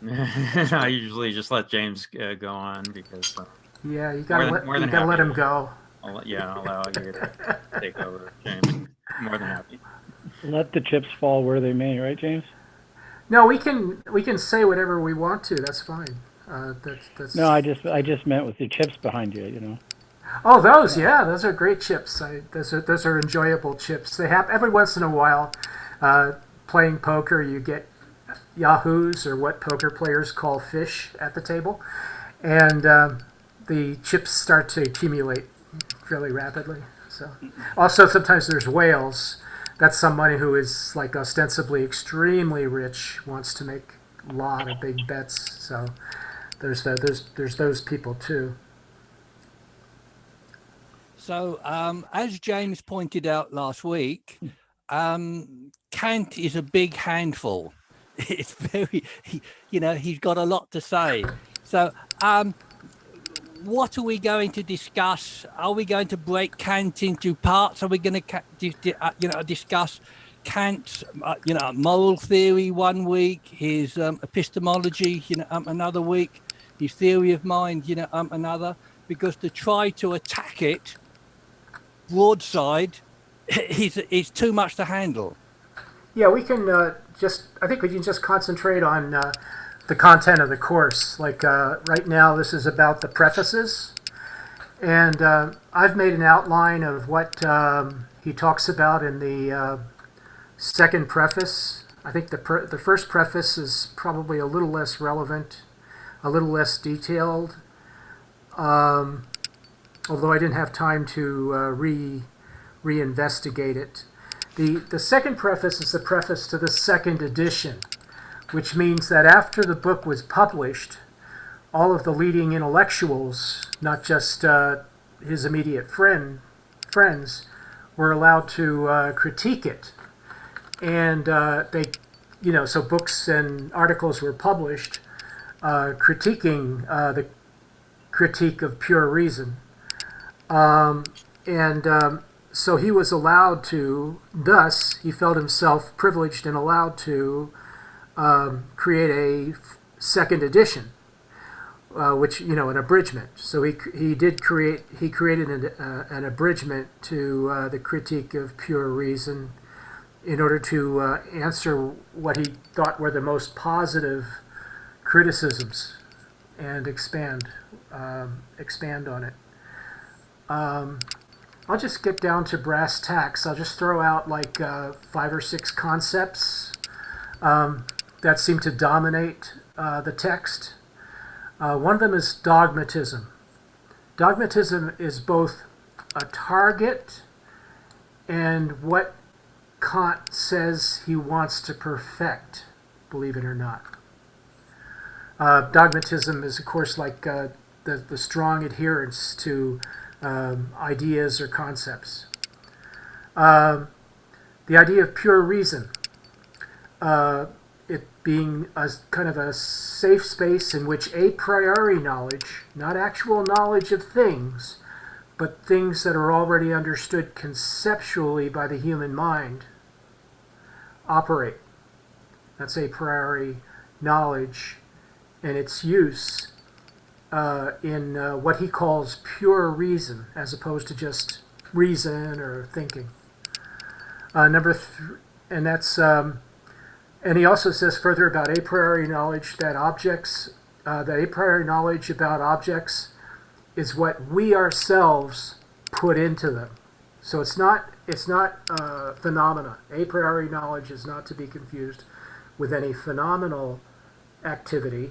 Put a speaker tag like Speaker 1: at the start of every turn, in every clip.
Speaker 1: I usually just let James go on because
Speaker 2: Yeah,
Speaker 1: more
Speaker 2: you
Speaker 1: than
Speaker 2: gotta
Speaker 1: happy
Speaker 2: let him
Speaker 1: to.
Speaker 2: go.
Speaker 1: I'll allow you to take over, James. More than happy.
Speaker 3: Let the chips fall where they may, right, James?
Speaker 2: No, we can say whatever we want to. That's fine.
Speaker 3: No,
Speaker 2: That's
Speaker 3: I just meant with the chips behind you,
Speaker 2: Oh, those, yeah, those are great chips. Those are enjoyable chips. They have every once in a while. Uh, Playing poker, you get yahoos or what poker players call fish at the table, and the chips start to accumulate fairly rapidly. So, also sometimes there's whales. That's somebody who is like ostensibly extremely rich, wants to make a lot of big bets. So there's those people too.
Speaker 4: So, as James pointed out last week, Kant is a big handful. It's very, he's got a lot to say. So, what are we going to discuss? Are we going to break Kant into parts? Are we going to, discuss Kant's, moral theory one week, his epistemology, another week, his theory of mind, another? Because to try to attack it broadside is too much to handle.
Speaker 2: Yeah, we can just. I think we can just concentrate on the content of the course. Like right now, this is about the prefaces, and I've made an outline of what he talks about in the second preface. I think the first preface is probably a little less relevant, a little less detailed. Although I didn't have time to reinvestigate it. The second preface is the preface to the second edition, which means that after the book was published, all of the leading intellectuals, not just his immediate friends, were allowed to critique it. And so books and articles were published critiquing the critique of pure reason. And so he was allowed to, thus, he felt himself privileged and allowed to create a second edition, which, an abridgment. So he created an abridgment to the critique of pure reason in order to answer what he thought were the most positive criticisms and expand on it. I'll just get down to brass tacks. I'll just throw out like 5 or 6 concepts that seem to dominate the text. One of them is dogmatism. Dogmatism is both a target and what Kant says he wants to perfect, believe it or not. Dogmatism is, of course, like the strong adherence to ideas or concepts. The idea of pure reason, it being a kind of a safe space in which a priori knowledge, not actual knowledge of things, but things that are already understood conceptually by the human mind, operate. That's a priori knowledge and its use in what he calls pure reason, as opposed to just reason or thinking. And that's and he also says further about a priori knowledge that that a priori knowledge about objects is what we ourselves put into them. So it's not phenomena. A priori knowledge is not to be confused with any phenomenal activity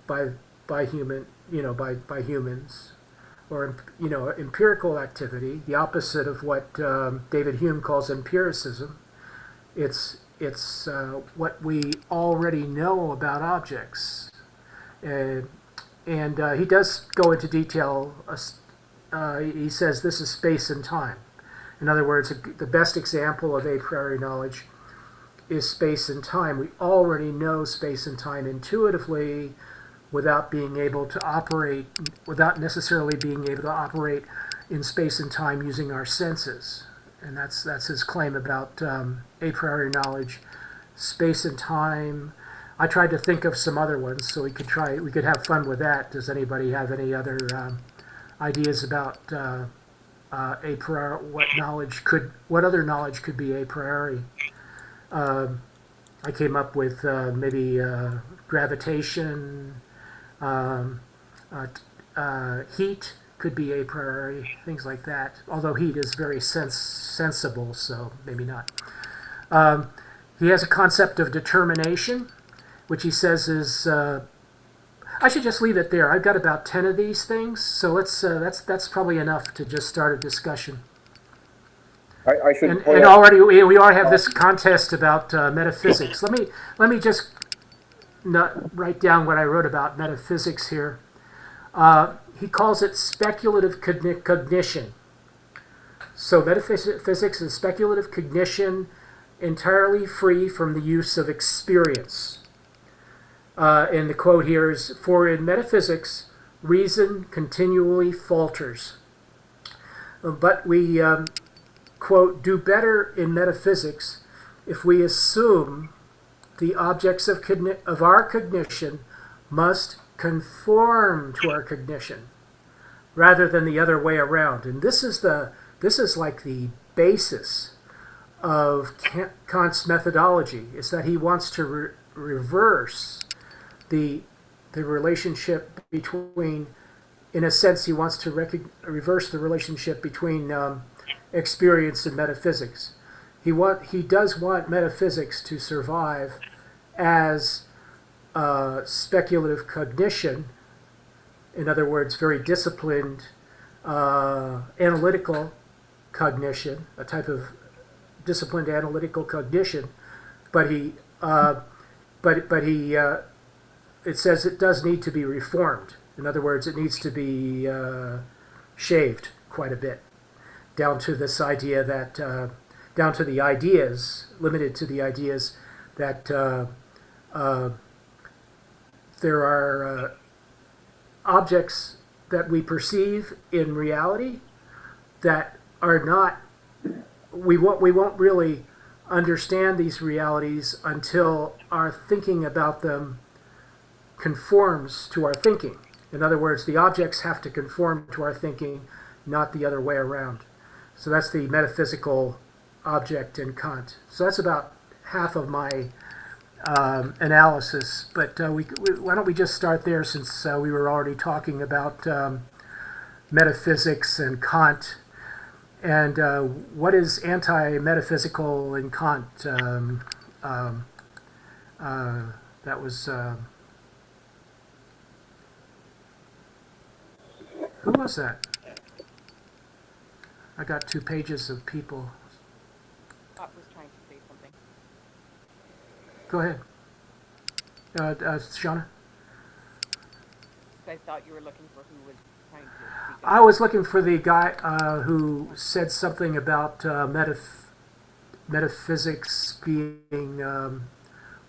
Speaker 2: by by humans, or empirical activity, the opposite of what David Hume calls empiricism. It's what we already know about objects, and he does go into detail. He says this is space and time. In other words, the best example of a priori knowledge is space and time. We already know space and time intuitively without necessarily being able to operate in space and time using our senses. And that's his claim about a priori knowledge. Space and time I tried to think of some other ones so we could have fun with that. Does anybody have any other ideas about a priori? What other knowledge could be a priori? I came up with maybe gravitation, heat could be a priori, things like that. Although heat is very sensible, so maybe not. He has a concept of determination, which he says is. I should just leave it there. I've got about 10 of these things, so that's probably enough to just start a discussion.
Speaker 5: I should
Speaker 2: and already we already have this contest about metaphysics. Let me just write down what I wrote about metaphysics here. He calls it speculative cognition. So metaphysics is speculative cognition entirely free from the use of experience. And the quote here is, "For in metaphysics, reason continually falters. But we, quote, do better in metaphysics if we assume the objects of our cognition must conform to our cognition, rather than the other way around." And this is like the basis of Kant's methodology, is that he wants to reverse the relationship between, in a sense, he wants to reverse the relationship between experience and metaphysics. He does want metaphysics to survive as speculative cognition, in other words, very disciplined analytical cognition, a type of disciplined analytical cognition, but it says it does need to be reformed. In other words, it needs to be shaved quite a bit, down to this idea that, down to the ideas, limited to the ideas that there are objects that we perceive in reality that are not, we won't really understand these realities until our thinking about them conforms to our thinking. In other words, the objects have to conform to our thinking, not the other way around. So that's the metaphysical object in Kant. So that's about half of my analysis. But why don't we just start there, since we were already talking about metaphysics and Kant. And what is anti-metaphysical in Kant? That was... who was that? I got 2 pages of people.
Speaker 6: Scott was trying to say something.
Speaker 2: Go ahead. Shauna?
Speaker 6: I thought you were looking for who was trying to speak.
Speaker 2: I was looking for the guy who said something about metaphysics being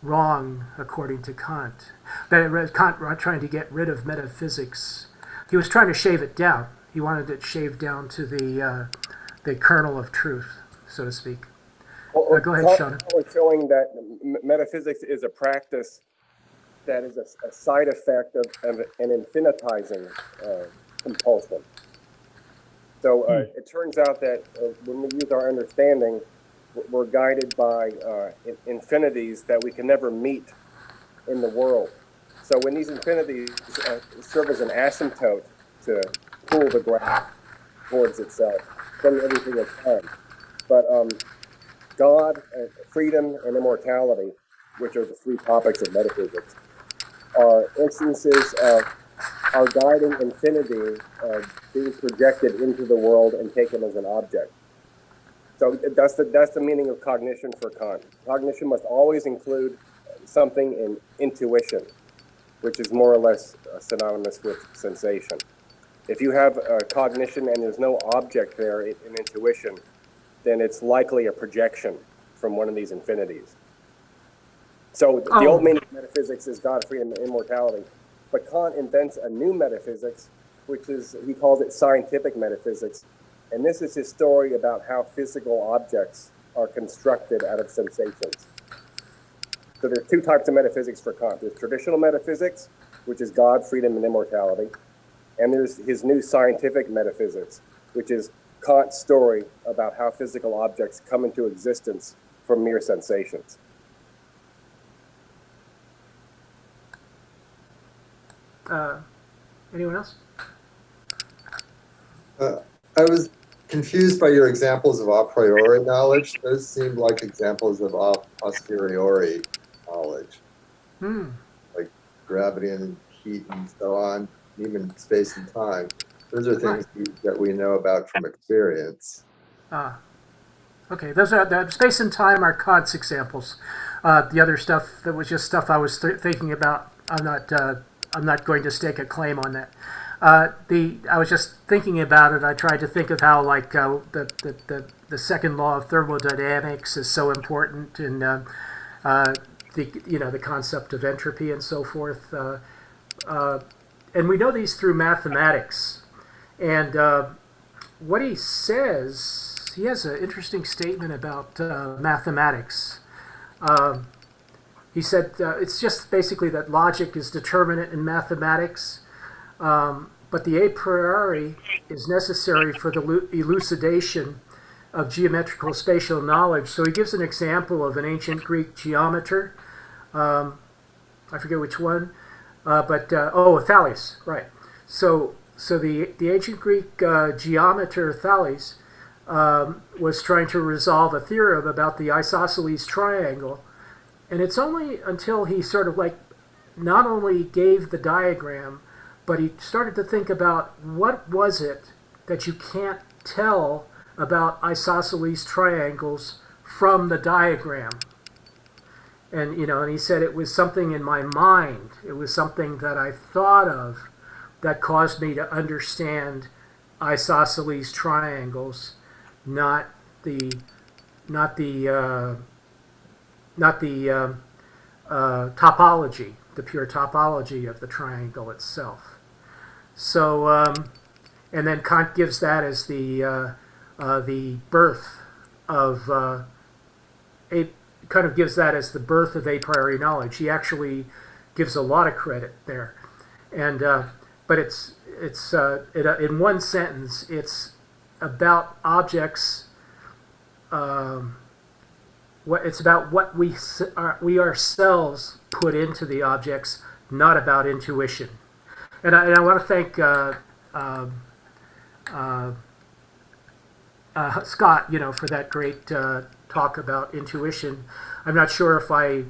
Speaker 2: wrong according to Kant. That Kant trying to get rid of metaphysics. He was trying to shave it down. He wanted it shaved down to the kernel of truth, so to speak.
Speaker 5: Well,
Speaker 2: go ahead, Sean.
Speaker 5: We're showing that metaphysics is a practice that is a side effect of an infinitizing compulsion. So it turns out that when we use our understanding, we're guided by infinities that we can never meet in the world. So when these infinities serve as an asymptote to pull the graph towards itself, then everything is fine. But God, freedom, and immortality, which are the 3 topics of metaphysics, are instances of our guiding infinity being projected into the world and taken as an object. So that's the meaning of cognition for Kant. Cognition must always include something in intuition, which is more or less synonymous with sensation. If you have cognition and there's no object there in intuition, then it's likely a projection from one of these infinities. So the old meaning of metaphysics is God, freedom, and immortality. But Kant invents a new metaphysics, which is, he calls it scientific metaphysics. And this is his story about how physical objects are constructed out of sensations. So there are two types of metaphysics for Kant. There's traditional metaphysics, which is God, freedom, and immortality. And there's his new scientific metaphysics, which is Kant's story about how physical objects come into existence from mere sensations.
Speaker 2: Anyone else?
Speaker 7: I was confused by your examples of a priori knowledge. Those seemed like examples of a posteriori knowledge, like gravity and heat and so on, even space and time. Those are things that we know about from experience.
Speaker 2: Okay, those are the space and time are Kant's examples. The other stuff that was just stuff I was thinking about. I'm not going to stake a claim on that. I was just thinking about it. I tried to think of how like the second law of thermodynamics is so important in the concept of entropy and so forth. And we know these through mathematics. And what he says, he has an interesting statement about mathematics. He said it's just basically that logic is determinate in mathematics, but the a priori is necessary for the elucidation of geometrical spatial knowledge. So he gives an example of an ancient Greek geometer. I forget which one, Thales, right. So the ancient Greek geometer Thales was trying to resolve a theorem about the isosceles triangle. And it's only until he sort of like not only gave the diagram, but he started to think about what was it that you can't tell about isosceles triangles from the diagram. And, and he said it was something in my mind. It was something that I thought of that caused me to understand isosceles triangles, not the topology, the pure topology of the triangle itself. So, and then Kant gives that as the birth of gives that as the birth of a priori knowledge. He actually gives a lot of credit there, and but it's in one sentence, it's about objects. It's about what we ourselves put into the objects, not about intuition. And I want to thank Scott, for that great talk about intuition. I'm not sure if I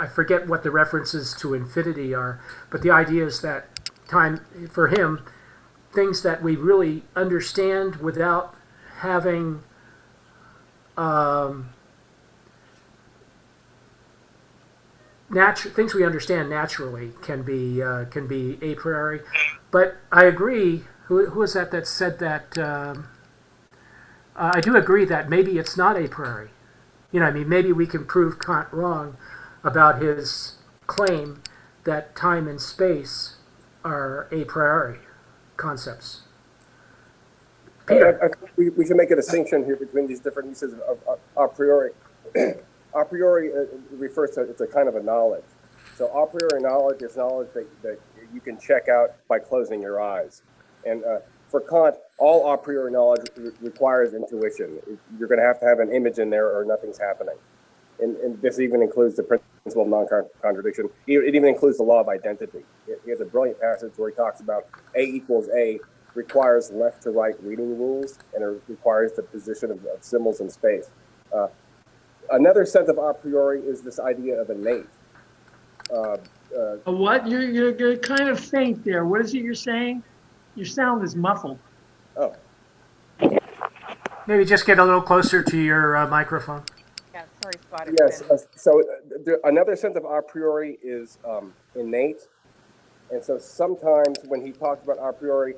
Speaker 2: forget what the references to infinity are, but the idea is that time, for him, things that we really understand without having things we understand naturally can be a priori. But I agree. Who was that said that? I do agree that maybe it's not a priori. Maybe we can prove Kant wrong about his claim that time and space are a priori concepts. Peter.
Speaker 5: I think we should make a distinction here between these different uses of a priori. A priori refers to, it's a kind of a knowledge. So a priori knowledge is knowledge that you can check out by closing your eyes. And for Kant, all a priori knowledge requires intuition. You're going to have an image in there or nothing's happening. And this even includes the principle of non-contradiction. It even includes the law of identity. He has a brilliant passage where he talks about A equals A requires left to right reading rules, and it requires the position of symbols in space. Another sense of a priori is this idea of innate.
Speaker 8: A what? You're kind of faint there. What is it you're saying? Your sound is muffled.
Speaker 5: Oh.
Speaker 2: Maybe just get a little closer to your microphone.
Speaker 6: Yeah, sorry, Scott.
Speaker 5: Yes. Another sense of a priori is innate, and so sometimes when he talks about a priori,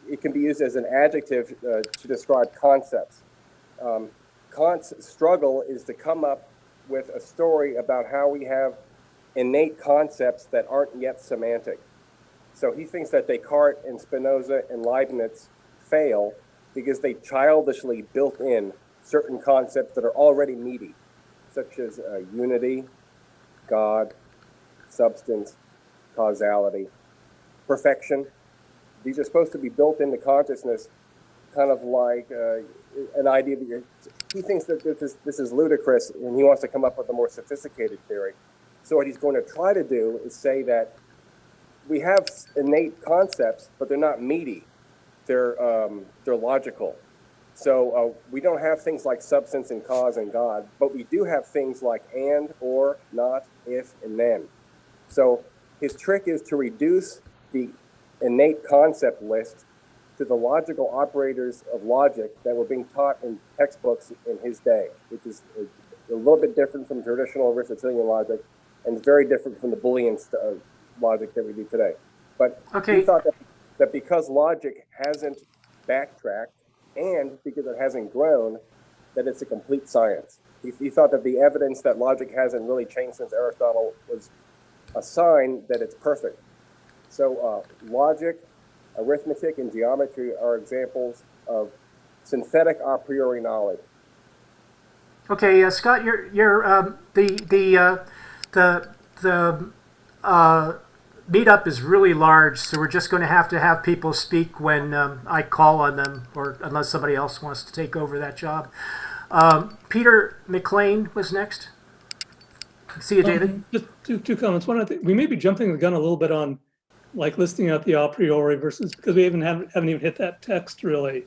Speaker 5: it can be used as an adjective to describe concepts. Kant's struggle is to come up with a story about how we have innate concepts that aren't yet semantic. So he thinks that Descartes and Spinoza and Leibniz fail because they childishly built in certain concepts that are already meaty. such as unity, God, substance, causality, perfection. These are supposed to be built into consciousness, kind of like an idea that he thinks that this is ludicrous, and he wants to come up with a more sophisticated theory. So what he's going to try to do is say that we have innate concepts, but they're not meaty. They're logical. So we don't have things like substance and cause and God, but we do have things like and, or, not, if, and then. So his trick is to reduce the innate concept list to the logical operators of logic that were being taught in textbooks in his day, which is a little bit different from traditional Aristotelian logic and very different from the Boolean logic that we do today. But he thought that because logic hasn't backtracked and because it hasn't grown, that it's a complete science. He thought that the evidence that logic hasn't really changed since Aristotle was a sign that it's perfect. So logic, arithmetic, and geometry are examples of synthetic a priori knowledge.
Speaker 2: Okay, Scott, the meetup is really large, so we're just going to have people speak when I call on them, or unless somebody else wants to take over that job. Peter McLean was next. See you, David.
Speaker 9: Just two comments. One, I think we may be jumping the gun a little bit on, like, listing out the a priori versus, because we haven't even hit that text really.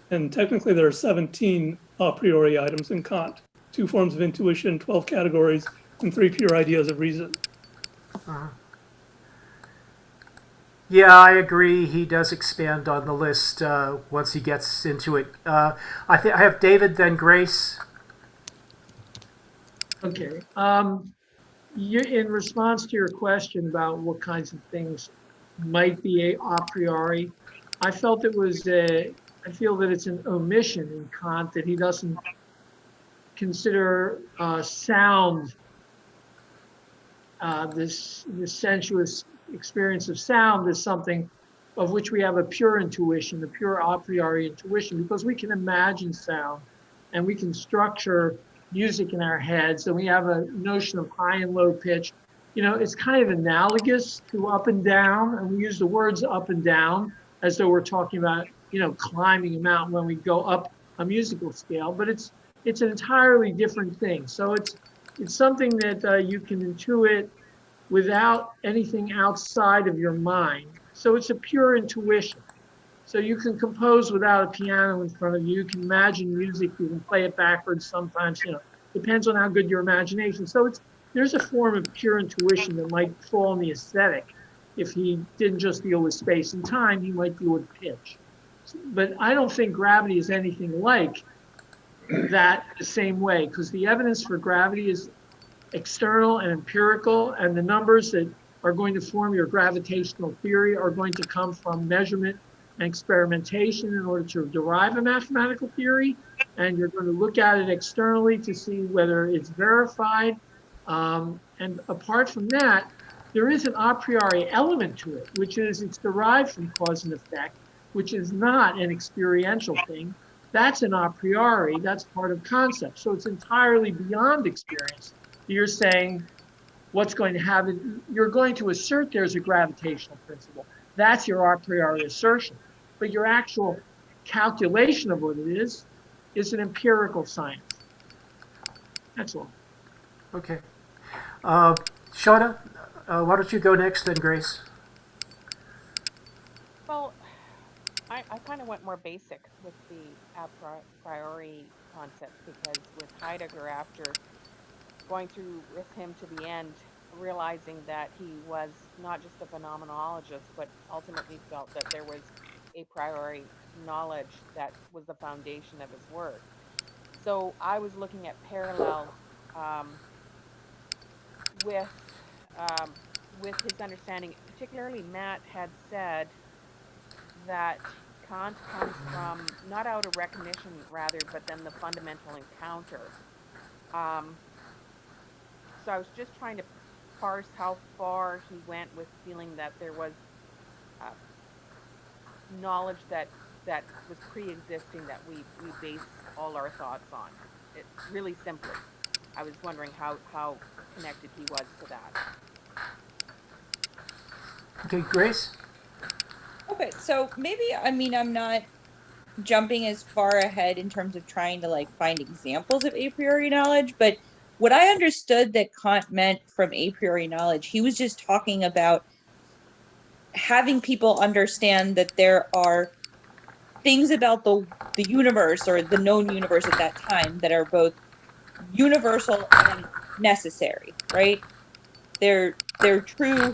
Speaker 9: And technically there are 17 a priori items in Kant, 2 forms of intuition, 12 categories, and 3 pure ideas of reason.
Speaker 2: Yeah, I agree. He does expand on the list once he gets into it. I have David, then Grace.
Speaker 8: Okay. In response to your question about what kinds of things might be a priori, I feel that it's an omission in Kant that he doesn't consider sound, this sensuous experience of sound, as something of which we have a pure intuition, a pure a priori intuition, because we can imagine sound and we can structure music in our heads, and we have a notion of high and low pitch. You know, it's kind of analogous to up and down, and we use the words up and down as though we're talking about, climbing a mountain when we go up a musical scale, but it's an entirely different thing. So it's something that you can intuit without anything outside of your mind. So it's a pure intuition. So you can compose without a piano in front of you. You can imagine music. You can play it backwards sometimes. Depends on how good your imagination. So there's a form of pure intuition that might fall in the aesthetic. If he didn't just deal with space and time, he might deal with pitch. But I don't think gravity is anything like that the same way, because the evidence for gravity is external and empirical, and the numbers that are going to form your gravitational theory are going to come from measurement and experimentation in order to derive a mathematical theory, and you're going to look at it externally to see whether it's verified. And apart from that, there is an a priori element to it, which is it's derived from cause and effect, which is not an experiential thing. That's an a priori, that's part of concept. So it's entirely beyond experience. You're saying what's going to happen, you're going to assert there's a gravitational principle. That's your a priori assertion. But your actual calculation of what it is an empirical science. That's all.
Speaker 2: Okay. Shawna, why don't you go next, then Grace?
Speaker 6: Well, I kind of went more basic with the a priori concept, because with Heidegger, after going through with him to the end, realizing that he was not just a phenomenologist, but ultimately felt that there was a priori knowledge that was the foundation of his work. So I was looking at parallels with his understanding. Particularly, Matt had said that Kant comes from not out of recognition, rather, but then the fundamental encounter. So I was just trying to parse how far he went with feeling that there was knowledge that was pre-existing that we base all our thoughts on. It really simply. I was wondering how connected he was to that.
Speaker 2: Okay, Grace?
Speaker 10: Okay, so maybe, I mean, I'm not jumping as far ahead in terms of trying to like find examples of a priori knowledge, but what I understood that Kant meant from a priori knowledge, he was just talking about having people understand that there are things about the universe or the known universe at that time that are both universal and necessary, right? They're true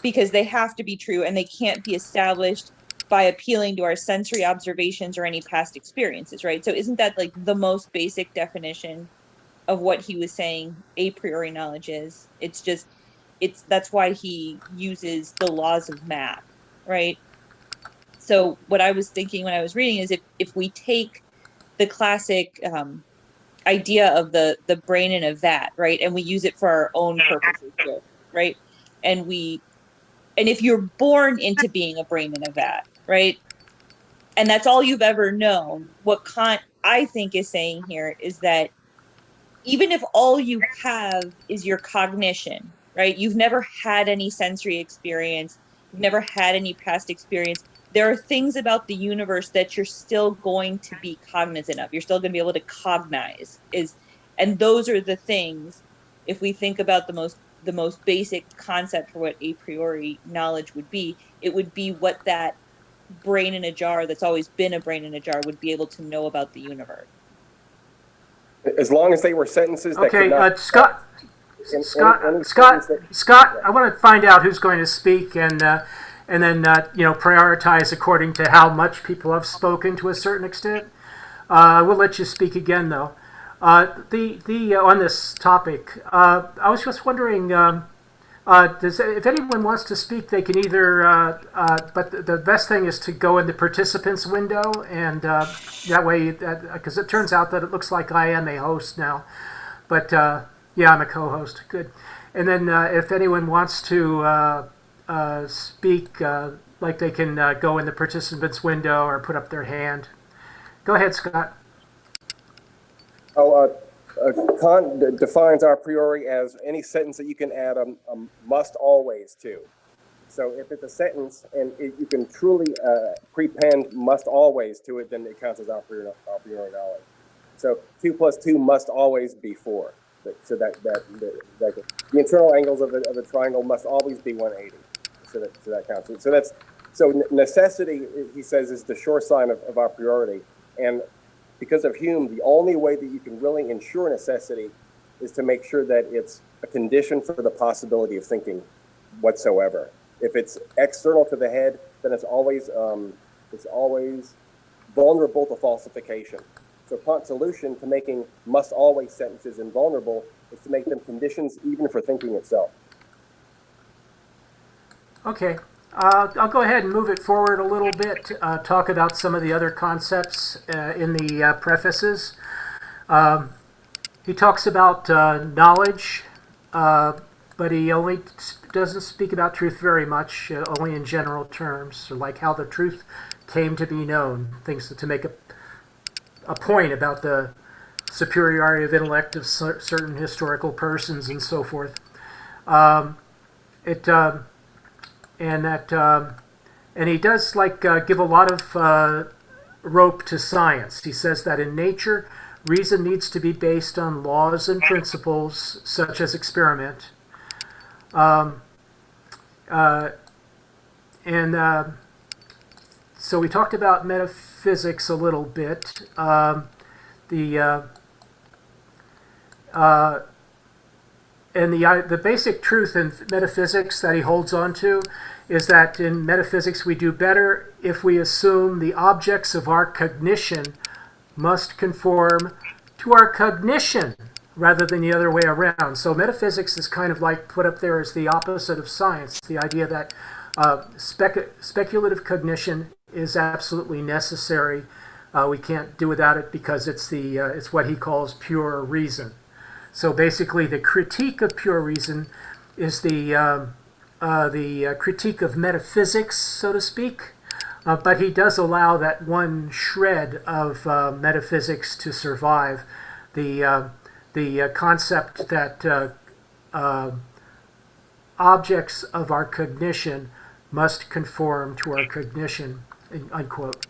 Speaker 10: because they have to be true and they can't be established by appealing to our sensory observations or any past experiences, right? So isn't that like the most basic definition of what he was saying a priori knowledge is? It's just that's why he uses the laws of math, right? So what I was thinking when I was reading is if we take the classic idea of the brain in a vat, right, and we use it for our own purposes here, right, and if you're born into being a brain in a vat, right, and that's all you've ever known, what Kant I think is saying here is that even if all you have is your cognition, right, you've never had any sensory experience, you've never had any past experience, there are things about the universe that you're still going to be cognizant of. You're still going to be able to cognize and those are the things, if we think about the most basic concept for what a priori knowledge would be, it would be what that brain in a jar that's always been a brain in a jar would be able to know about the universe.
Speaker 5: As long as they were sentences that
Speaker 2: Okay,
Speaker 5: could not...
Speaker 2: Scott, I want to find out who's going to speak and then prioritize according to how much people have spoken to a certain extent. I will let you speak again though. On this topic, I was just wondering, if anyone wants to speak, they can either. But the best thing is to go in the participants window, and that way, because it turns out that it looks like I am a host now, but yeah, I'm a co-host. Good. And then if anyone wants to speak, like they can go in the participants window or put up their hand. Go ahead, Scott.
Speaker 5: Kant defines a priori as any sentence that you can add a must always to. So if it's a sentence and you can truly prepend must always to it, then it counts as a priori knowledge. So 2 + 2 must always be 4. So that the internal angles of a triangle must always be 180. So that counts. So necessity, he says, is the sure sign of a priori. And because of Hume, the only way that you can really ensure necessity is to make sure that it's a condition for the possibility of thinking whatsoever. If it's external to the head, then it's always vulnerable to falsification. So Kant's solution to making must always sentences invulnerable is to make them conditions even for thinking itself.
Speaker 2: Okay. I'll go ahead and move it forward a little bit, talk about some of the other concepts in the prefaces. He talks about knowledge, but he only doesn't speak about truth very much, only in general terms, like how the truth came to be known, things to make a point about the superiority of intellect of certain historical persons and so forth. And he does give a lot of rope to science. He says that in nature, reason needs to be based on laws and principles such as experiment. So we talked about metaphysics a little bit. And the basic truth in metaphysics that he holds on to is that in metaphysics we do better if we assume the objects of our cognition must conform to our cognition rather than the other way around. So metaphysics is kind of like put up there as the opposite of science, the idea that speculative cognition is absolutely necessary. We can't do without it because it's what he calls pure reason. So basically, the critique of pure reason is the critique of metaphysics, so to speak. But he does allow that one shred of metaphysics to survive. The the concept that objects of our cognition must conform to our cognition, unquote.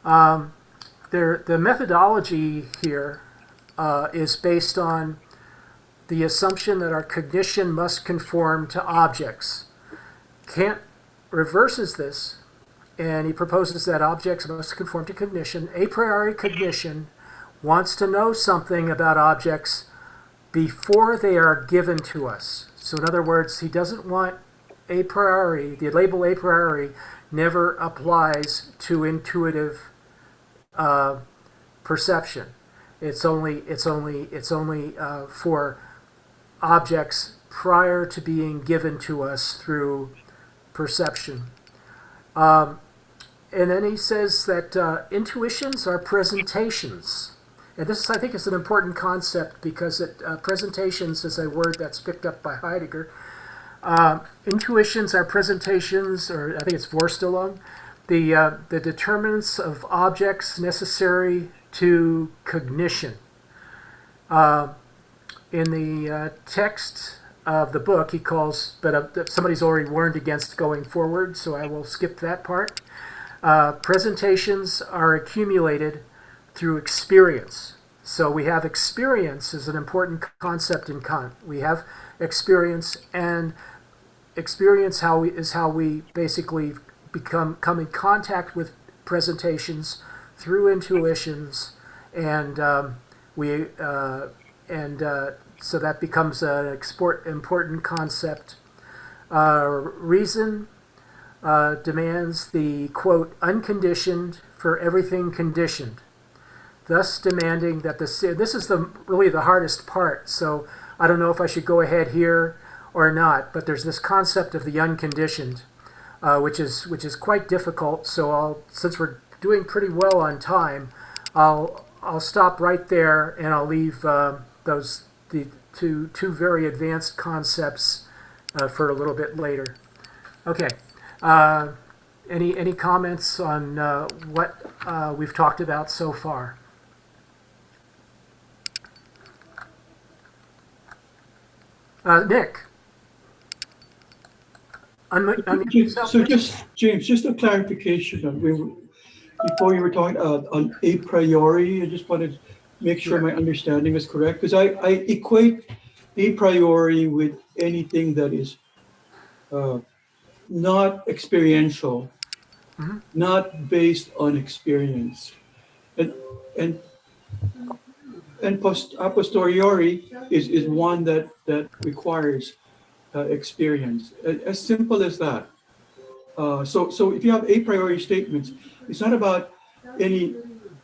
Speaker 2: The methodology here is based on the assumption that our cognition must conform to objects. Kant reverses this, and he proposes that objects must conform to cognition. A priori cognition wants to know something about objects before they are given to us. So in other words, he doesn't want a priori, the label a priori never applies to intuitive perception. It's only for objects prior to being given to us through perception. And then he says that intuitions are presentations. And this, I think, is an important concept because presentations is a word that's picked up by Heidegger. Intuitions are presentations, or I think it's Vorstellung, the determinants of objects necessary to cognition. In the text of the book, he calls, but somebody's already warned against going forward, so I will skip that part. Presentations are accumulated through experience. So we have experience as an important concept in Kant. We have experience, and experience is how we basically come in contact with presentations through intuitions, and so that becomes an important concept. Reason demands the, quote, unconditioned for everything conditioned, thus demanding that this is really the hardest part. So I don't know if I should go ahead here or not, but there's this concept of the unconditioned, which is quite difficult. So since we're doing pretty well on time, I'll stop right there, and I'll leave the two very advanced concepts for a little bit later. Okay. Any comments on what we've talked about so far? Nick.
Speaker 11: So just, James, just a clarification. Before you were talking on a priori, I just wanted to make sure my understanding is correct, because I equate a priori with anything that is not experiential, not based on experience, and a posteriori is one that requires experience. As simple as that. So if you have a priori statements, it's not about any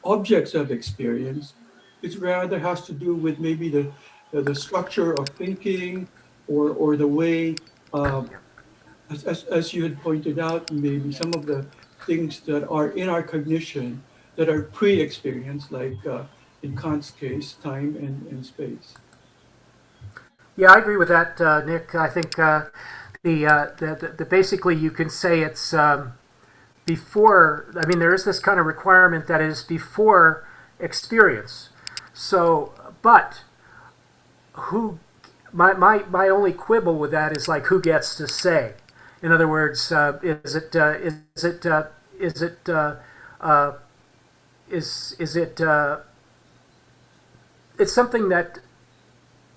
Speaker 11: objects of experience. It rather has to do with maybe the structure of thinking, or the way, as you had pointed out, maybe some of the things that are in our cognition that are pre-experienced, like in Kant's case, time and space.
Speaker 2: Yeah, I agree with that, Nick. I think the basically you can say it's before. I mean, there is this kind of requirement that is before experience. So, but who? My only quibble with that is like, who gets to say? In other words, is it it's something that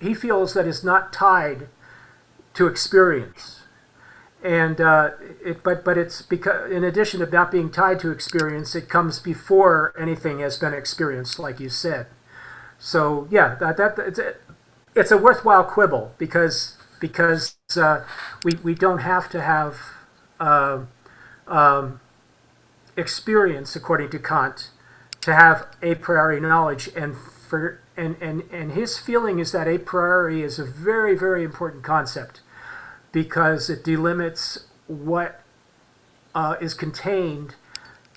Speaker 2: he feels that is not tied to experience, and but it's because, in addition to not being tied to experience, it comes before anything has been experienced, like you said. So yeah, it's a worthwhile quibble because we don't have to have experience, according to Kant, to have a priori knowledge, and his feeling is that a priori is a very, very important concept because it delimits what is contained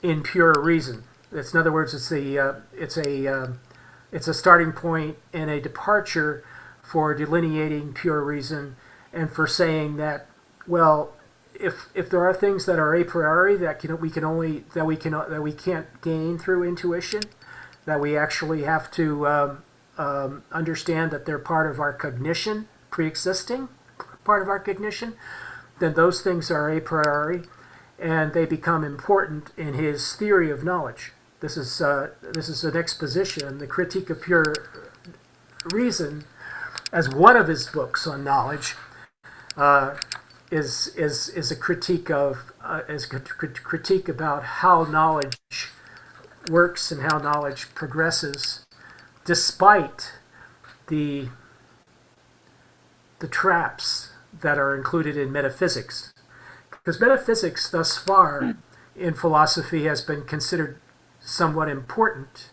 Speaker 2: in pure reason. It's, in other words, it's a starting point and a departure for delineating pure reason, and for saying that, well, if there are things that are a priori that we can't gain through intuition, that we actually have to understand that they're part of our cognition, pre-existing part of our cognition, then those things are a priori, and they become important in his theory of knowledge. This is an exposition, the Critique of Pure Reason, as one of his books on knowledge, is a critique of critique about how knowledge works and how knowledge progresses, despite the traps that are included in metaphysics. Because metaphysics thus far in philosophy has been considered somewhat important,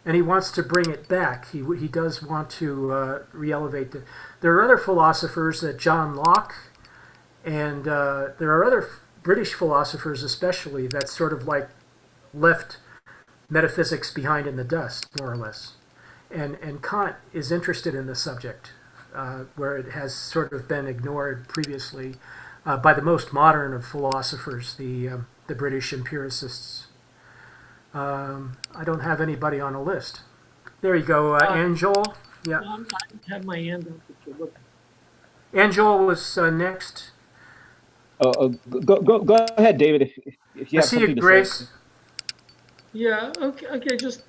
Speaker 2: and he wants to bring it back. He does want to re-elevate it. There are other philosophers, John Locke, and there are other British philosophers especially, that sort of like left metaphysics behind in the dust, more or less. And Kant is interested in the subject, where it has sort of been ignored previously by the most modern of philosophers, the British empiricists. I don't have anybody on a list. There you go, Angel. Yeah.
Speaker 8: I have my hand up if you're looking.
Speaker 2: Angel was next.
Speaker 12: Go ahead, David. If you
Speaker 2: I
Speaker 12: have
Speaker 2: see
Speaker 12: something
Speaker 2: you,
Speaker 12: to
Speaker 2: Grace.
Speaker 12: say.
Speaker 8: Yeah, okay, just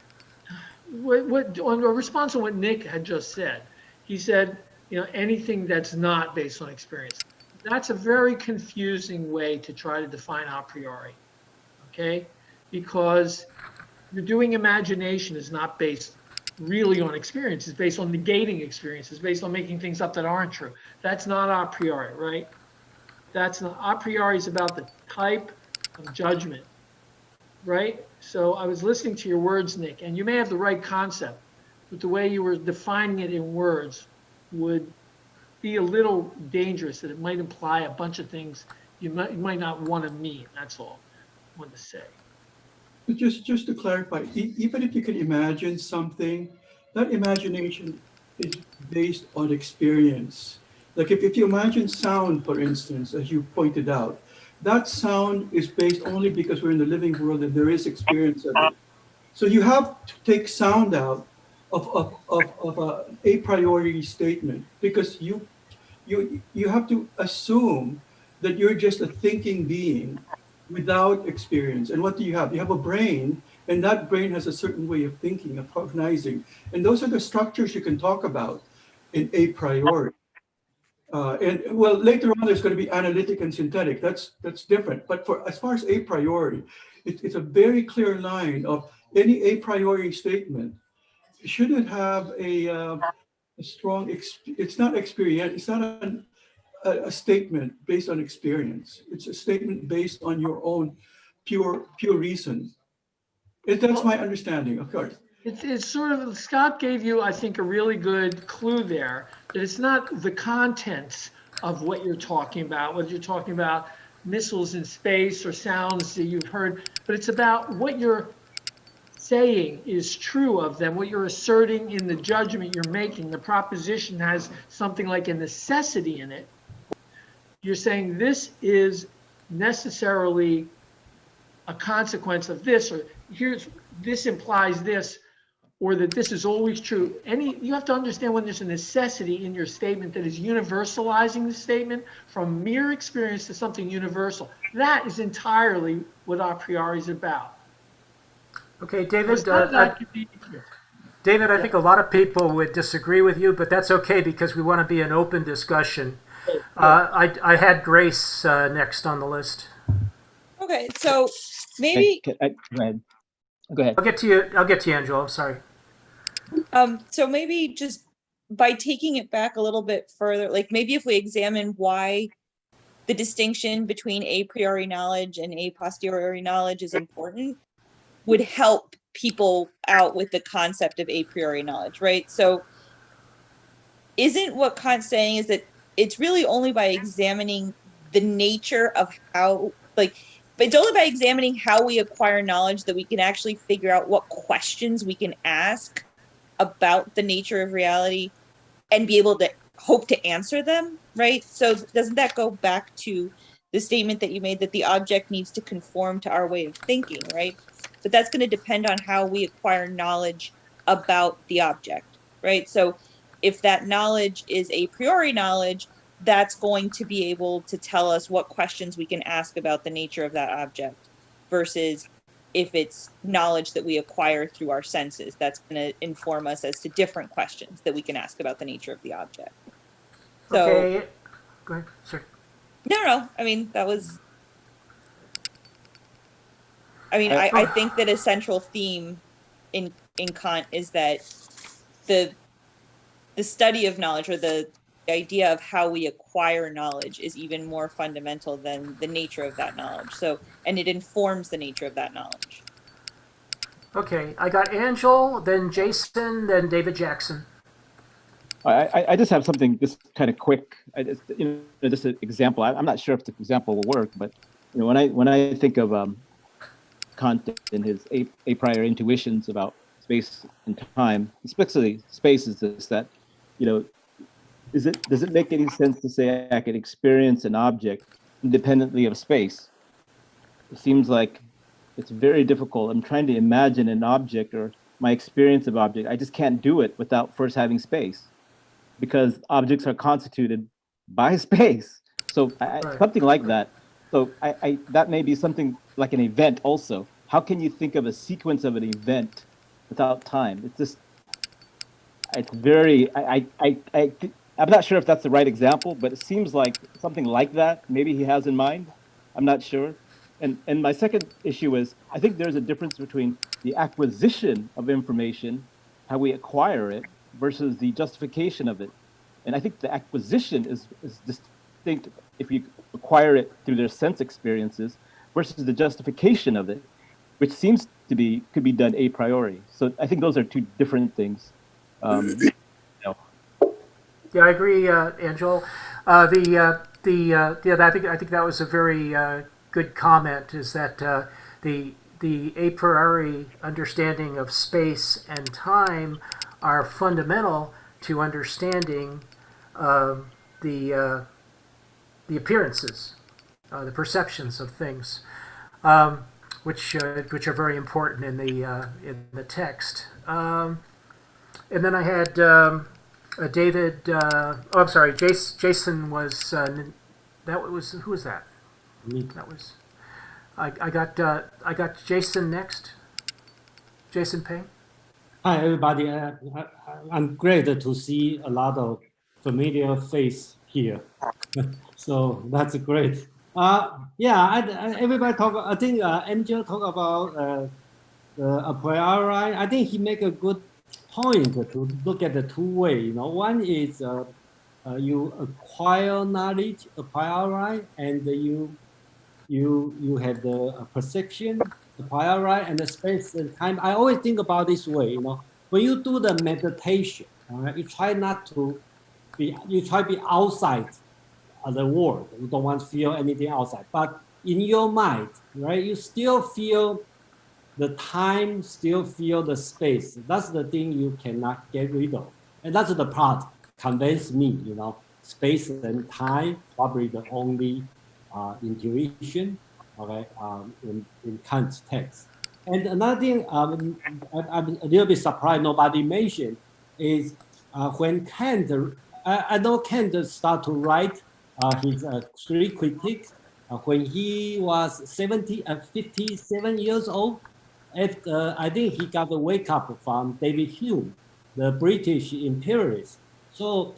Speaker 8: what on a response to what Nick had just said. He said, anything that's not based on experience. That's a very confusing way to try to define a priori, okay? Because you're doing imagination is not based really on experience. It's based on negating experience. It's based on making things up that aren't true. That's not a priori, right? That's not, a priori is about the type of judgment, right? So I was listening to your words, Nick, and you may have the right concept, but the way you were defining it in words would be a little dangerous, that it might imply a bunch of things you might not want to mean. That's all I wanted to say.
Speaker 11: Just to clarify, even if you can imagine something, that imagination is based on experience. Like if you imagine sound, for instance, as you pointed out, that sound is based only because we're in the living world and there is experience of it. So you have to take sound out of a priori statement, because you have to assume that you're just a thinking being without experience. And what do you have? You have a brain, and that brain has a certain way of thinking, of cognizing. And those are the structures you can talk about in a priori. And well, later on, there's going to be analytic and synthetic. That's different. But as far as a priori, it's a very clear line of any a priori statement shouldn't have a strong, it's not experience, it's not a statement based on experience. It's a statement based on your own pure reason. That's my understanding, of course.
Speaker 8: It's sort of, Scott gave you, I think, a really good clue there, that it's not the contents of what you're talking about, whether you're talking about missiles in space or sounds that you've heard, but it's about what you're saying is true of them, what you're asserting in the judgment you're making. The proposition has something like a necessity in it. You're saying this is necessarily a consequence of this, or this implies this, or that this is always true. You have to understand when there's a necessity in your statement that is universalizing the statement from mere experience to something universal. That is entirely what a priori is about.
Speaker 2: Okay, David. David, I think a lot of people would disagree with you, but that's okay because we want to be an open discussion. I had Grace next on the list.
Speaker 10: Okay, so maybe.
Speaker 12: Go ahead. Go ahead.
Speaker 2: I'll get to you, Angelo. Sorry.
Speaker 10: So maybe just by taking it back a little bit further, like maybe if we examine why the distinction between a priori knowledge and a posteriori knowledge is important, would help people out with the concept of a priori knowledge, right? So isn't what Kant's saying is that it's really only by examining the nature of how, but it's only by examining how we acquire knowledge that we can actually figure out what questions we can ask about the nature of reality and be able to hope to answer them, right? So doesn't that go back to the statement that you made that the object needs to conform to our way of thinking, right? But that's going to depend on how we acquire knowledge about the object. right? So if that knowledge is a priori knowledge, that's going to be able to tell us what questions we can ask about the nature of that object, versus if it's knowledge that we acquire through our senses, that's going to inform us as to different questions that we can ask about the nature of the object. So,
Speaker 2: Okay, go ahead. Sure.
Speaker 10: no, I mean, that was, I think that a central theme in Kant is that the study of knowledge, or the idea of how we acquire knowledge, is even more fundamental than the nature of that knowledge. So, and it informs the nature of that knowledge.
Speaker 2: Okay, I got Angel, then Jason, then David Jackson.
Speaker 12: I just have something just kind of quick. Just an example. I'm not sure if the example will work, but when I think of Kant and his a priori intuitions about space and time, especially space, is this that, does it make any sense to say I could experience an object independently of space? It seems like it's very difficult. I'm trying to imagine an object or my experience of object. I just can't do it without first having space, because objects are constituted by space. So something like that. So that may be something like an event also. How can you think of a sequence of an event without time? It's just, it's very, I'm not sure if that's the right example, but it seems like something like that maybe he has in mind. I'm not sure. And my second issue is, I think there's a difference between the acquisition of information, how we acquire it, versus the justification of it. And I think the acquisition is distinct if you acquire it through their sense experiences, versus the justification of it, which seems to be, could be done a priori. So I think those are two different things.
Speaker 2: Yeah, I agree, Angel. I think that was a very good comment. Is that the a priori understanding of space and time are fundamental to understanding the appearances, the perceptions of things, which are very important in the text. And then I had David. I'm sorry, Jason was. That was, who was that?
Speaker 13: Me.
Speaker 2: That was. I got Jason next. Jason Payne.
Speaker 13: Hi, everybody. I'm glad to see a lot of familiar face here. So that's great. Everybody talk. I think Angel talk about a priori. I think he make a good point to look at the two way. One is you acquire knowledge a priori, and you have the perception a priori, and the space and time. I always think about this way. When you do the meditation, you try not to be. You try to be outside the world. You don't want to feel anything outside, but in your mind, right? You still feel the time, still feel the space. That's the thing you cannot get rid of. And that's the part convinced me, space and time, probably the only intuition, okay, in Kant's text. And another thing I'm a little bit surprised nobody mentioned is when Kant, I know Kant started to write his three critiques when he was 57 years old. I think he got a wake up from David Hume, the British imperialist. So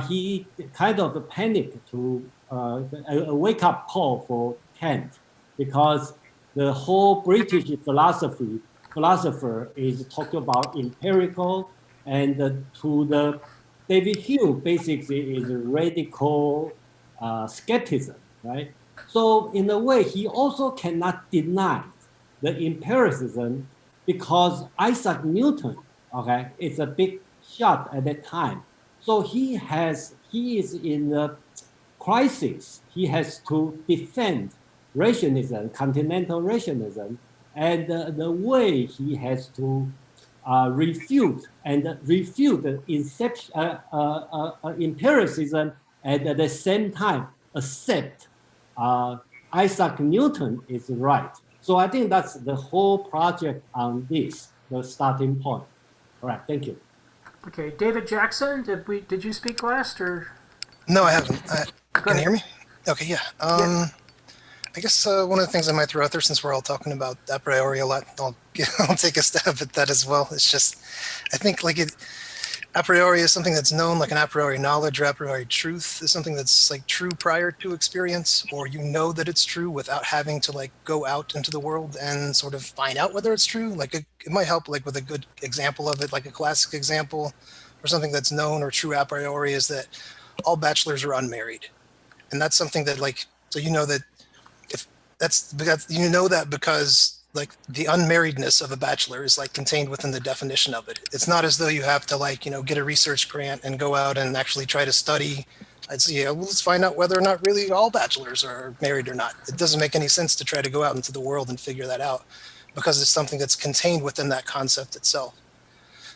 Speaker 13: he kind of panicked to a wake up call for Kant, because the whole British philosopher is talking about empirical, and to the David Hume basically is radical skepticism, right? So in a way, he also cannot deny the empiricism, because Isaac Newton, okay, is a big shot at that time. So he is in a crisis. He has to defend rationalism, continental rationalism, and the way he has to refute the empiricism, and at the same time accept Isaac Newton is right. So I think that's the whole project on this, the starting point. All right, thank you.
Speaker 2: Okay, David Jackson, did you speak last or?
Speaker 14: No, I haven't. Can you
Speaker 2: ahead.
Speaker 14: hear me? Okay, yeah.
Speaker 2: Yeah.
Speaker 14: I guess one of the things I might throw out there, since we're all talking about a priori a lot, I'll take a stab at that as well. It's just, I think like a priori is something that's known, like an a priori knowledge or a priori truth is something that's like true prior to experience, or you know that it's true without having to like go out into the world and sort of find out whether it's true. Like it might help like with a good example of it, like a classic example or something that's known or true a priori is that all bachelors are unmarried. And that's something that like, so you know that if that's because you know that because like the unmarriedness of a bachelor is like contained within the definition of it. It's not as though you have to like, get a research grant and go out and actually try to study. I'd say, yeah, well, let's find out whether or not really all bachelors are married or not. It doesn't make any sense to try to go out into the world and figure that out because it's something that's contained within that concept itself.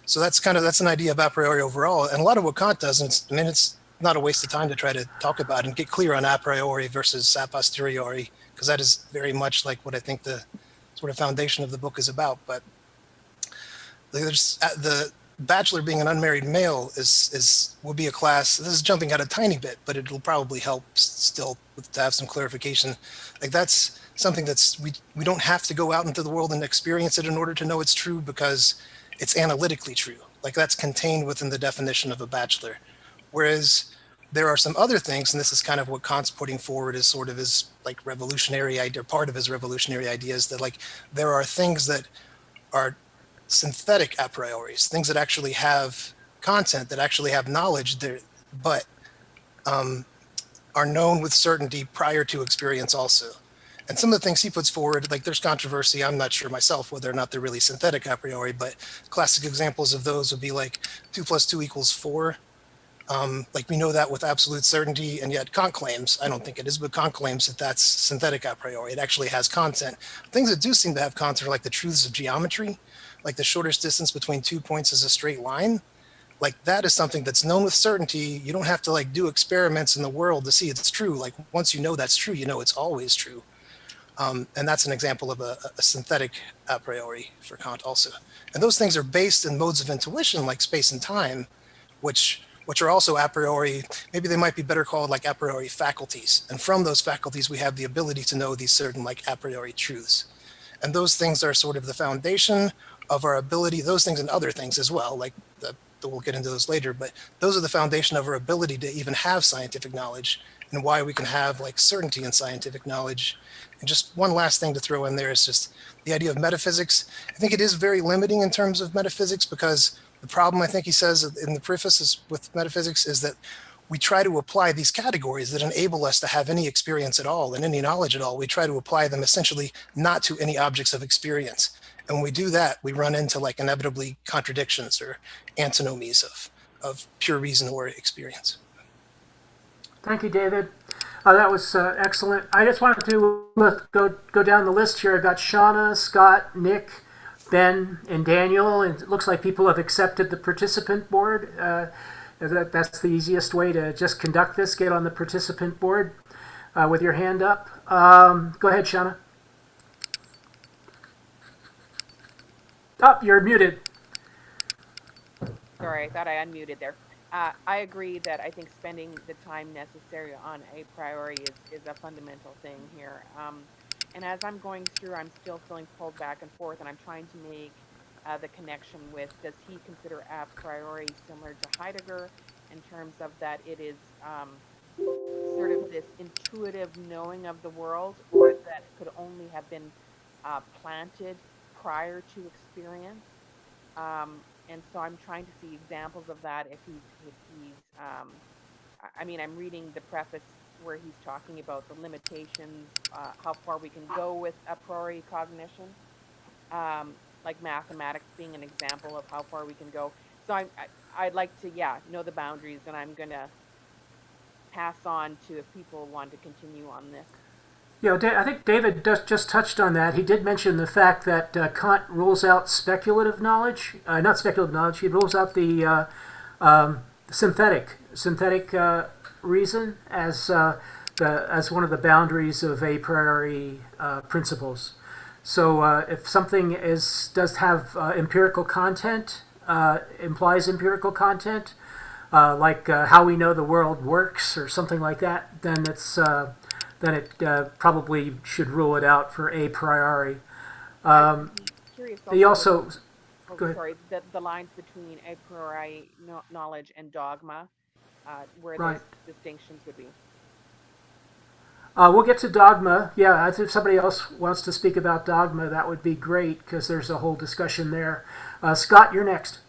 Speaker 14: So that's an idea of a priori overall. And a lot of what Kant does, and it's not a waste of time to try to talk about and get clear on a priori versus a posteriori, because that is very much like what I think the sort of foundation of the book is about. But there's the bachelor being an unmarried male would be a class. This is jumping out a tiny bit, but it'll probably help still to have some clarification. Like that's something that's we don't have to go out into the world and experience it in order to know it's true because it's analytically true. Like that's contained within the definition of a bachelor. Whereas there are some other things, and this is kind of what Kant's putting forward as sort of his like revolutionary idea, part of his revolutionary ideas, that like there are things that are synthetic a prioris, things that actually have content, that actually have knowledge there, but are known with certainty prior to experience also. And some of the things he puts forward, like there's controversy, I'm not sure myself whether or not they're really synthetic a priori, but classic examples of those would be like 2 + 2 = 4. Like we know that with absolute certainty, and yet Kant claims, I don't think it is, but Kant claims that that's synthetic a priori. It actually has content. Things that do seem to have content are like the truths of geometry, like the shortest distance between 2 points is a straight line. Like that is something that's known with certainty. You don't have to like do experiments in the world to see it's true. Like once you know that's true, you know it's always true. And that's an example of a synthetic a priori for Kant also. And those things are based in modes of intuition like space and time, which are also a priori, maybe they might be better called like a priori faculties. And from those faculties, we have the ability to know these certain like a priori truths. And those things are sort of the foundation of our ability, those things and other things as well, like we'll get into those later, but those are the foundation of our ability to even have scientific knowledge and why we can have like certainty in scientific knowledge. And just one last thing to throw in there is just the idea of metaphysics. I think it is very limiting in terms of metaphysics because the problem I think he says in the preface is with metaphysics is that we try to apply these categories that enable us to have any experience at all and any knowledge at all. We try to apply them essentially not to any objects of experience. And when we do that, we run into like inevitably contradictions or antinomies of pure reason or experience.
Speaker 2: Thank you, David. That was excellent. I just wanted to go down the list here. I've got Shauna, Scott, Nick, Ben, and Daniel, and it looks like people have accepted the participant board. That's the easiest way to just conduct this. Get on the participant board with your hand up. Go ahead, Shauna. Oh, you're muted.
Speaker 6: Sorry, I thought I unmuted there. I agree that I think spending the time necessary on a priori is a fundamental thing here. And as I'm going through, I'm still feeling pulled back and forth, and I'm trying to make the connection with, does he consider a priori similar to Heidegger in terms of that it is sort of this intuitive knowing of the world, or that it could only have been planted prior to experience? And so I'm trying to see examples of that if he's I mean, I'm reading the preface where he's talking about the limitations, how far we can go with a priori cognition, like mathematics being an example of how far we can go. So I'd like to, know the boundaries, and I'm going to pass on to if people want to continue on this.
Speaker 2: Yeah, I think David just touched on that. He did mention the fact that Kant rules out speculative knowledge, not speculative knowledge. He rules out the synthetic reason as one of the boundaries of a priori principles. So if something does have empirical content, implies empirical content, like how we know the world works or something like that, then it probably should rule it out for a priori.
Speaker 6: Curious
Speaker 2: They
Speaker 6: also,
Speaker 2: also
Speaker 6: oh,
Speaker 2: go ahead.
Speaker 6: sorry, the lines between a priori knowledge and dogma, where
Speaker 2: Right.
Speaker 6: those distinctions would be.
Speaker 2: We'll get to dogma. Yeah, if somebody else wants to speak about dogma, that would be great because there's a whole discussion there. Scott, you're next.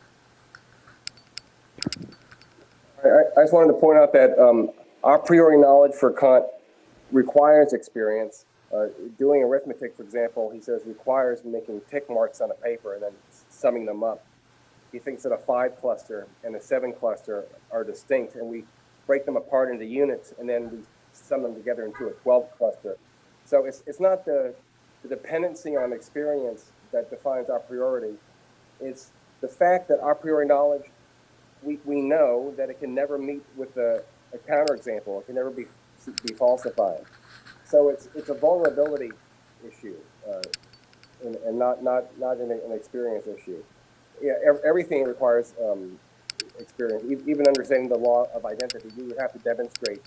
Speaker 5: I just wanted to point out that a priori knowledge for Kant requires experience. Doing arithmetic, for example, he says requires making tick marks on a paper and then summing them up. He thinks that a 5 cluster and a 7 cluster are distinct, and we break them apart into units, and then we sum them together into a 12 cluster. So it's not the dependency on experience that defines a priori. It's the fact that a priori knowledge, we know that it can never meet with a counterexample. It can never be falsified. So it's a vulnerability issue, and not an experience issue. Yeah, everything requires experience. Even understanding the law of identity, we would have to demonstrate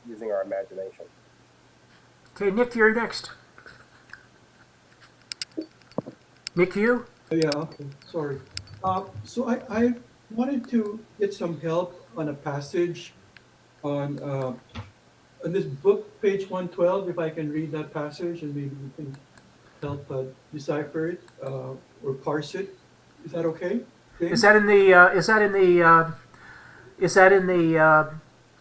Speaker 5: using our imagination.
Speaker 2: Okay, Nick, you're next. Nick, you?
Speaker 11: Yeah, okay, sorry. So I wanted to get some help on a passage on this book, page 112, if I can read that passage and maybe you can help decipher it or parse it. Is that okay? James?
Speaker 2: Is that in the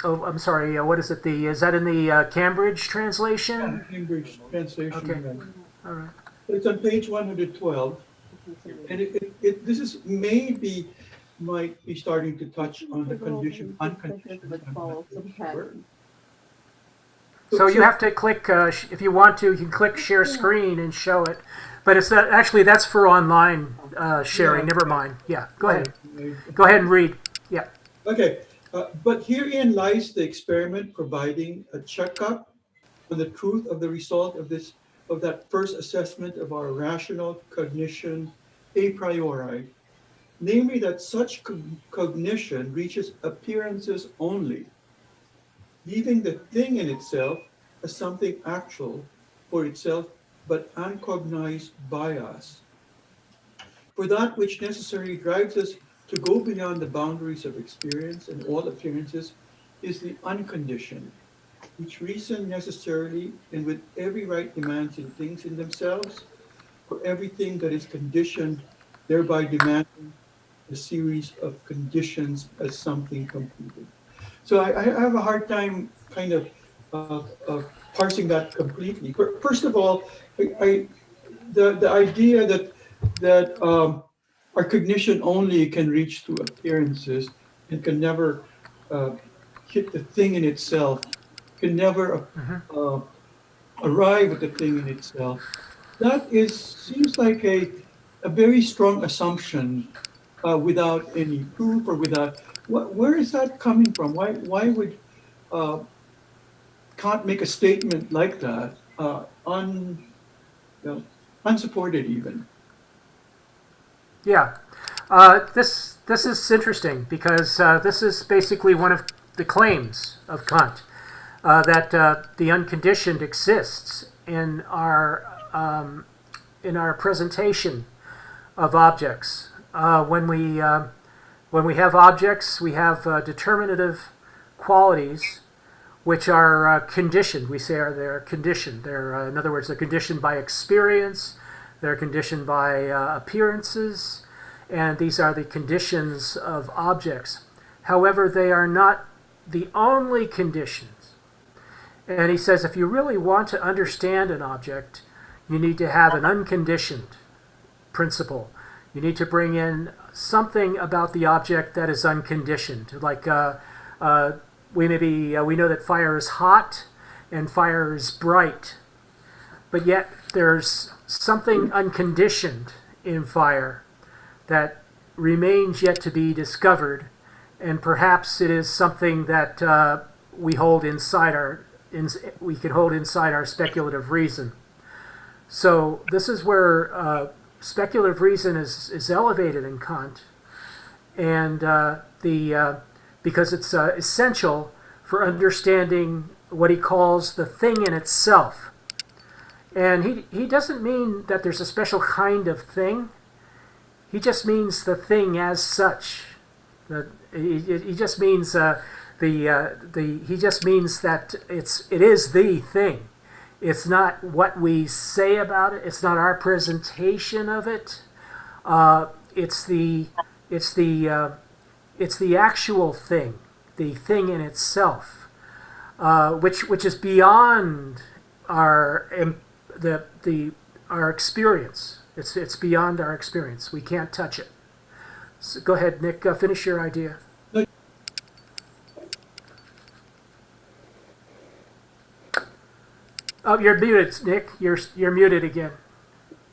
Speaker 2: oh, I'm sorry. What is it? Is that in the Cambridge translation?
Speaker 11: Yeah, Cambridge translation.
Speaker 2: Okay.
Speaker 11: Yeah.
Speaker 2: All right.
Speaker 11: It's on page 112, and this is might be starting to touch on the condition, unconditioned.
Speaker 2: So you have to click, if you want to, you can click share screen and show it. But it's actually, that's for online sharing. Never mind. Yeah, go ahead. Go ahead and read. Yeah.
Speaker 11: Okay, but herein lies the experiment providing a checkup on the truth of the result of that first assessment of our rational cognition a priori, namely that such cognition reaches appearances only, leaving the thing in itself as something actual for itself, but uncognized by us. For that which necessarily drives us to go beyond the boundaries of experience and all appearances is the unconditioned, which reason necessarily and with every right demands in things in themselves, for everything that is conditioned, thereby demanding a series of conditions as something completed. So I have a hard time kind of parsing that completely. First of all, the idea that our cognition only can reach to appearances and can never hit the thing in itself, can never arrive at the thing in itself. That seems like a very strong assumption without any proof or without. Where is that coming from? Why would Kant make a statement like that, unsupported even?
Speaker 2: Yeah, this is interesting because this is basically one of the claims of Kant that the unconditioned exists in our presentation of objects. When we have objects, we have determinative qualities which are conditioned. We say they're conditioned. They're, in other words, they're conditioned by experience. They're conditioned by appearances, and these are the conditions of objects. However, they are not the only conditions. And he says if you really want to understand an object, you need to have an unconditioned principle. You need to bring in something about the object that is unconditioned. Like we know that fire is hot and fire is bright, but yet there's something unconditioned in fire that remains yet to be discovered, and perhaps it is something that we hold inside we can hold inside our speculative reason. So this is where speculative reason is elevated in Kant, and because it's essential for understanding what he calls the thing in itself. And he doesn't mean that there's a special kind of thing. He just means the thing as such. He just means he just means that it is the thing. It's not what we say about it. It's not our presentation of it. It's the actual thing, the thing in itself, which is beyond our our experience. It's beyond our experience. We can't touch it. So go ahead, Nick. Finish your idea. Oh, you're muted, Nick. You're muted again.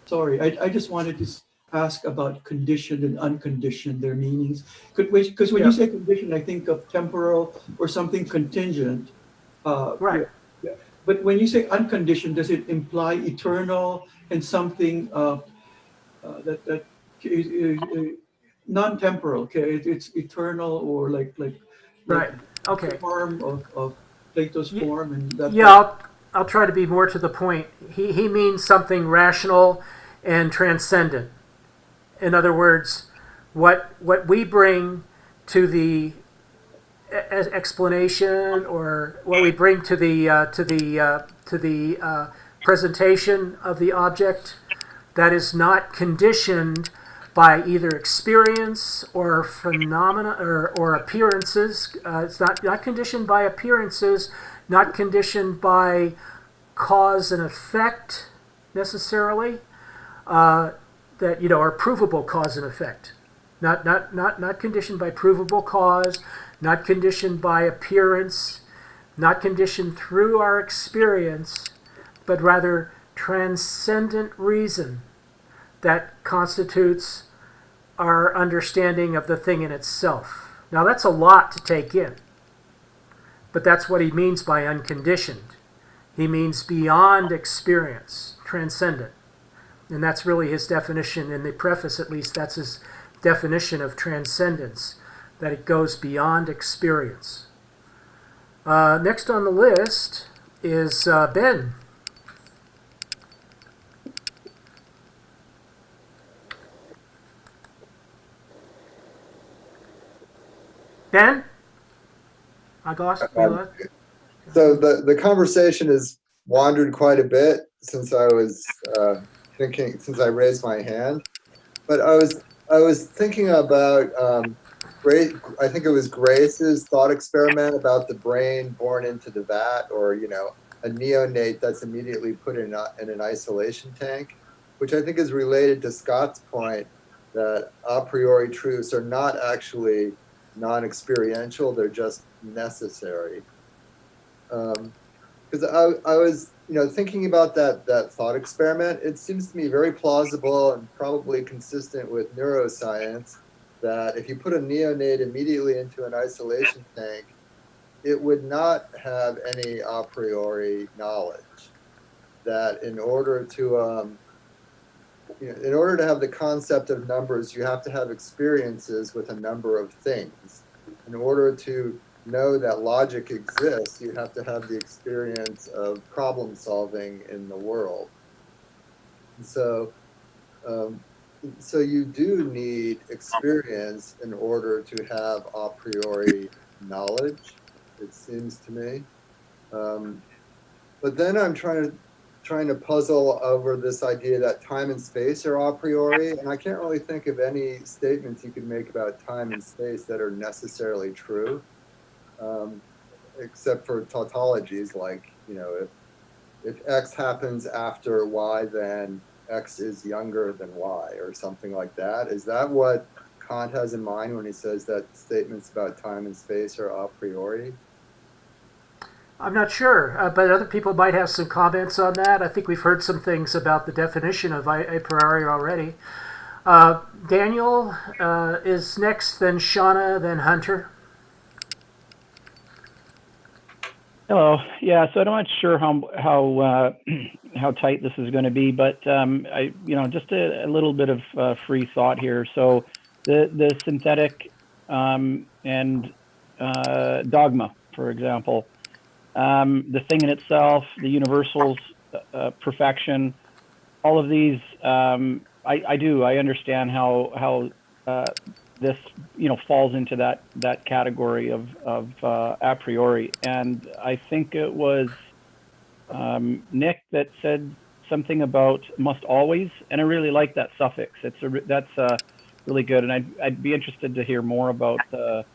Speaker 11: Sorry, I just wanted to ask about conditioned and unconditioned, their meanings. Because when you say conditioned, I think of temporal or something contingent.
Speaker 2: Right.
Speaker 11: Yeah. But when you say unconditioned, does it imply eternal and something that non-temporal? Okay, it's eternal or like
Speaker 2: right. Okay.
Speaker 11: Form of Plato's form and that.
Speaker 2: Yeah, I'll try to be more to the point. He means something rational and transcendent. In other words, what we bring to the explanation, or what we bring to the presentation of the object, that is not conditioned by either experience or phenomena or appearances. It's not conditioned by appearances, not conditioned by cause and effect necessarily. That are provable cause and effect, not conditioned by provable cause, not conditioned by appearance, not conditioned through our experience, but rather transcendent reason that constitutes our understanding of the thing in itself. Now that's a lot to take in, but that's what he means by unconditioned. He means beyond experience, transcendent. And that's really his definition. In the preface, at least, that's his definition of transcendence, that it goes beyond experience. Next on the list is Ben. Ben? I lost.
Speaker 7: So the conversation has wandered quite a bit since I was since I raised my hand, but I was thinking about I think it was Grace's thought experiment about the brain born into the vat, or a neonate that's immediately put in an isolation tank, which I think is related to Scott's point that a priori truths are not actually non-experiential; they're just necessary. Because I was thinking about that thought experiment. It seems to me very plausible and probably consistent with neuroscience that if you put a neonate immediately into an isolation tank, it would not have any a priori knowledge. That in order to have the concept of numbers, you have to have experiences with a number of things. In order to know that logic exists, you have to have the experience of problem solving in the world. And so you do need experience in order to have a priori knowledge, it seems to me. But then I'm trying to puzzle over this idea that time and space are a priori, and I can't really think of any statements you could make about time and space that are necessarily true. Except for tautologies like, if X happens after Y, then X is younger than Y, or something like that. Is that what Kant has in mind when he says that statements about time and space are a priori?
Speaker 2: I'm not sure, but other people might have some comments on that. I think we've heard some things about the definition of a priori already. Daniel is next, then Shauna, then Hunter.
Speaker 3: Hello. Yeah, so I'm not sure how tight this is going to be, but I just a little bit of free thought here. So the synthetic and dogma, for example. The thing in itself, the universals, perfection, all of these, I understand how this falls into that category of a priori, and I think it was Nick that said something about must always, and I really like that suffix. That's really good, and I'd be interested to hear more about the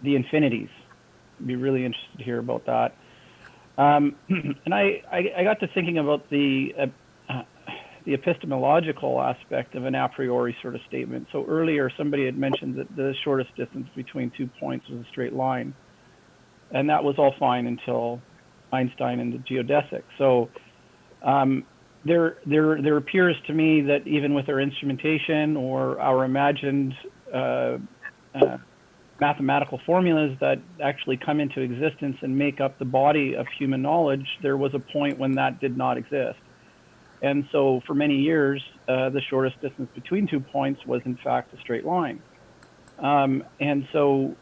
Speaker 3: infinities. I'd be really interested to hear about that. And I got to thinking about the epistemological aspect of an a priori sort of statement. So earlier, somebody had mentioned that the shortest distance between 2 points was a straight line, and that was all fine until Einstein and the geodesic. So there appears to me that even with our instrumentation or our imagined mathematical formulas that actually come into existence and make up the body of human knowledge, there was a point when that did not exist. And so for many years, the shortest distance between 2 points was in fact a straight line. And so,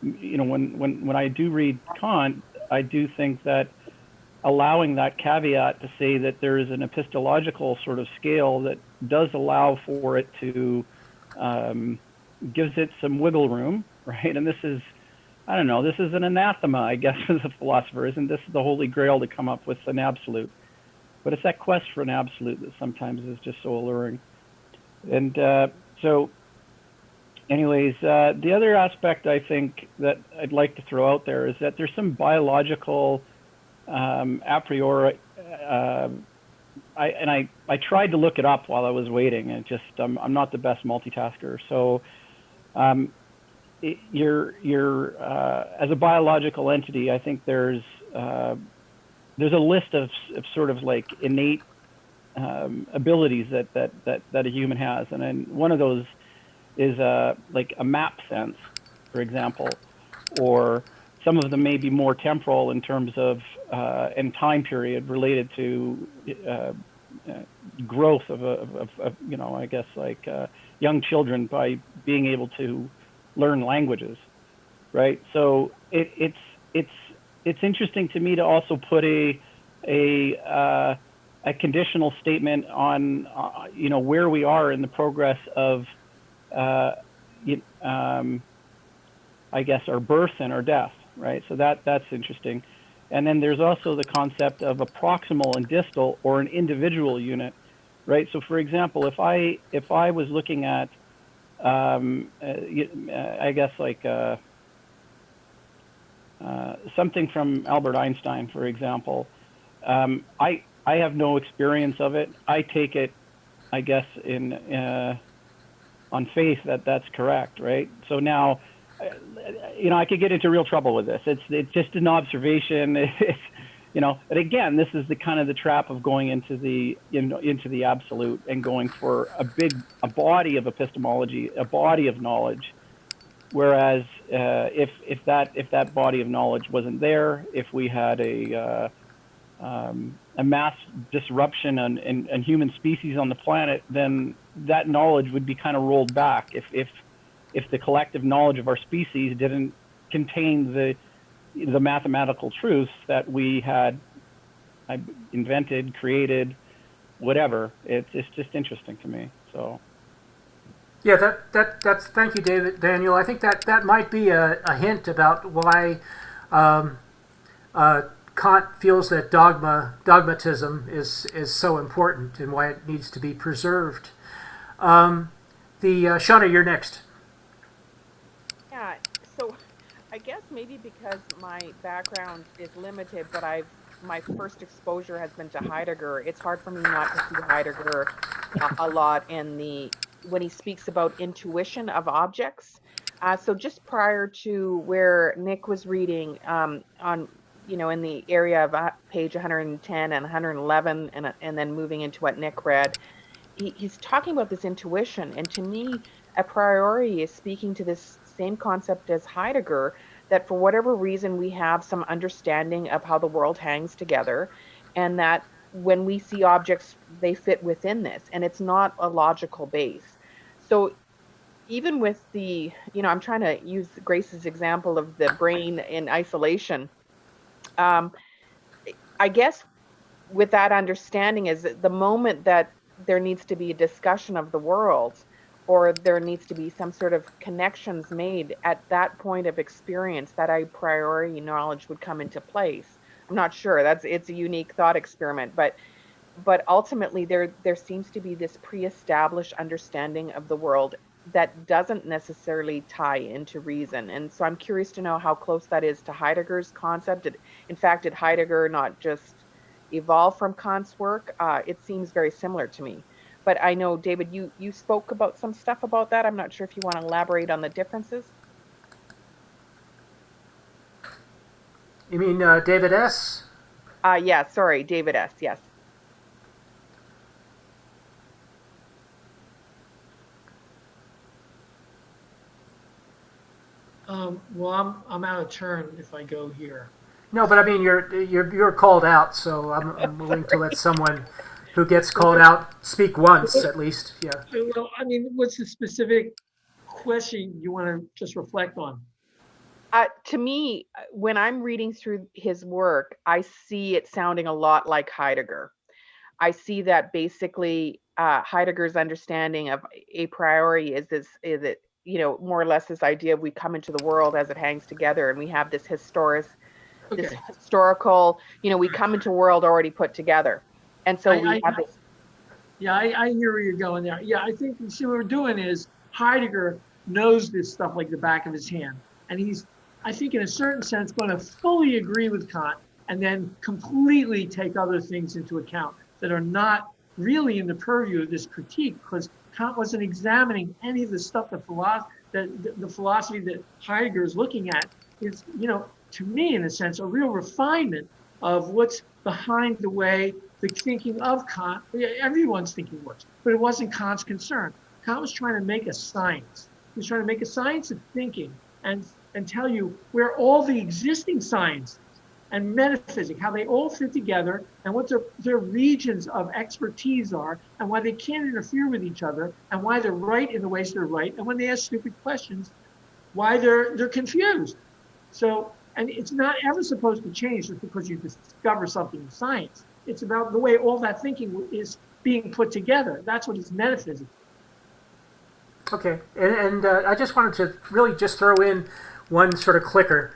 Speaker 3: when I do read Kant, I do think that allowing that caveat to say that there is an epistemological sort of scale that does allow for it to, gives it some wiggle room, right? And this is, I don't know, this is an anathema, I guess, as a philosopher. Isn't this the holy grail to come up with an absolute? But it's that quest for an absolute that sometimes is just so alluring. And so anyways, the other aspect I think that I'd like to throw out there is that there's some biological a priori, I tried to look it up while I was waiting, and just I'm not the best multitasker. So you're as a biological entity, I think there's a list of sort of like innate abilities that a human has, and then one of those is like a map sense, for example, or some of them may be more temporal in terms of and time period related to growth of I guess like young children by being able to learn languages, right? So it's interesting to me to also put a conditional statement on where we are in the progress of I guess our birth and our death, right? So that's interesting. And then there's also the concept of a proximal and distal, or an individual unit, right? So for example, if I was looking at I guess like something from Albert Einstein, for example, I have no experience of it. I take it, I guess, in on faith that that's correct, right? So now, I could get into real trouble with this. It's just an observation. It's, but again, this is the kind of the trap of going into the absolute and going for a body of epistemology, a body of knowledge. Whereas if that body of knowledge wasn't there, if we had a mass disruption in human species on the planet, then that knowledge would be kind of rolled back. If the collective knowledge of our species didn't contain the mathematical truths that we had invented, created, whatever. It's just interesting to me. So.
Speaker 2: Yeah, that's thank you, Daniel. I think that might be a hint about why Kant feels that dogmatism is so important and why it needs to be preserved. Shauna, you're next.
Speaker 6: Yeah, so I guess maybe because my background is limited, but my first exposure has been to Heidegger. It's hard for me not to see Heidegger a lot when he speaks about intuition of objects. So just prior to where Nick was reading on, in the area of page 110 and 111, and then moving into what Nick read, he's talking about this intuition. And to me, a priori is speaking to this same concept as Heidegger, that for whatever reason we have some understanding of how the world hangs together, and that when we see objects, they fit within this, and it's not a logical base. So even with the, I'm trying to use Grace's example of the brain in isolation. I guess with that understanding is that the moment that there needs to be a discussion of the world, or there needs to be some sort of connections made at that point of experience, that a priori knowledge would come into place. I'm not sure. It's a unique thought experiment, but ultimately there seems to be this pre-established understanding of the world that doesn't necessarily tie into reason. And so I'm curious to know how close that is to Heidegger's concept. In fact, did Heidegger not just evolve from Kant's work? It seems very similar to me. But I know, David, you spoke about some stuff about that. I'm not sure if you want to elaborate on the differences.
Speaker 2: You mean David S.?
Speaker 6: Yeah, sorry, David S., yes.
Speaker 8: Well, I'm out of turn if I go here.
Speaker 2: No, but I mean you're called out, so I'm willing to let someone who gets called out speak once at least. Yeah.
Speaker 8: Well, I mean, what's the specific question you want to just reflect on?
Speaker 6: To me, when I'm reading through his work, I see it sounding a lot like Heidegger. I see that basically Heidegger's understanding of a priori is it, more or less this idea of we come into the world as it hangs together, and we have this this historical, we come into world already put together. And so we have this.
Speaker 8: Yeah, I hear where you're going there. Yeah, I think you see what we're doing is Heidegger knows this stuff like the back of his hand. And he's, I think in a certain sense, going to fully agree with Kant and then completely take other things into account that are not really in the purview of this critique, because Kant wasn't examining any of the stuff, the philosophy that Heidegger is looking at is, to me, in a sense, a real refinement of what's behind the way the thinking of Kant, everyone's thinking works, but it wasn't Kant's concern. Kant was trying to make a science. He was trying to make a science of thinking and tell you where all the existing sciences and metaphysics, how they all fit together and what their regions of expertise are and why they can't interfere with each other and why they're right in the ways they're right. And when they ask stupid questions, why they're confused. So, and it's not ever supposed to change just because you discover something in science. It's about the way all that thinking is being put together. That's what is metaphysics.
Speaker 2: Okay, and I just wanted to really just throw in one sort of clicker.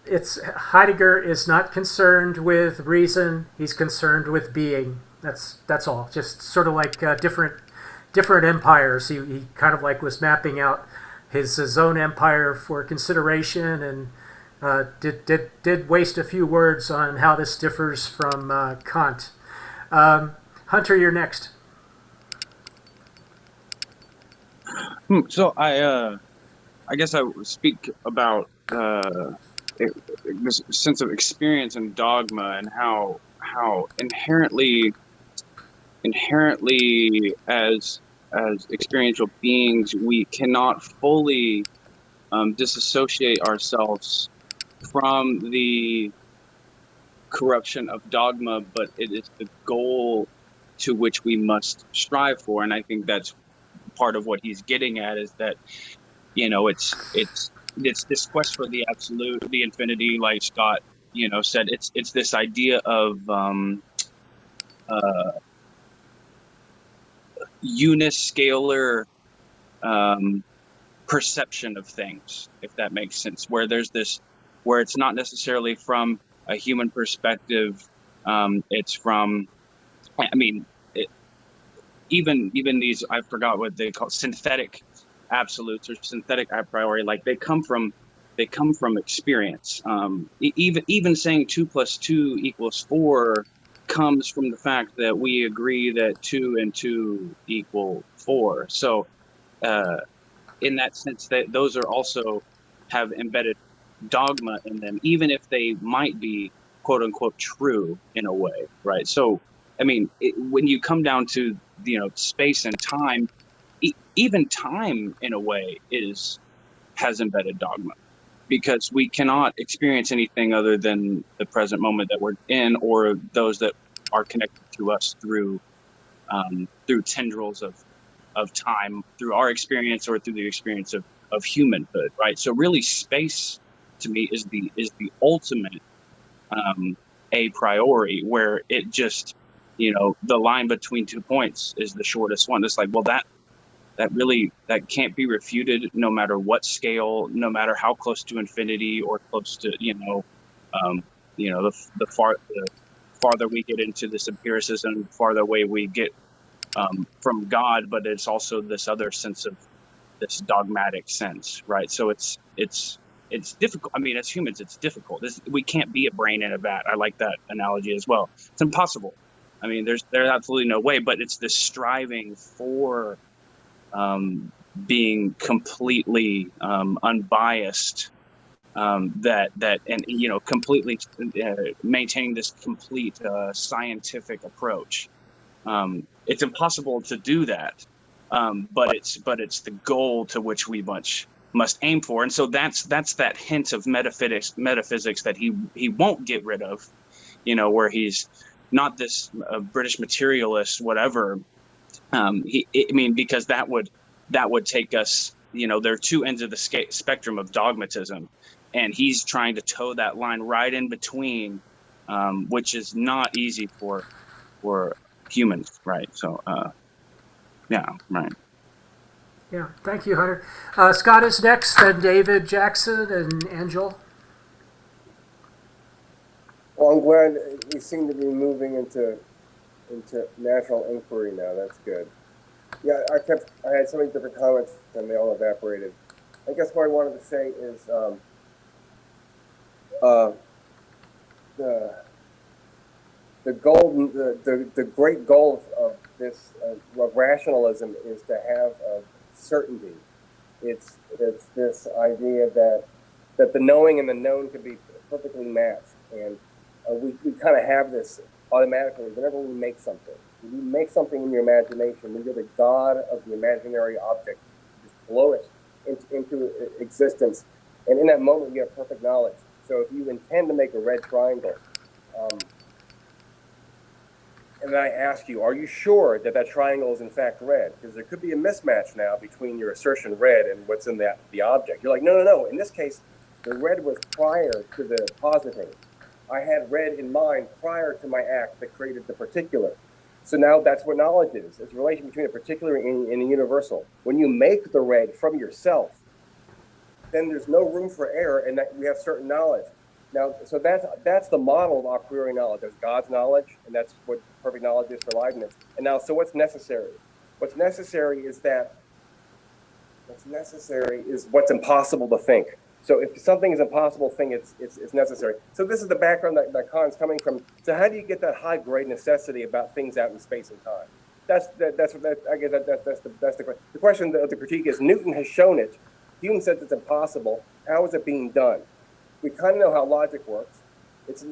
Speaker 2: It's Heidegger is not concerned with reason; he's concerned with being. That's all. Just sort of like different empires. He kind of like was mapping out his own empire for consideration, and did waste a few words on how this differs from Kant. Hunter, you're next.
Speaker 1: So I guess I would speak about this sense of experience and dogma, and how inherently as experiential beings we cannot fully disassociate ourselves from the corruption of dogma, but it is the goal to which we must strive for. And I think that's part of what he's getting at, is that it's this quest for the absolute, the infinity, like Scott said. It's this idea of uniscalar perception of things, if that makes sense, where it's not necessarily from a human perspective. It's from, even these, I forgot what they call synthetic absolutes or synthetic a priori, like they come from experience. Even saying 2 + 2 = 4 comes from the fact that we agree that 2 and 2 = 4. So in that sense, that those are also have embedded dogma in them, even if they might be quote unquote true in a way, right? So when you come down to space and time, even time in a way has embedded dogma, because we cannot experience anything other than the present moment that we're in, or those that are connected to us through tendrils of time, through our experience or through the experience of humanhood, right? So really, space to me is the ultimate a priori, where it just, the line between 2 points is the shortest one. It's like, well, that really, that can't be refuted, no matter what scale, no matter how close to infinity or close to the farther we get into this empiricism, the farther away we get from God. But it's also this other sense of this dogmatic sense, right? So it's difficult. I mean, as humans, it's difficult. We can't be a brain in a vat. I like that analogy as well. It's impossible. I mean, there's absolutely no way. But it's this striving for being completely unbiased, and completely maintaining this complete scientific approach. It's impossible to do that, but it's the goal to which we must aim for. And so that's that hint of metaphysics that he won't get rid of, where he's not this British materialist, whatever. Because that would take us, there are two ends of the spectrum of dogmatism, and he's trying to toe that line right in between, which is not easy for humans, right? So yeah, right.
Speaker 2: Yeah, thank you, Hunter. Scott is next, then David Jackson and Angel.
Speaker 5: Well, I'm glad we seem to be moving into natural inquiry now. That's good. Yeah, I had so many different comments and they all evaporated. I guess what I wanted to say is the great goal of this of rationalism is to have certainty. It's this idea that the knowing and the known can be perfectly matched, and we kind of have this automatically whenever we make something. When you make something in your imagination, when you're the god of the imaginary object, you just blow it into existence, and in that moment you have perfect knowledge. So if you intend to make a red triangle, and then I ask you, are you sure that that triangle is in fact red? Because there could be a mismatch now between your assertion red and what's in the object. You're like, no. In this case, the red was prior to the positing. I had red in mind prior to my act that created the particular. So now that's what knowledge is. It's a relation between a particular and a universal. When you make the red from yourself, then there's no room for error, and that we have certain knowledge. Now, so that's the model of a priori knowledge. That's God's knowledge, and that's what perfect knowledge is for Leibniz. And now, so what's necessary? What's necessary is what's impossible to think. So if something is impossible to think, it's necessary. So this is the background that Kant's coming from. So how do you get that high grade necessity about things out in space and time? That's the question of the critique is Newton has shown it. Hume says it's impossible. How is it being done? We kind of know how logic works. It's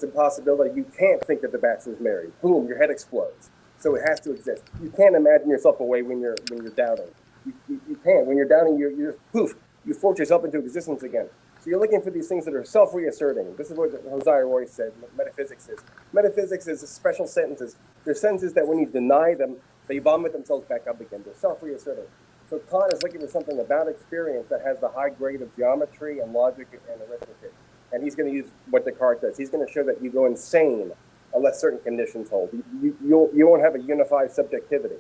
Speaker 5: impossibility. You can't think that the batsman's married. Boom, your head explodes. So it has to exist. You can't imagine yourself away when you're doubting. You can't. When you're doubting, you're just poof. You force yourself into existence again. So you're looking for these things that are self-reasserting. This is what Hosea Roy said metaphysics is. Metaphysics is special sentences. They're sentences that when you deny them, they vomit themselves back up again. They're self-reasserting. So Kant is looking for something about experience that has the high grade of geometry and logic and arithmetic. And he's going to use what Descartes does. He's going to show that you go insane unless certain conditions hold. You won't have a unified subjectivity.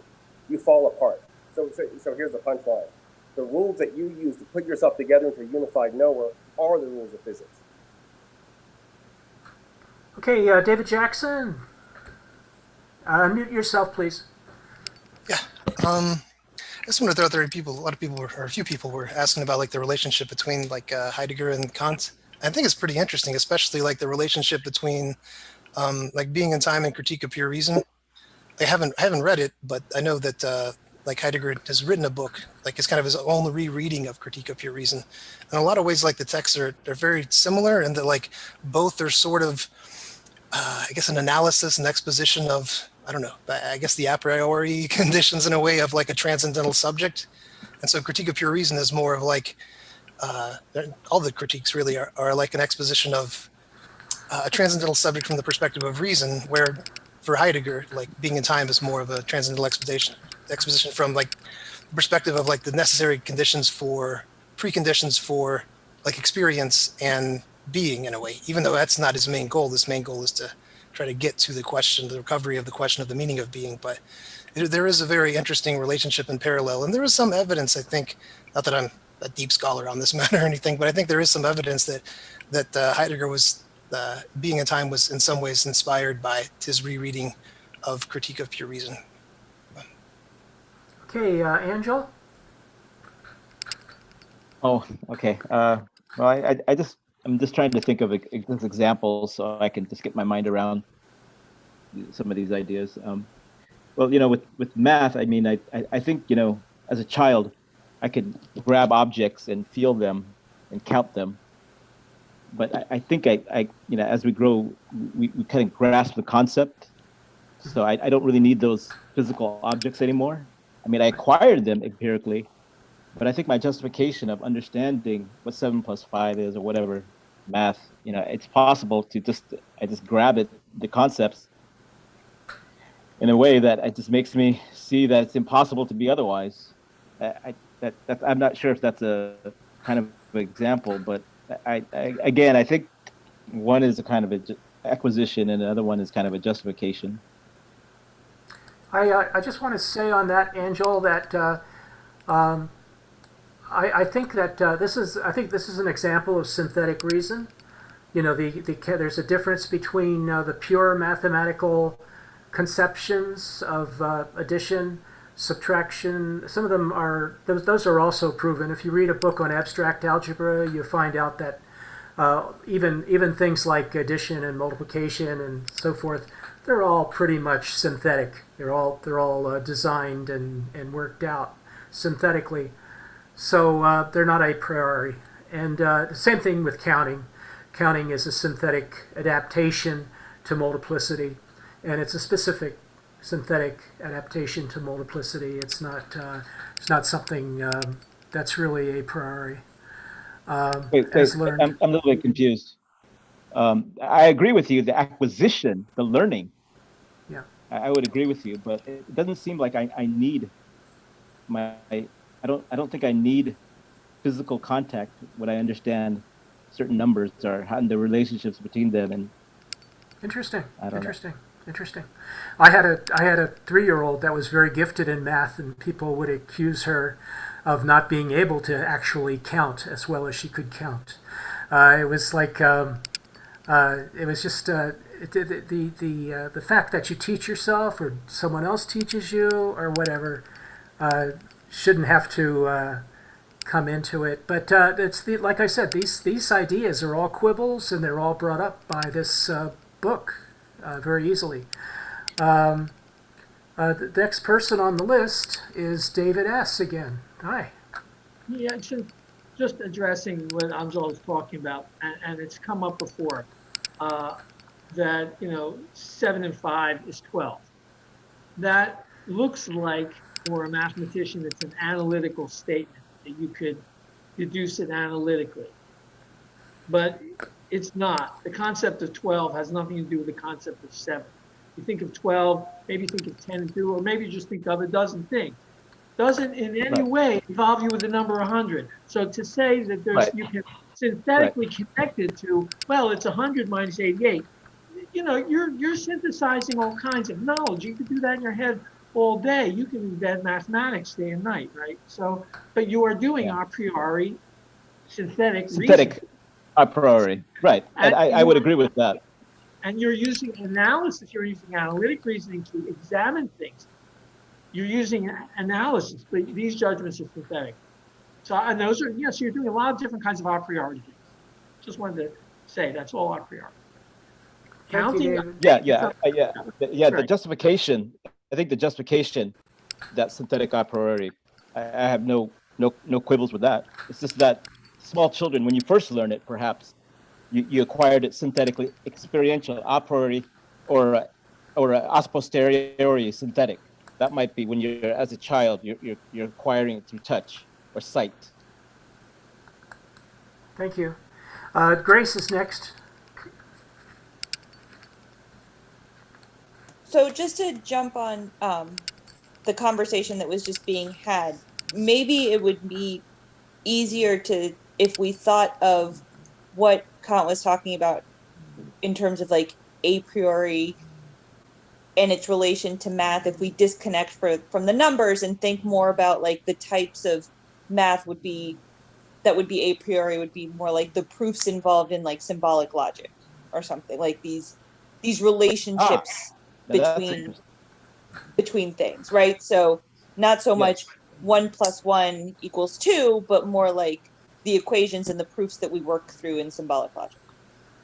Speaker 5: You fall apart. So here's the punchline. The rules that you use to put yourself together into a unified knower are the rules of physics.
Speaker 2: Okay, David Jackson. Mute yourself, please.
Speaker 14: Yeah. I just wonder if there are people, a few people were asking about like the relationship between like Heidegger and Kant. I think it's pretty interesting, especially like the relationship between like Being in Time and Critique of Pure Reason. I haven't read it, but I know that like Heidegger has written a book, like it's kind of his own rereading of Critique of Pure Reason. In a lot of ways, like the texts are very similar, and that like both are sort of, I guess, an analysis and exposition of, I don't know, I guess the a priori conditions in a way of like a transcendental subject. And so Critique of Pure Reason is more of like, all the critiques really are like an exposition of a transcendental subject from the perspective of reason, where for Heidegger, like being in time is more of a transcendental exposition from like the perspective of like the necessary conditions for preconditions for like experience and being in a way, even though that's not his main goal. His main goal is to try to get to the question, the recovery of the question of the meaning of being. But there is a very interesting relationship in parallel. And there is some evidence, I think, not that I'm a deep scholar on this matter or anything, but I think there is some evidence that Heidegger was, being in time was in some ways inspired by his rereading of Critique of Pure Reason.
Speaker 2: Okay, Angel?
Speaker 12: Oh, okay. Well, I'm just trying to think of examples so I can just get my mind around some of these ideas. Well, with math, I mean, I think, as a child, I could grab objects and feel them and count them. But I think as we grow, we kind of grasp the concept. So I don't really need those physical objects anymore. I mean, I acquired them empirically, but I think my justification of understanding what 7 + 5 is or whatever math, it's possible to I just grab it, the concepts, in a way that it just makes me see that it's impossible to be otherwise. I'm not sure if that's a kind of example, but again, I think one is a kind of an acquisition and the other one is kind of a justification.
Speaker 2: I just want to say on that, Angel, that I think that this is an example of synthetic reason. There's a difference between the pure mathematical conceptions of addition, subtraction. Some of them are, those are also proven. If you read a book on abstract algebra, you find out that even things like addition and multiplication and so forth, they're all pretty much synthetic. They're all designed and worked out synthetically. So they're not a priori. And the same thing with counting. Counting is a synthetic adaptation to multiplicity, and it's a specific synthetic adaptation to multiplicity. It's not something that's really a priori.
Speaker 12: Wait, I'm a little bit confused. I agree with you. The acquisition, the learning.
Speaker 2: Yeah.
Speaker 12: I would agree with you, but it doesn't seem like I need I don't think I need physical contact when I understand certain numbers or how the relationships between them. And
Speaker 2: interesting. I had a 3-year-old that was very gifted in math, and people would accuse her of not being able to actually count as well as she could count. It was like it was just the fact that you teach yourself or someone else teaches you or whatever shouldn't have to come into it. But it's like I said, these ideas are all quibbles, and they're all brought up by this book very easily. The next person on the list is David S. again. Hi.
Speaker 8: Yeah, just addressing what Angel was talking about, and it's come up before, that 7 and 5 is 12. That looks like, for a mathematician, it's an analytical statement that you could deduce it analytically, but it's not. The concept of 12 has nothing to do with the concept of 7. You think of 12, maybe think of 10 and 2, or maybe just think of a dozen things. Doesn't in any way involve you with the number 100. So to say that you can synthetically connect it to, well, it's 100 minus 88. You're synthesizing all kinds of knowledge. You could do that in your head all day. You can invent mathematics day and night, right? So, but you are doing a priori synthetic reasoning.
Speaker 12: A priori, right? And I would agree with that.
Speaker 8: And you're using analysis. You're using analytic reasoning to examine things. You're using analysis, but these judgments are synthetic. So, and those are, so you're doing a lot of different kinds of a priori things. Just wanted to say that's all a priori. Counting.
Speaker 12: The justification. I think the justification, that synthetic a priori, I have no quibbles with that. It's just that small children, when you first learn it, perhaps you acquired it synthetically, experiential, a priori, or a posteriori synthetic. That might be when you're, as a child, you're acquiring it through touch or sight.
Speaker 2: Thank you. Grace is next.
Speaker 10: So just to jump on the conversation that was just being had, maybe it would be easier to, if we thought of what Kant was talking about in terms of like a priori and its relation to math, if we disconnect from the numbers and think more about like the types of math would be that would be a priori, would be more like the proofs involved in like symbolic logic or something, like these relationships between things, right? So not so much 1 + 1 = 2, but more like the equations and the proofs that we work through in symbolic logic.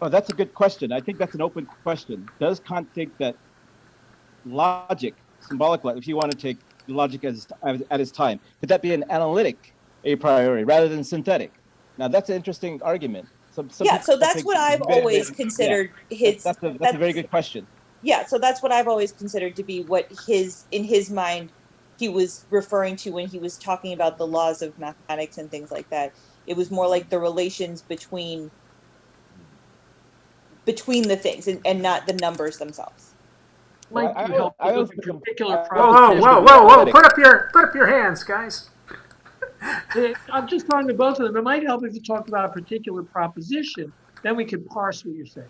Speaker 12: Oh, that's a good question. I think that's an open question. Does Kant think that logic, symbolic logic, if you want to take logic at its time, could that be an analytic a priori rather than synthetic? Now, that's an interesting argument.
Speaker 10: So that's what I've always considered his.
Speaker 12: That's a very good question.
Speaker 10: Yeah, so that's what I've always considered to be what in his mind he was referring to when he was talking about the laws of mathematics and things like that. It was more like the relations between the things and not the numbers themselves.
Speaker 8: Might help with a particular
Speaker 2: Whoa! Put up your hands, guys.
Speaker 8: I'm just talking to both of them. It might help if you talk about a particular proposition. Then we can parse what you're saying.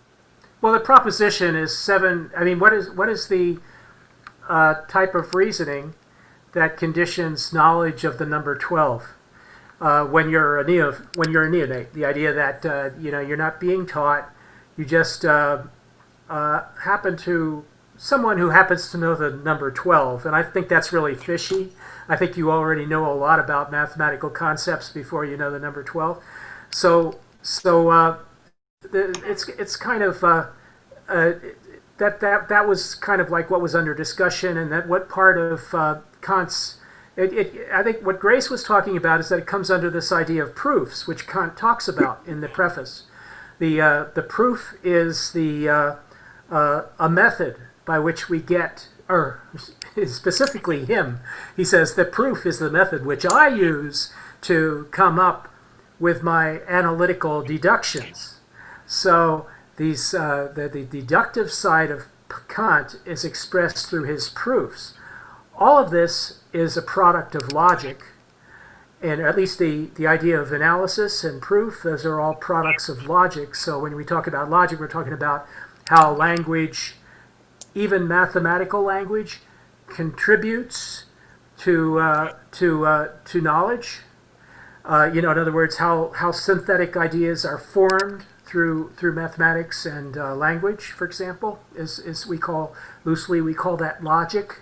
Speaker 2: Well, the proposition is 7. I mean, what is the type of reasoning that conditions knowledge of the number 12 when you're a neonate? The idea that you're not being taught, you just someone who happens to know the number 12, and I think that's really fishy. I think you already know a lot about mathematical concepts before you know the number 12. So it's kind of that was kind of like what was under discussion, and that what part of Kant's I think what Grace was talking about is that it comes under this idea of proofs, which Kant talks about in the preface. The proof is a method by which we get, or specifically him, he says the proof is the method which I use to come up with my analytical deductions. So the deductive side of Kant is expressed through his proofs. All of this is a product of logic, and at least the idea of analysis and proof, those are all products of logic. So when we talk about logic, we're talking about how language, even mathematical language, contributes to knowledge. In other words, how synthetic ideas are formed through mathematics and language, for example, is we call that logic.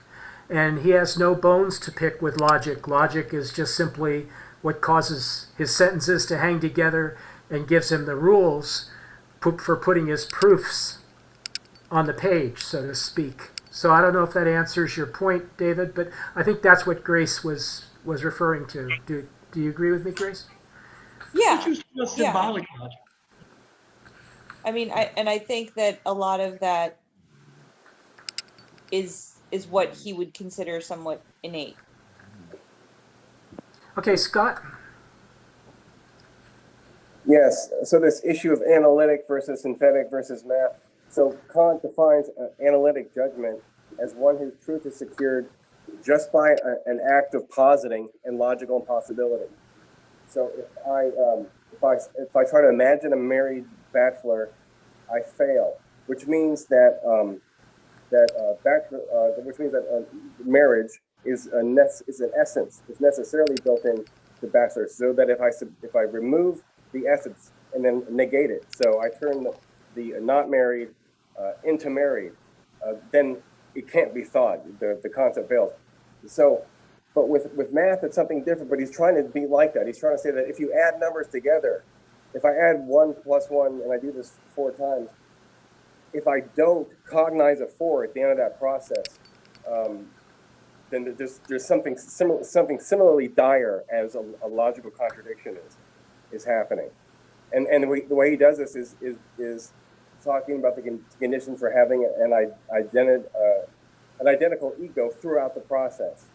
Speaker 2: And he has no bones to pick with logic. Logic is just simply what causes his sentences to hang together and gives him the rules for putting his proofs on the page, so to speak. So I don't know if that answers your point, David, but I think that's what Grace was referring to. Do you agree with me, Grace?
Speaker 10: Yeah.
Speaker 8: Symbolic logic.
Speaker 10: I mean, I think that a lot of that is what he would consider somewhat innate.
Speaker 2: Okay, Scott?
Speaker 5: Yes, so this issue of analytic versus synthetic versus math. So Kant defines analytic judgment as one whose truth is secured just by an act of positing and logical impossibility. So if I try to imagine a married bachelor, I fail, which means that marriage is an essence. It's necessarily built in the bachelor. So that if I remove the essence and then negate it, so I turn the not married into married, then it can't be thought. The concept fails. So, but with math, it's something different. But he's trying to be like that. He's trying to say that if you add numbers together, if I add 1 + 1, and I do this 4 times, if I don't cognize a 4 at the end of that process, then there's something similarly dire as a logical contradiction is happening. And the way he does this is talking about the conditions for having an identical ego throughout the process.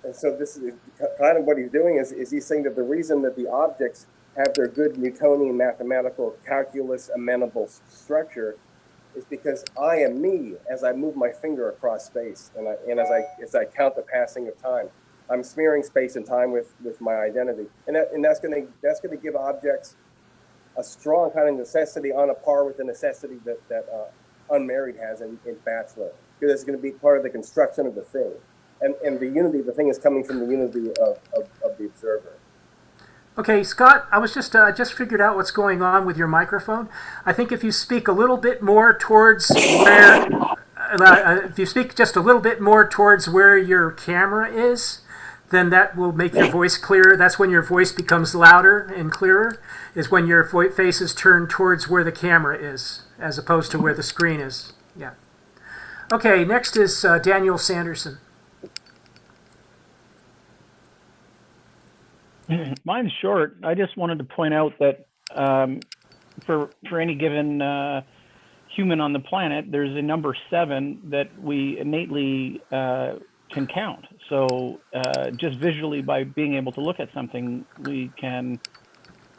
Speaker 5: And so this is kind of what he's doing is he's saying that the reason that the objects have their good Newtonian mathematical calculus amenable structure is because I am me as I move my finger across space, and as I count the passing of time. I'm smearing space and time with my identity, and that's gonna give objects a strong kind of necessity on a par with the necessity that unmarried has in bachelor, because it's going to be part of the construction of the thing, and the unity of the thing is coming from the unity of the observer.
Speaker 2: Okay, Scott, I was just figured out what's going on with your microphone. I think if you speak a little bit more towards where, if you speak just a little bit more towards where your camera is, then that will make your voice clearer. That's when your voice becomes louder and clearer, is when your face is turned towards where the camera is, as opposed to where the screen is. Yeah. Okay, next is Daniel Sanderson.
Speaker 3: Mine's short. I just wanted to point out that for any given human on the planet, there's a number 7 that we innately can count. So just visually, by being able to look at something, we can,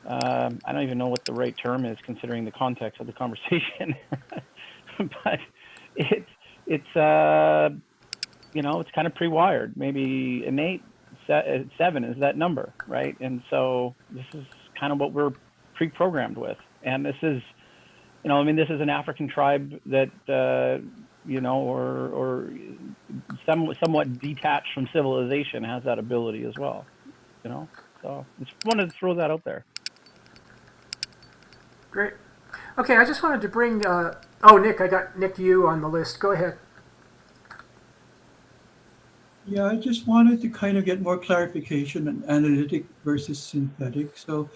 Speaker 3: I don't even know what the right term is considering the context of the conversation, but it's you know, it's kind of pre-wired. Maybe innate 7 is that number, right? And so this is kind of what we're pre-programmed with. And this is, you know, I mean, this is an African tribe that, you know, or somewhat detached from civilization has that ability as well, you know? So just wanted to throw that out there.
Speaker 2: Great. Okay, I just wanted to bring, oh, Nick, I got Nick Yu on the list. Go ahead.
Speaker 11: Yeah, I just wanted to kind of get more clarification on analytic versus synthetic. So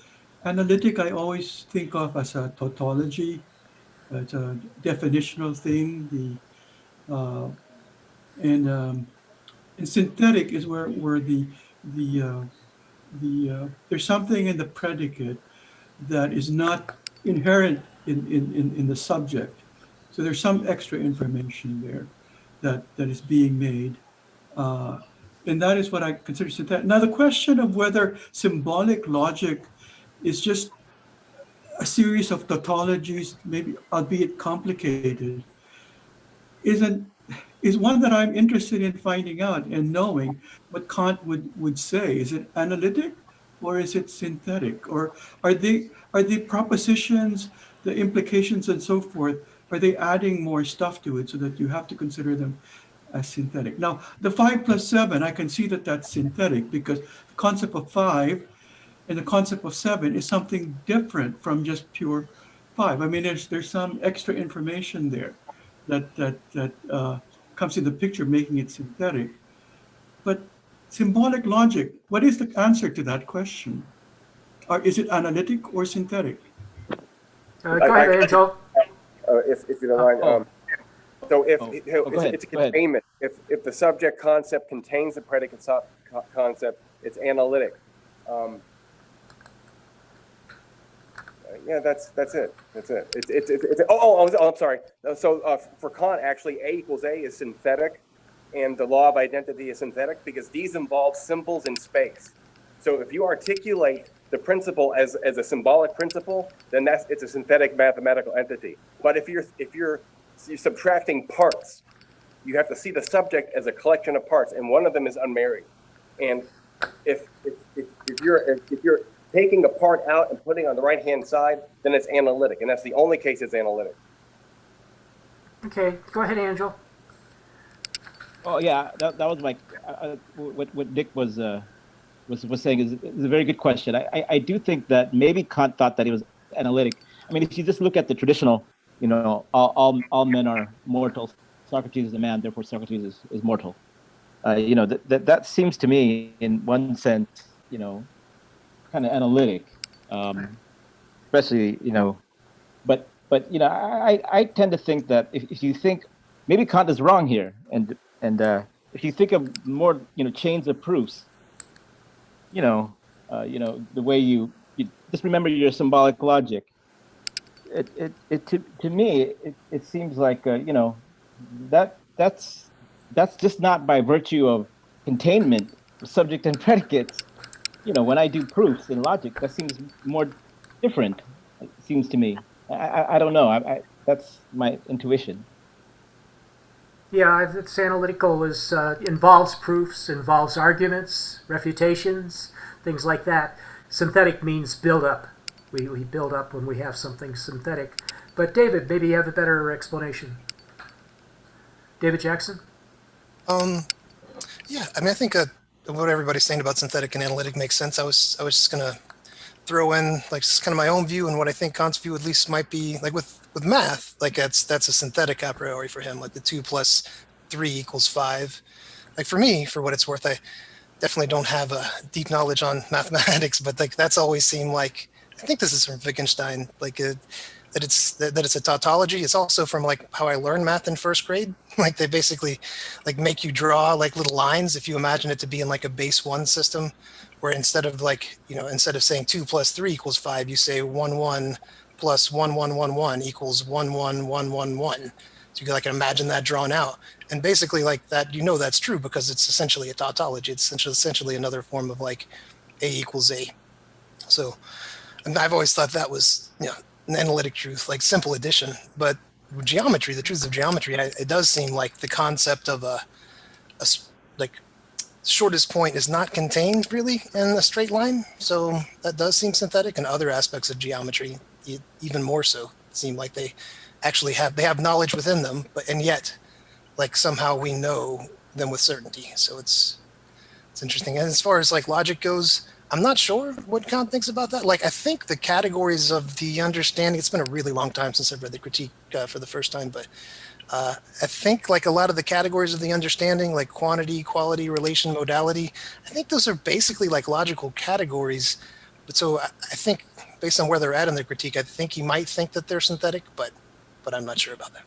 Speaker 11: analytic, I always think of as a tautology. It's a definitional thing. And synthetic is where there's something in the predicate that is not inherent in the subject. So there's some extra information there that is being made. And that is what I consider synthetic. Now, the question of whether symbolic logic is just a series of tautologies, maybe albeit complicated, is one that I'm interested in finding out and knowing what Kant would say. Is it analytic or is it synthetic? Or are the propositions, the implications and so forth, are they adding more stuff to it so that you have to consider them as synthetic? Now, the 5 plus 7, I can see that that's synthetic because the concept of 5 and the concept of 7 is something different from just pure 5. I mean, there's some extra information there that comes in the picture, making it synthetic. But symbolic logic, what is the answer to that question? Or is it analytic or synthetic?
Speaker 2: Go ahead, Angel.
Speaker 5: If you don't mind. So it's a
Speaker 12: Go ahead.
Speaker 5: containment. If the subject concept contains the predicate concept, it's analytic. Yeah, that's it. That's it. It's I'm sorry. So for Kant, actually, A equals A is synthetic, and the law of identity is synthetic because these involve symbols in space. So if you articulate the principle as a symbolic principle, then it's a synthetic mathematical entity. But if you're subtracting parts, you have to see the subject as a collection of parts, and one of them is unmarried. And if you're taking a part out and putting it on the right-hand side, then it's analytic, and that's the only case it's analytic.
Speaker 2: Okay, go ahead, Angel.
Speaker 12: Oh yeah, that was my what Dick was saying is a very good question. I do think that maybe Kant thought that he was analytic. I mean, if you just look at the traditional, you know, all men are mortal. Socrates is a man, therefore Socrates is mortal. You know, that seems to me, in one sense, you know, kind of analytic, especially, you know, but you know, I tend to think that if you think, maybe Kant is wrong here, and if you think of more, you know, chains of proofs, you know, the way you just remember your symbolic logic. To me it seems like you know, that's just not by virtue of containment of subject and predicates. You know, when I do proofs in logic, that seems more different. It seems to me. I don't know. That's my intuition.
Speaker 2: Yeah, it's analytical is involves proofs, involves arguments, refutations, things like that. Synthetic means build up. We build up when we have something synthetic. But David, maybe you have a better explanation. David Jackson?
Speaker 14: Yeah, I mean, I think what everybody's saying about synthetic and analytic makes sense. I was just gonna throw in like just kind of my own view and what I think Kant's view at least might be like with math. Like that's a synthetic a priori for him. Like the 2 + 3 = 5. Like for me, for what it's worth, I definitely don't have a deep knowledge on mathematics, but like that's always seemed like I think this is from Wittgenstein, like that it's a tautology. It's also from like how I learned math in first grade. Like they basically like make you draw like little lines if you imagine it to be in like a base 1 system, where instead of like, instead of saying 2 + 3 = 5, you say 1 1 + 1 1 1 1 = 1 1 1 1 1. So you can like imagine that drawn out. And basically like that, that's true because it's essentially a tautology. It's essentially another form of like A = A. So and I've always thought that was, an analytic truth, like simple addition. But geometry, the truths of geometry, it does seem like the concept of a like shortest point is not contained really in a straight line. So that does seem synthetic, and other aspects of geometry, even more so, seem like they actually have knowledge within them, and yet like somehow we know them with certainty. So it's interesting. And as far as like logic goes, I'm not sure what Kant thinks about that. Like, I think the categories of the understanding, it's been a really long time since I've read the critique for the first time, but I think like a lot of the categories of the understanding, like quantity, quality, relation, modality, I think those are basically like logical categories. But so I think based on where they're at in the critique, I think he might think that they're synthetic, but I'm not sure about that.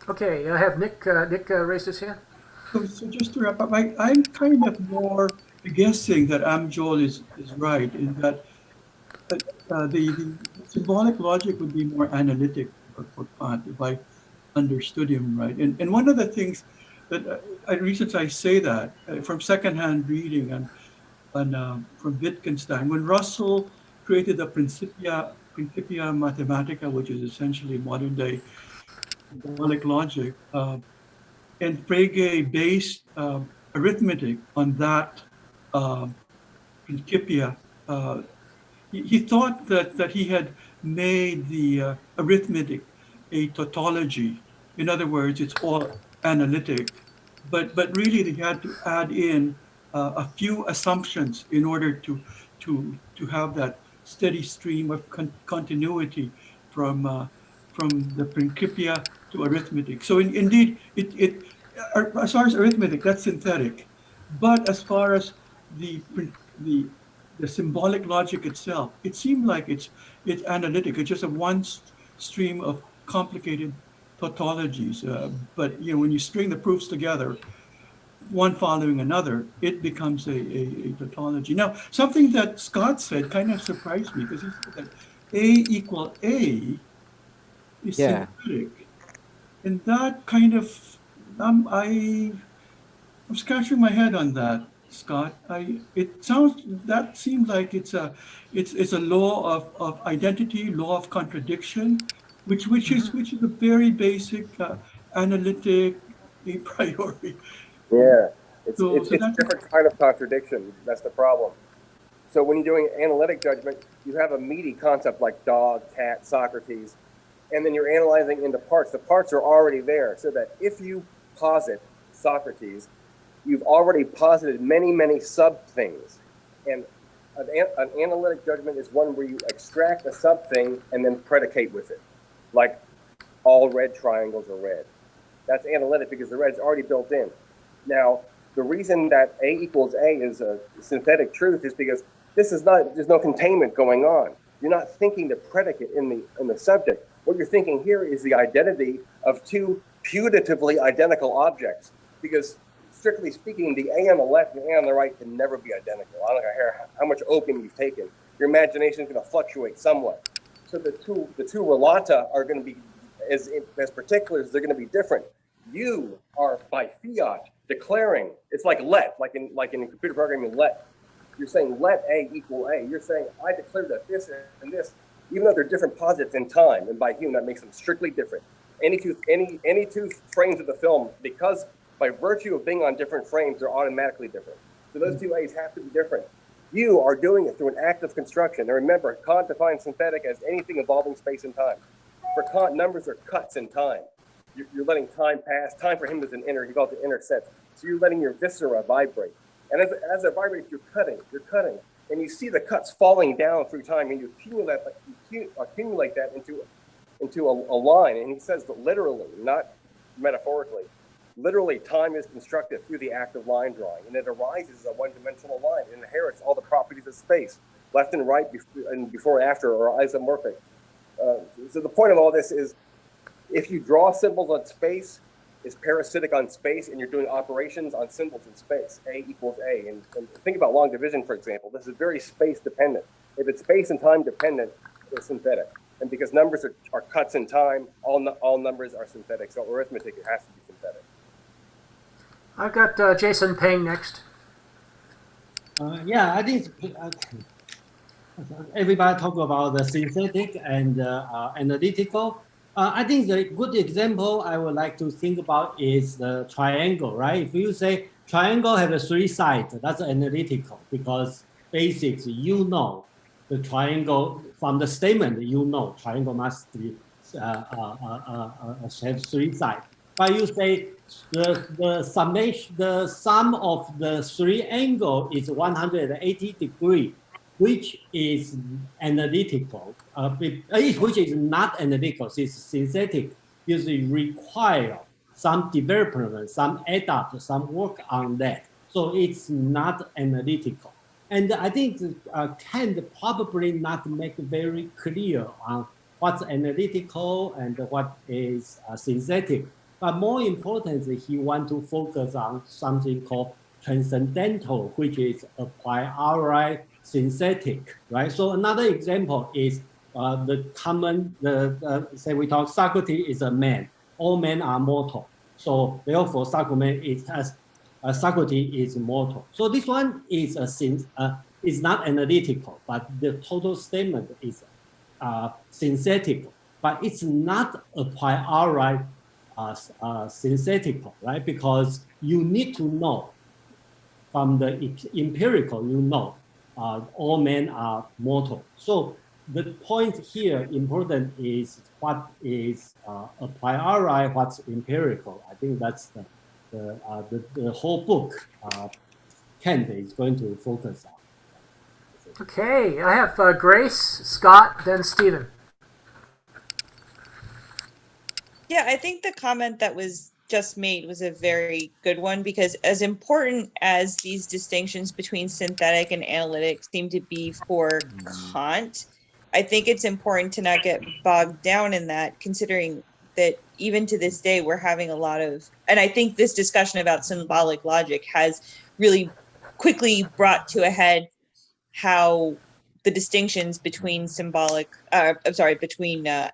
Speaker 2: Okay, I have Nick. Nick raised his hand.
Speaker 11: So just to wrap up, I'm kind of more guessing that Amjol is right in that the symbolic logic would be more analytic for Kant, if I understood him right. And one of the things that reasons I say that from secondhand reading and from Wittgenstein, when Russell created the Principia Mathematica, which is essentially modern day symbolic logic, and Frege based arithmetic on that Principia. He thought that he had made the arithmetic a tautology. In other words, it's all analytic, but really they had to add in a few assumptions in order to have that steady stream of continuity from the Principia to arithmetic. So indeed, as far as arithmetic, that's synthetic, but as far as the symbolic logic itself, it seemed like it's analytic. It's just a one stream of complicated tautologies. But when you string the proofs together, one following another, it becomes a tautology. Now, something that Scott said kind of surprised me, because he said that A = A is synthetic. And that kind of, I'm scratching my head on that, Scott. That seems like it's a law of identity, law of contradiction, which is a very basic analytic a priori.
Speaker 5: Yeah, it's a different kind of contradiction. That's the problem. So when you're doing analytic judgment, you have a meaty concept like dog, cat, Socrates, and then you're analyzing into parts. The parts are already there, so that if you posit Socrates, you've already posited many, many sub-things. And an analytic judgment is one where you extract a sub-thing and then predicate with it. Like all red triangles are red. That's analytic because the red's already built in. Now, the reason that A = A is a synthetic truth is because there's no containment going on. You're not thinking the predicate in the subject. What you're thinking here is the identity of two putatively identical objects, because strictly speaking, the A on the left and the A on the right can never be identical. I don't care how much opium you've taken. Your imagination is going to fluctuate somewhat. So the two relata are going to be, as particulars, they're going to be different. You are by fiat declaring. It's like let, like in computer programming, let. You're saying let A = A. You're saying I declare that this and this even though they're different posits in time, and by Hume that makes them strictly different. Any two frames of the film, because by virtue of being on different frames, they're automatically different. So those two A's have to be different. You are doing it through an act of construction. And remember, Kant defines synthetic as anything involving space and time. For Kant, numbers are cuts in time. You're letting time pass. Time for him is an inner, he calls it inner sense. So you're letting your viscera vibrate. And as it vibrates, you're cutting. And you see the cuts falling down through time, and you accumulate that into a line. And he says that literally, not metaphorically, literally time is constructed through the act of line drawing, and it arises as a one-dimensional line. It inherits all the properties of space. Left and right and before and after are isomorphic. So the point of all this is, if you draw symbols on space, it's parasitic on space, and you're doing operations on symbols in space. A equals A. And think about long division, for example. This is very space dependent. If it's space and time dependent, it's synthetic. And because numbers are cuts in time, all numbers are synthetic. So arithmetic, it has to be synthetic.
Speaker 2: I've got Jason Peng next.
Speaker 13: Yeah, I think everybody talk about the synthetic and analytical. I think the good example I would like to think about is the triangle, right? If you say triangle has 3 sides, that's analytical, because basics, the triangle from the statement, triangle must be, have 3 sides. But you say the sum of the 3 angles is 180 degrees, which is analytical, which is not analytical, it's synthetic, because it requires some development, some adapt, some work on that. So it's not analytical. And I think Kant probably not make very clear on what's analytical and what is synthetic. But more importantly, he want to focus on something called transcendental, which is a priori synthetic, right? So another example is say we talk Socrates is a man. All men are mortal. So therefore, Socrates is mortal. So this one is is not analytical, but the total statement is synthetic. But it's not a priori synthetical, right? Because you need to know from the empirical, all men are mortal. So the point here important is what is a priori, what's empirical. I think that's the whole book Kant is going to focus on.
Speaker 2: Okay, I have Grace, Scott, then Stephen.
Speaker 10: Yeah, I think the comment that was just made was a very good one, because as important as these distinctions between synthetic and analytic seem to be for Kant, I think it's important to not get bogged down in that, considering that even to this day, we're having a lot of, and I think this discussion about symbolic logic has really quickly brought to a head how the distinctions between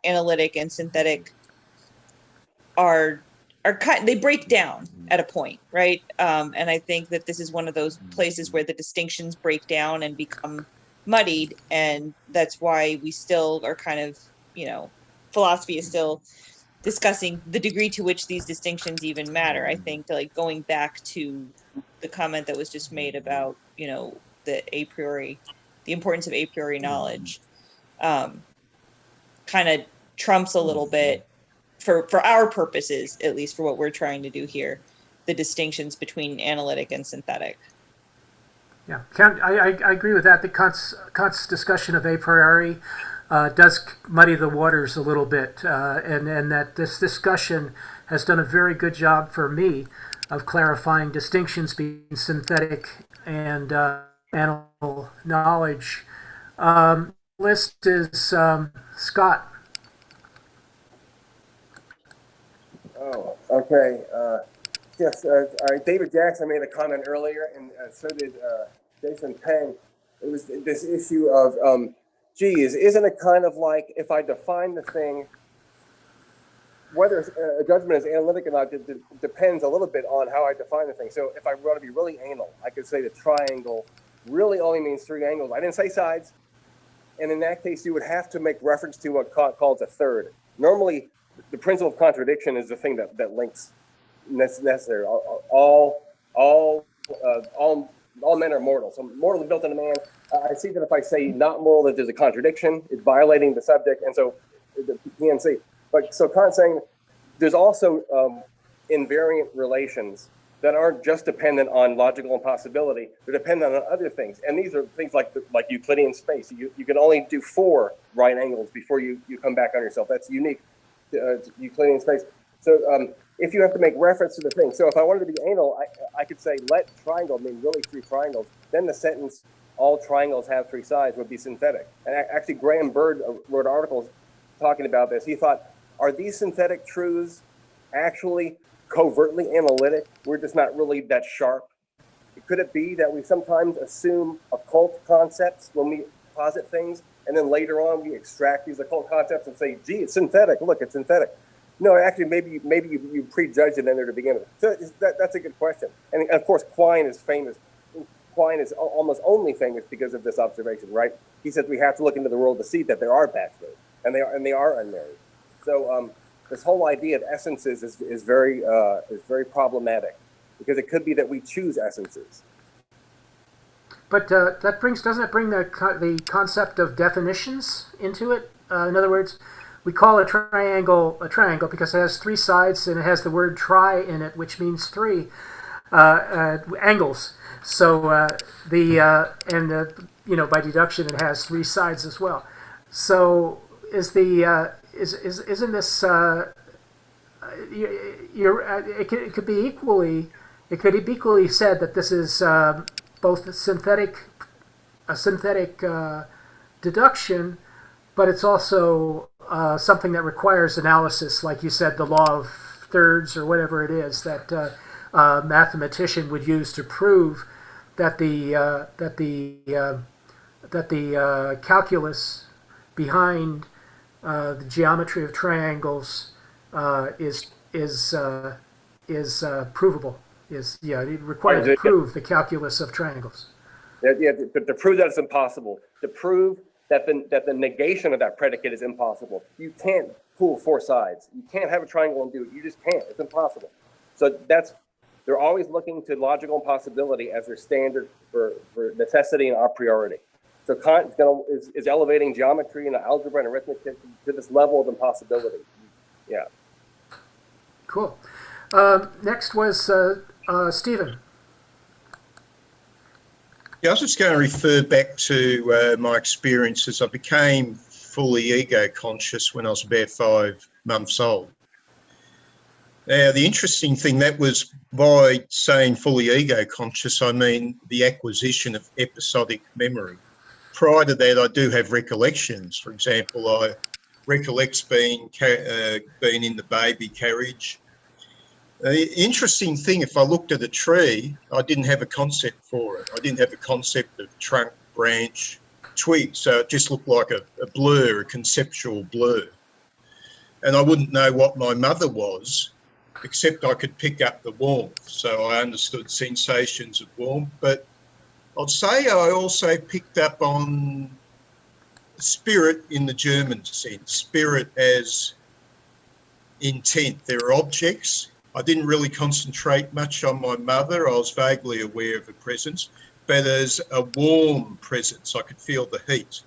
Speaker 10: analytic and synthetic they break down at a point, right? And I think that this is one of those places where the distinctions break down and become muddied, and that's why we still are kind of, philosophy is still discussing the degree to which these distinctions even matter. I think like going back to the comment that was just made about, the importance of a priori knowledge, kind of trumps a little bit for our purposes, at least for what we're trying to do here, the distinctions between analytic and synthetic.
Speaker 2: Yeah, I agree with that. The Kant's discussion of a priori does muddy the waters a little bit, and that this discussion has done a very good job for me of clarifying distinctions between synthetic and animal knowledge. List is Scott.
Speaker 5: Oh, okay. Yes, all right. David Jackson made a comment earlier, and so did Jason Peng. It was this issue of, isn't it kind of like if I define the thing, whether a judgment is analytic or not, depends a little bit on how I define the thing. So if I want to be really anal, I could say the triangle really only means 3 angles. I didn't say sides. And in that case, you would have to make reference to what Kant calls a third. Normally, the principle of contradiction is the thing that links necessary. All men are mortal. So mortal is built in a man. I see that if I say not moral, that there's a contradiction, it's violating the subject, and so the PNC. But so Kant's saying there's also invariant relations that aren't just dependent on logical impossibility, they're dependent on other things. And these are things like Euclidean space. You can only do 4 right angles before you come back on yourself. That's unique to Euclidean space. So if you have to make reference to the thing, so if I wanted to be anal, I could say let triangle mean really 3 triangles. Then the sentence, all triangles have 3 sides, would be synthetic. And actually Graham Bird wrote articles talking about this. He thought, are these synthetic truths actually covertly analytic? We're just not really that sharp. Could it be that we sometimes assume occult concepts when we posit things, and then later on we extract these occult concepts and say, gee, it's synthetic. Look, it's synthetic. No, actually, maybe you prejudged it in there to begin with. So that's a good question. And of course, Quine is famous. Quine is almost only famous because of this observation, right? He says we have to look into the world to see that there are bachelors, and they are unmarried. So this whole idea of essences is very problematic, because it could be that we choose essences.
Speaker 2: But doesn't it bring the concept of definitions into it? In other words, we call a triangle because it has 3 sides and it has the word tri in it, which means 3 angles. So by deduction, it has 3 sides as well. So isn't this? It could be equally said that this is both a synthetic deduction, but it's also something that requires analysis, like you said, the law of thirds or whatever it is that a mathematician would use to prove that the calculus behind the geometry of triangles is provable. It requires to prove the calculus of triangles.
Speaker 5: Yeah, to prove that it's impossible, to prove that the negation of that predicate is impossible. You can't pull 4 sides. You can't have a triangle and do it. You just can't. It's impossible. So they're always looking to logical impossibility as their standard for necessity and a priori. So Kant is elevating geometry and algebra and arithmetic to this level of impossibility. Yeah.
Speaker 2: Cool. Next was Stephen.
Speaker 15: Yeah, I was just going to refer back to my experiences. I became fully ego conscious when I was about 5 months old. Now, the interesting thing, that was by saying fully ego conscious, I mean the acquisition of episodic memory. Prior to that, I do have recollections. For example, I recollect being in the baby carriage. The interesting thing, if I looked at a tree, I didn't have a concept for it. I didn't have a concept of trunk, branch, twig, so it just looked like a blur, a conceptual blur. And I wouldn't know what my mother was, except I could pick up the warmth. So I understood sensations of warmth, but I'd say I also picked up on spirit in the German sense, spirit as intent. There are objects. I didn't really concentrate much on my mother. I was vaguely aware of her presence, but as a warm presence, I could feel the heat.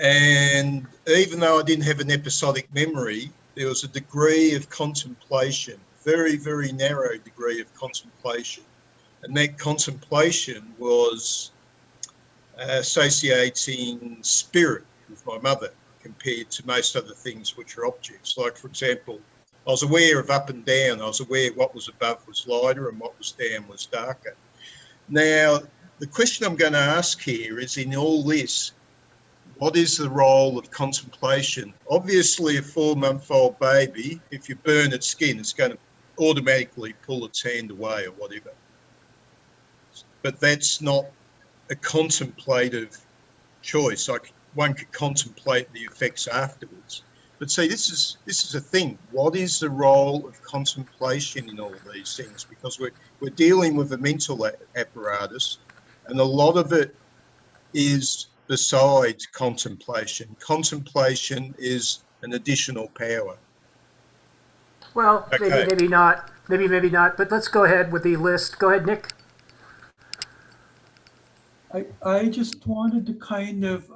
Speaker 15: And even though I didn't have an episodic memory, there was a degree of contemplation, very, very narrow degree of contemplation. And that contemplation was associating spirit with my mother compared to most other things which are objects. Like, for example, I was aware of up and down. I was aware what was above was lighter and what was down was darker. Now, the question I'm going to ask here is, in all this, what is the role of contemplation? Obviously, a 4-month-old baby, if you burn its skin, it's going to automatically pull its hand away or whatever. But that's not a contemplative choice. One could contemplate the effects afterwards. But see, this is a thing. What is the role of contemplation in all these things? Because we're dealing with a mental apparatus, and a lot of it is besides contemplation. Contemplation is an additional power.
Speaker 2: Well,
Speaker 15: Okay.
Speaker 2: maybe not. Maybe not. But let's go ahead with the list. Go ahead, Nick.
Speaker 11: I just wanted to kind of,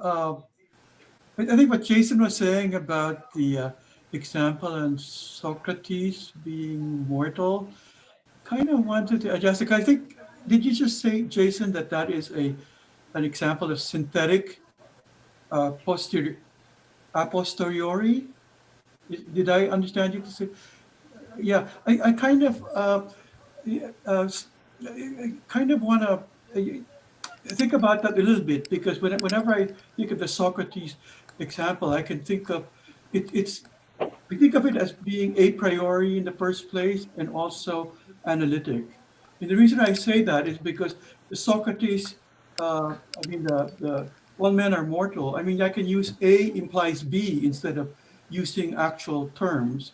Speaker 11: I think what Jason was saying about the example and Socrates being mortal, kind of wanted to adjust it. I think, did you just say, Jason, that that is an example of synthetic a posteriori? Did I understand you to say? Yeah, I kind of want to think about that a little bit, because whenever I think of the Socrates example, I can think of we think of it as being a priori in the first place and also analytic. And the reason I say that is because the Socrates, the all men are mortal. I mean, I can use A implies B instead of using actual terms.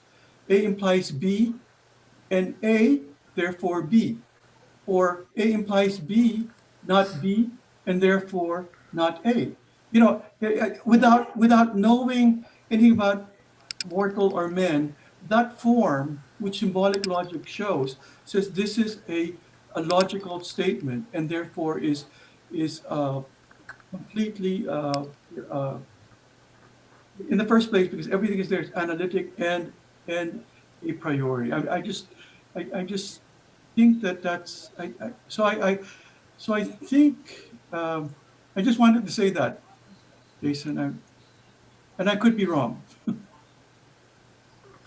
Speaker 11: A implies B and A, therefore B. Or A implies B, not B, and therefore not A. You know, without knowing anything about mortal or men, that form, which symbolic logic shows, says this is a logical statement, and therefore is completely in the first place, because everything is there, it's analytic and a priori. I just think that that's so I think I just wanted to say that, Jason, and I could be wrong.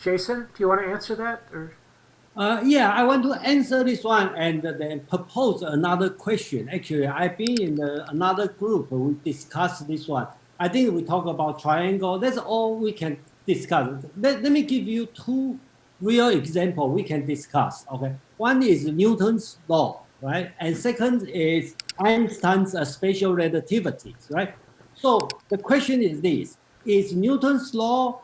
Speaker 2: Jason, do you want to answer that? Or?
Speaker 13: Yeah, I want to answer this one and then propose another question. Actually, I've been in another group. We discussed this one. I think we talk about triangle. That's all we can discuss. Let me give you two real examples we can discuss. Okay, one is Newton's law, right? And second is Einstein's special relativity, right? So the question is this: is Newton's law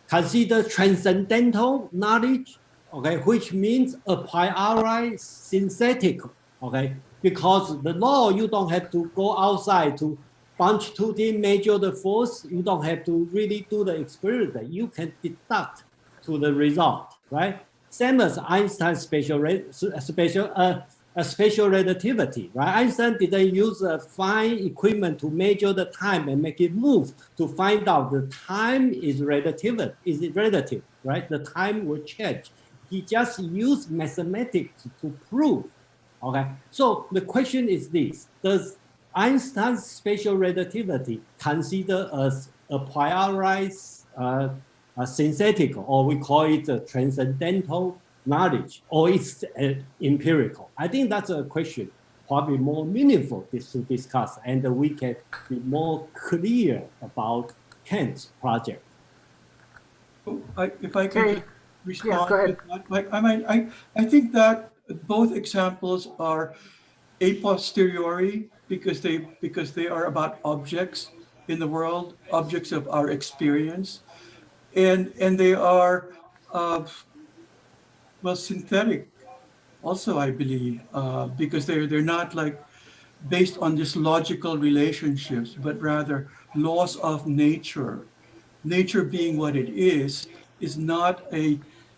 Speaker 13: considered transcendental knowledge, okay, which means a priori synthetic, okay, because the law, you don't have to go outside to bunch two things, measure the force, you don't have to really do the experiment, you can deduct to the result, right? Same as Einstein's special relativity, right? Einstein didn't use a fine equipment to measure the time and make it move to find out the time is relative, right? The time will change. He just used mathematics to prove, okay? So the question is this: does Einstein's special relativity consider as a priori synthetic, or we call it a transcendental knowledge, or it's empirical? I think that's a question probably more meaningful to discuss, and we can be more clear about Kant's project.
Speaker 11: If I could just respond,
Speaker 2: yeah, go ahead.
Speaker 11: I think that both examples are a posteriori because they are about objects in the world, objects of our experience, and they are well, synthetic also, I believe, because they're not like based on just logical relationships, but rather laws of nature. Nature being what it is not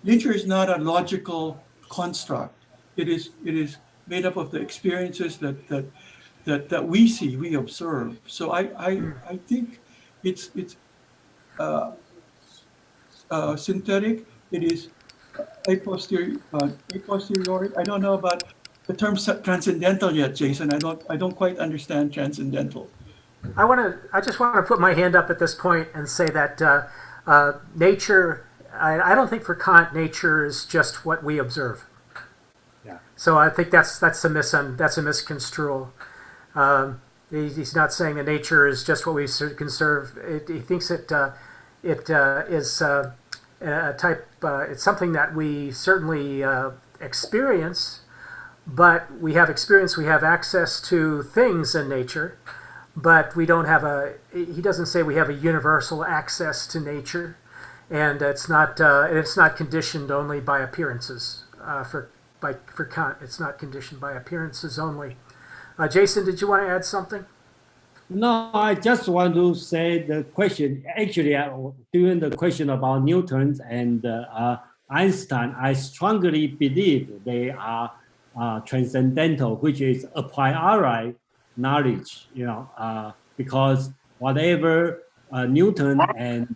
Speaker 11: nature is not a logical construct. It is made up of the experiences that we see, we observe. So I think it's synthetic. It is a posteriori. I don't know about the term transcendental yet, Jason. I don't quite understand transcendental.
Speaker 2: I just want to put my hand up at this point and say that nature. I don't think for Kant nature is just what we observe.
Speaker 13: Yeah.
Speaker 2: So I think that's a misconstrual. He's not saying that nature is just what we conserve. He thinks it is a type. It's something that we certainly experience, but we have experience. We have access to things in nature, but we don't have he doesn't say we have a universal access to nature, and it's not conditioned only by appearances. For Kant, it's not conditioned by appearances only. Jason, did you want to add something?
Speaker 13: No, I just want to say the question. Actually, during the question about Newton and Einstein, I strongly believe they are transcendental, which is a priori knowledge. Because whatever Newton and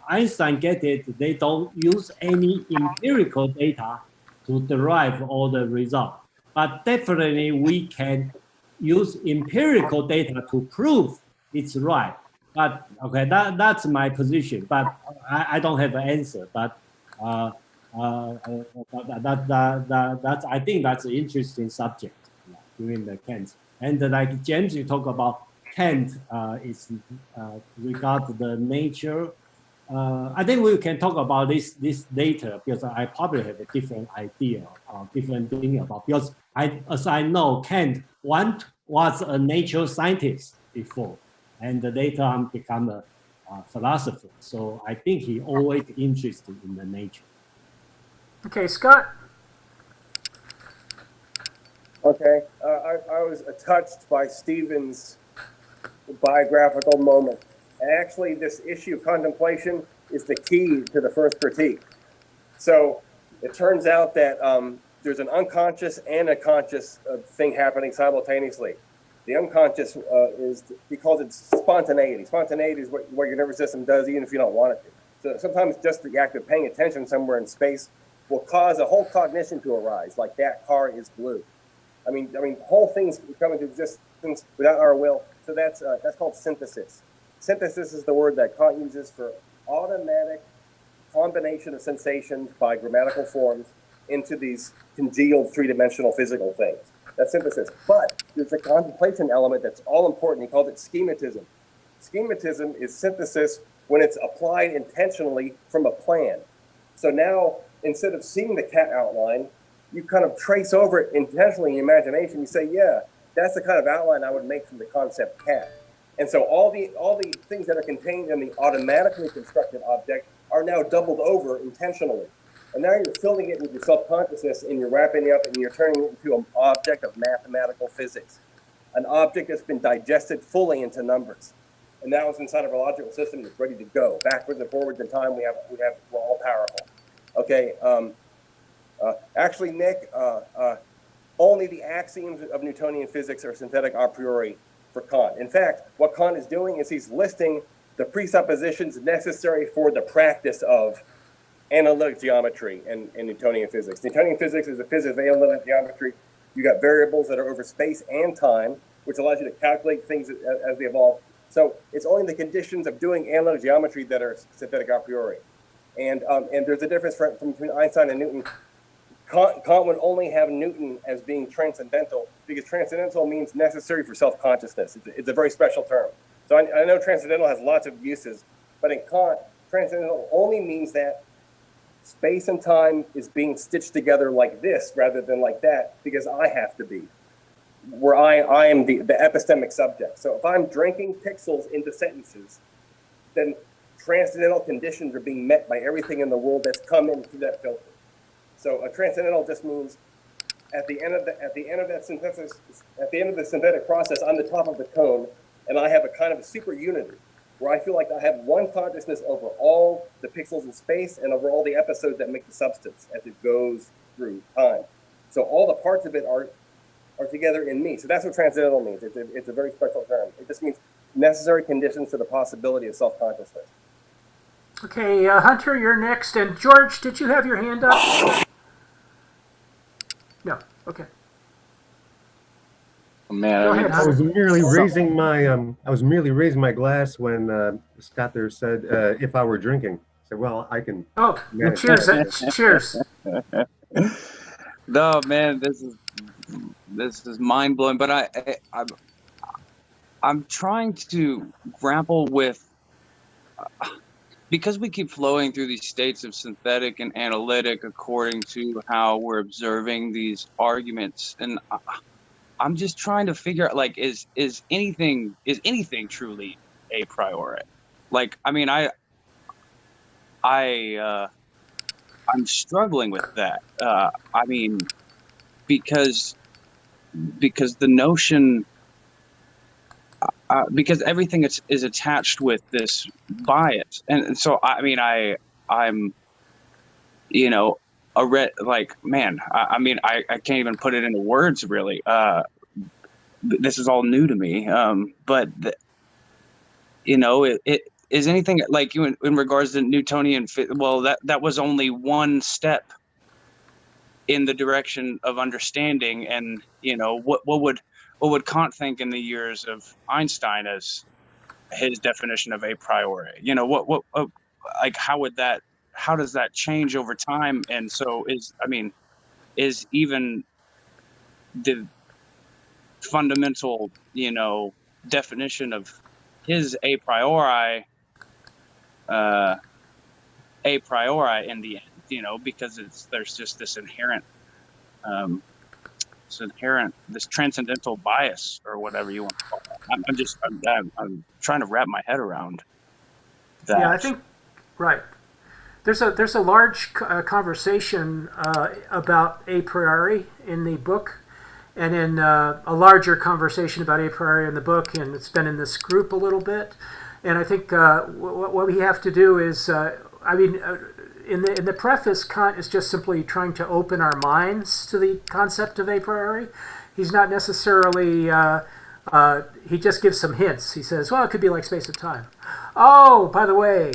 Speaker 13: Einstein get it, they don't use any empirical data to derive all the results. But definitely, we can use empirical data to prove it's right. But okay, that's my position. But I don't have an answer. But that's I think that's an interesting subject during the Kant. And like James, you talk about Kant is regard the nature. I think we can talk about this later because I probably have a different idea, different thing about because as I know, Kant was a nature scientist before, and later on become a philosopher. So I think he always interested in the nature.
Speaker 2: Okay, Scott.
Speaker 5: Okay, I was touched by Stephen's biographical moment. And actually, this issue of contemplation is the key to the first critique. So it turns out that there's an unconscious and a conscious thing happening simultaneously. The unconscious he calls it spontaneity. Spontaneity is what your nervous system does even if you don't want it to. So sometimes just the act of paying attention somewhere in space will cause a whole cognition to arise, like that car is blue. I mean, whole things come into existence without our will. So that's called synthesis. Synthesis is the word that Kant uses for automatic combination of sensations by grammatical forms into these congealed three-dimensional physical things. That's synthesis. But there's a contemplation element that's all important. He called it schematism. Schematism is synthesis when it's applied intentionally from a plan. So now, instead of seeing the cat outline, you kind of trace over it intentionally in imagination. You say, yeah, that's the kind of outline I would make from the concept cat. And so all the things that are contained in the automatically constructed object are now doubled over intentionally. And now you're filling it with your self-consciousness and you're wrapping it up and you're turning it into an object of mathematical physics. An object that's been digested fully into numbers. And now it's inside of a logical system that's ready to go. Backwards and forwards in time, we're all powerful. Okay, actually, Nick, only the axioms of Newtonian physics are synthetic a priori for Kant. In fact, what Kant is doing is he's listing the presuppositions necessary for the practice of analytic geometry and Newtonian physics. Newtonian physics is the physics of analytic geometry. You got variables that are over space and time, which allows you to calculate things as they evolve. So it's only the conditions of doing analytic geometry that are synthetic a priori. And there's a difference between Einstein and Newton. Kant would only have Newton as being transcendental because transcendental means necessary for self-consciousness. It's a very special term. So I know transcendental has lots of uses, but in Kant, transcendental only means that space and time is being stitched together like this rather than like that because I have to be, where I am the epistemic subject. So if I'm drinking pixels into sentences, then transcendental conditions are being met by everything in the world that's come in through that filter. So a transcendental just means at the end of that synthesis, at the end of the synthetic process, I'm the top of the cone, and I have a kind of a super unity where I feel like I have one consciousness over all the pixels in space and over all the episodes that make the substance as it goes through time. So all the parts of it are together in me. So that's what transcendental means. It's a very special term. It just means necessary conditions to the possibility of self-consciousness.
Speaker 2: Okay, Hunter, you're next. And George, did you have your hand up? No. Okay.
Speaker 1: Oh, man,
Speaker 2: Go ahead,
Speaker 16: I was
Speaker 2: Hunter.
Speaker 16: merely raising my glass when Scott there said if I were drinking. I said, well, I can.
Speaker 2: Oh, cheers! Cheers.
Speaker 1: No, man, this is mind blowing. But I'm trying to grapple with. Because we keep flowing through these states of synthetic and analytic according to how we're observing these arguments, and I'm just trying to figure out, like, is anything truly a priori? Like, I mean, I'm struggling with that. I mean, because the notion, because everything is attached with this bias, and so I mean I'm like, man, I mean I can't even put it into words really. This is all new to me, but it is anything like you in regards to Newtonian. Well, that was only one step in the direction of understanding, and what would Kant think in the years of Einstein as his definition of a priori? Like how does that change over time? And so is even the fundamental definition of his a priori in the end, because there's just this inherent this transcendental bias or whatever you want to call it. I'm trying to wrap my head around that.
Speaker 2: Yeah, I think right. There's a large conversation about a priori in the book, and in a larger conversation about a priori in the book, and it's been in this group a little bit. And I think what we have to do is, in the preface, Kant is just simply trying to open our minds to the concept of a priori. He's not necessarily, he just gives some hints. He says, well, it could be like space and time. Oh, by the way,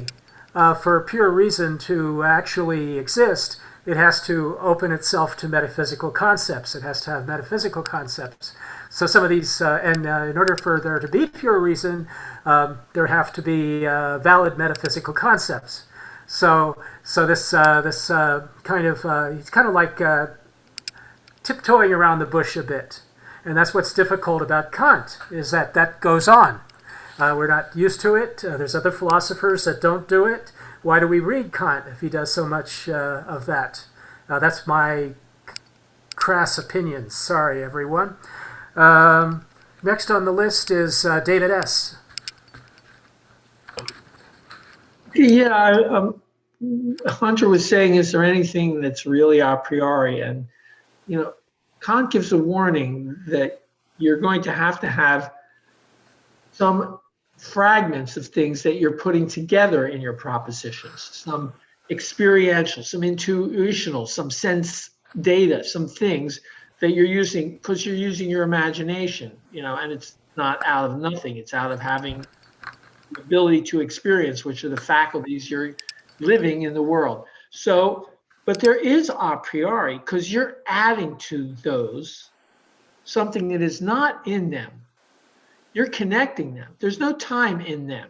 Speaker 2: for pure reason to actually exist, it has to open itself to metaphysical concepts. It has to have metaphysical concepts. So some of these, in order for there to be pure reason, there have to be valid metaphysical concepts. So this kind of it's kind of like tiptoeing around the bush a bit, and that's what's difficult about Kant, is that goes on. We're not used to it. There's other philosophers that don't do it. Why do we read Kant if he does so much of that? That's my crass opinion. Sorry, everyone. Next on the list is David S.
Speaker 8: Yeah, Hunter was saying, is there anything that's really a priori? And, Kant gives a warning that you're going to have some fragments of things that you're putting together in your propositions, some experiential, some intuitional, some sense data, some things that you're using because you're using your imagination, and it's not out of nothing. It's out of having the ability to experience, which are the faculties you're living in the world. So, but there is a priori because you're adding to those something that is not in them. You're connecting them. There's no time in them.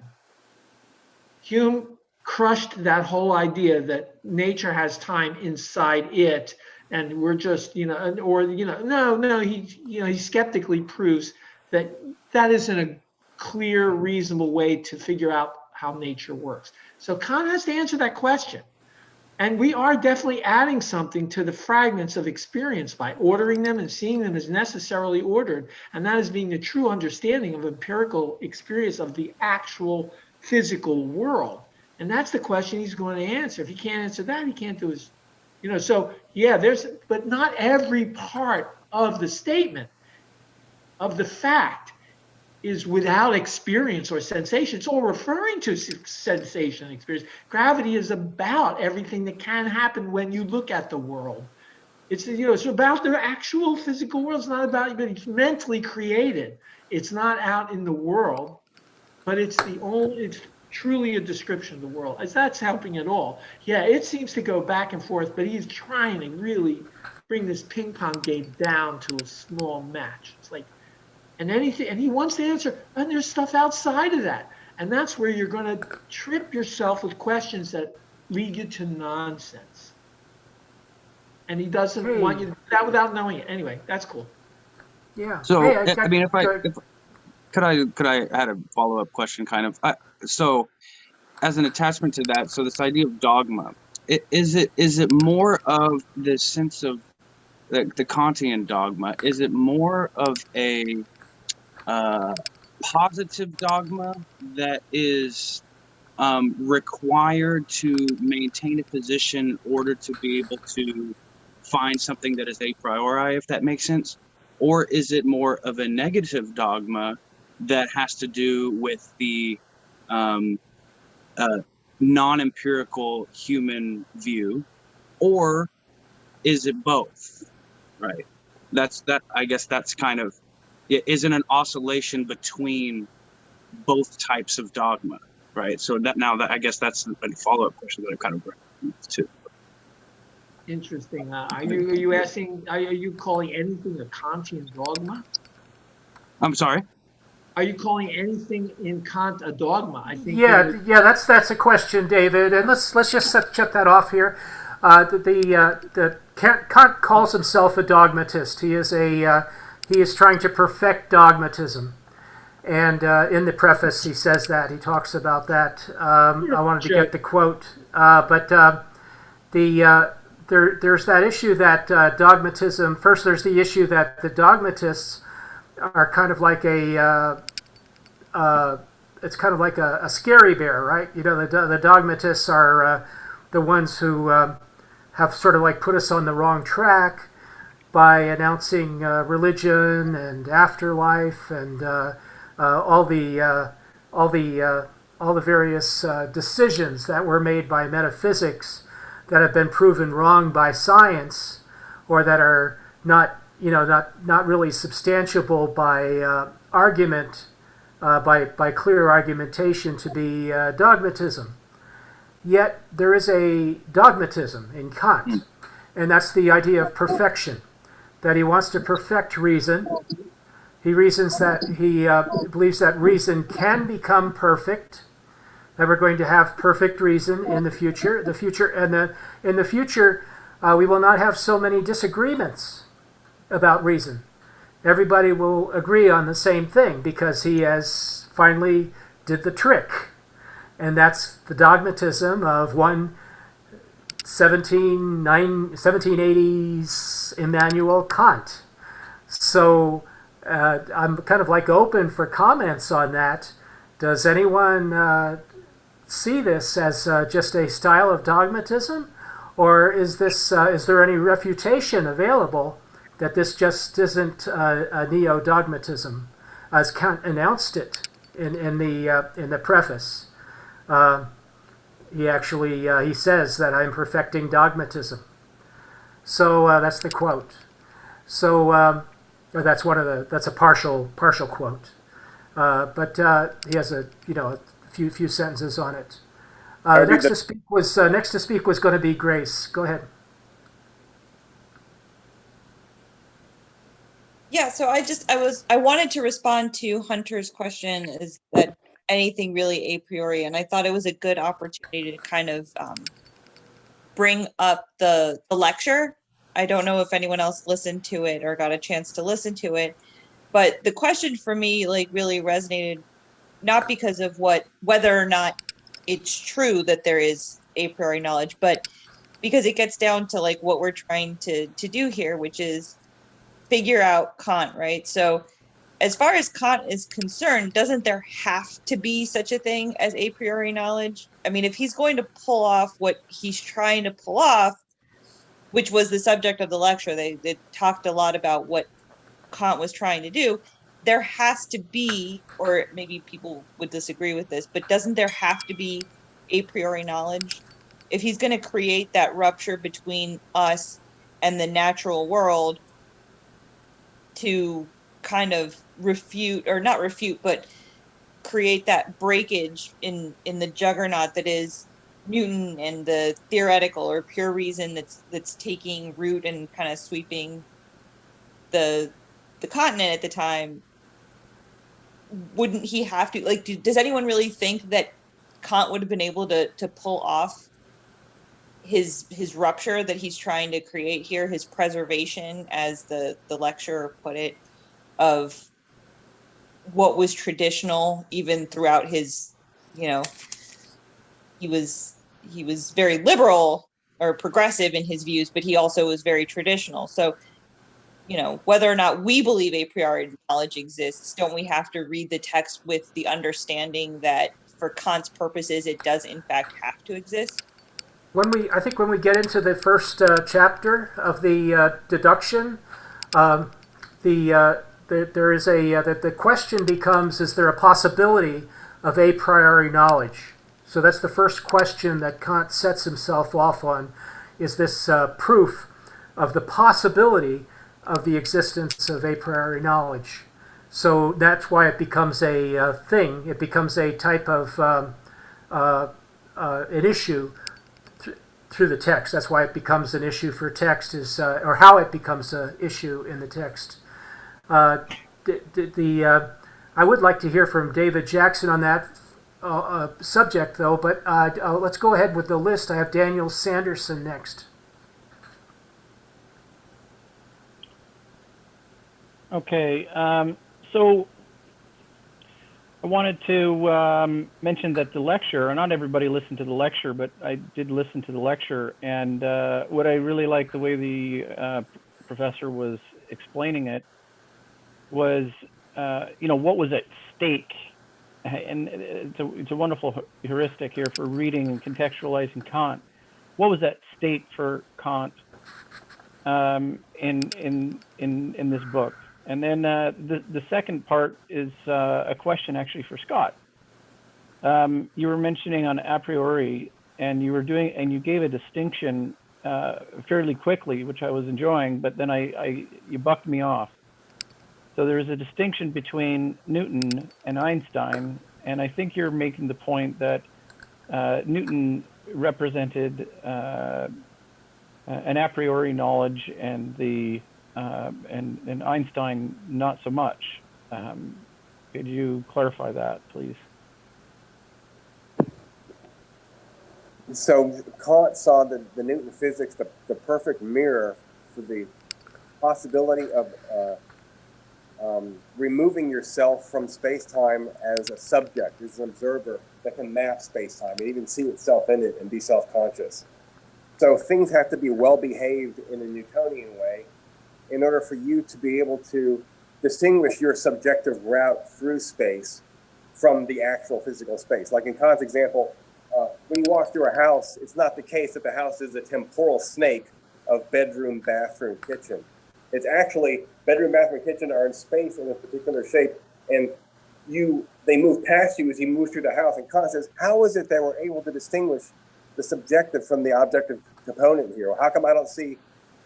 Speaker 8: Hume crushed that whole idea that nature has time inside it, and we're just, he skeptically proves that that isn't a clear, reasonable way to figure out how nature works. So Kant has to answer that question. And we are definitely adding something to the fragments of experience by ordering them and seeing them as necessarily ordered. And that is being the true understanding of empirical experience of the actual physical world. And that's the question he's going to answer. If he can't answer that, he can't do his, so yeah, but not every part of the statement of the fact is without experience or sensation. It's all referring to sensation and experience. Gravity is about everything that can happen when you look at the world. It's about the actual physical world. It's not about, but it's mentally created. It's not out in the world, but it's truly a description of the world. As that's helping at all. Yeah, it seems to go back and forth, but he's trying to really bring this ping pong game down to a small match. It's like, and he wants to answer, and there's stuff outside of that. And that's where you're going to trip yourself with questions that lead you to nonsense. And he doesn't want you to do that without knowing it. Anyway, that's cool.
Speaker 2: Yeah.
Speaker 1: So, could I add a follow-up question, kind of? So, as an attachment to that, so this idea of dogma, is it more of this sense of the Kantian dogma? Is it more of a positive dogma that is required to maintain a position in order to be able to find something that is a priori, if that makes sense? Or is it more of a negative dogma that has to do with the non-empirical human view, or is it both? Right. I guess that's kind of, it isn't an oscillation between both types of dogma, right? So I guess that's a follow-up question that I'm kind of bringing to.
Speaker 8: Interesting. Are you asking? Are you calling anything a Kantian dogma?
Speaker 1: I'm sorry.
Speaker 8: Are you calling anything in Kant a dogma? I think.
Speaker 2: Yeah, that's a question, David, and let's just check that off here. Kant calls himself a dogmatist. He is trying to perfect dogmatism, and in the preface he says that he talks about that. I wanted to get the quote, but there's that issue that dogmatism. First, there's the issue that the dogmatists are kind of like it's kind of like a scary bear, right? You know, the dogmatists are the ones who have sort of like put us on the wrong track by announcing religion and afterlife and all the various decisions that were made by metaphysics that have been proven wrong by science, or that are not really substantiable by argument, by clear argumentation to be dogmatism. Yet there is a dogmatism in Kant, and that's the idea of perfection, that he wants to perfect reason. He reasons that he believes that reason can become perfect, that we're going to have perfect reason in the future. In the future, we will not have so many disagreements about reason. Everybody will agree on the same thing because he has finally did the trick. And that's the dogmatism of 1780s Immanuel Kant. So I'm kind of like open for comments on that. Does anyone see this as just a style of dogmatism? Or is there any refutation available that this just isn't a neo-dogmatism, as Kant announced it in the preface? He says that I'm perfecting dogmatism. So that's the quote. So that's a partial quote, but he has a few sentences on it. Next to speak was going to be Grace. Go ahead.
Speaker 10: Yeah, so I wanted to respond to Hunter's question, is that anything really a priori, and I thought it was a good opportunity to kind of bring up the lecture. I don't know if anyone else listened to it or got a chance to listen to it, but the question for me like really resonated, not because of whether or not it's true that there is a priori knowledge, but because it gets down to like what we're trying to do here, which is figure out Kant, right? So as far as Kant is concerned, doesn't there have to be such a thing as a priori knowledge? I mean, if he's going to pull off what he's trying to pull off, which was the subject of the lecture, they talked a lot about what Kant was trying to do. There has to be, or maybe people would disagree with this, but doesn't there have to be a priori knowledge? If he's going to create that rupture between us and the natural world to kind of refute, or not refute, but create that breakage in the juggernaut that is Newton and the theoretical or pure reason that's taking root and kind of sweeping the continent at the time, wouldn't he have to, like, does anyone really think that Kant would have been able to pull off his rupture that he's trying to create here, his preservation, as the lecturer put it, of what was traditional even throughout his, he was very liberal or progressive in his views, but he also was very traditional. So, whether or not we believe a priori knowledge exists, don't we have to read the text with the understanding that for Kant's purposes, it does in fact have to exist?
Speaker 2: I think when we get into the first chapter of the deduction, the there is the question becomes, is there a possibility of a priori knowledge? So that's the first question that Kant sets himself off on, is this proof of the possibility of the existence of a priori knowledge. So that's why it becomes a thing. It becomes a type of an issue through the text. That's why it becomes an issue for text, or how it becomes an issue in the text. I would like to hear from David Jackson on that subject, though, but let's go ahead with the list. I have Daniel Sanderson next.
Speaker 3: Okay, so I wanted to mention that the lecture, and not everybody listened to the lecture, but I did listen to the lecture, and what I really liked the way the professor was explaining it was, what was at stake. And it's a wonderful heuristic here for reading and contextualizing Kant. What was at stake for Kant in this book? And then the second part is a question actually for Scott. You were mentioning on a priori, and you gave a distinction fairly quickly, which I was enjoying, but then you bucked me off. So there's a distinction between Newton and Einstein, and I think you're making the point that Newton represented an a priori knowledge, and and Einstein not so much. Could you clarify that, please?
Speaker 5: So Kant saw the Newton physics, the perfect mirror for the possibility of removing yourself from space-time as a subject, as an observer that can map space-time and even see itself in it and be self-conscious. So things have to be well-behaved in a Newtonian way in order for you to be able to distinguish your subjective route through space from the actual physical space. Like in Kant's example, when you walk through a house, it's not the case that the house is a temporal snake of bedroom, bathroom, kitchen. It's actually bedroom, bathroom, kitchen are in space in a particular shape, and they move past you as you move through the house. And Kant says, how is it that we're able to distinguish the subjective from the objective component here? Or how come I don't see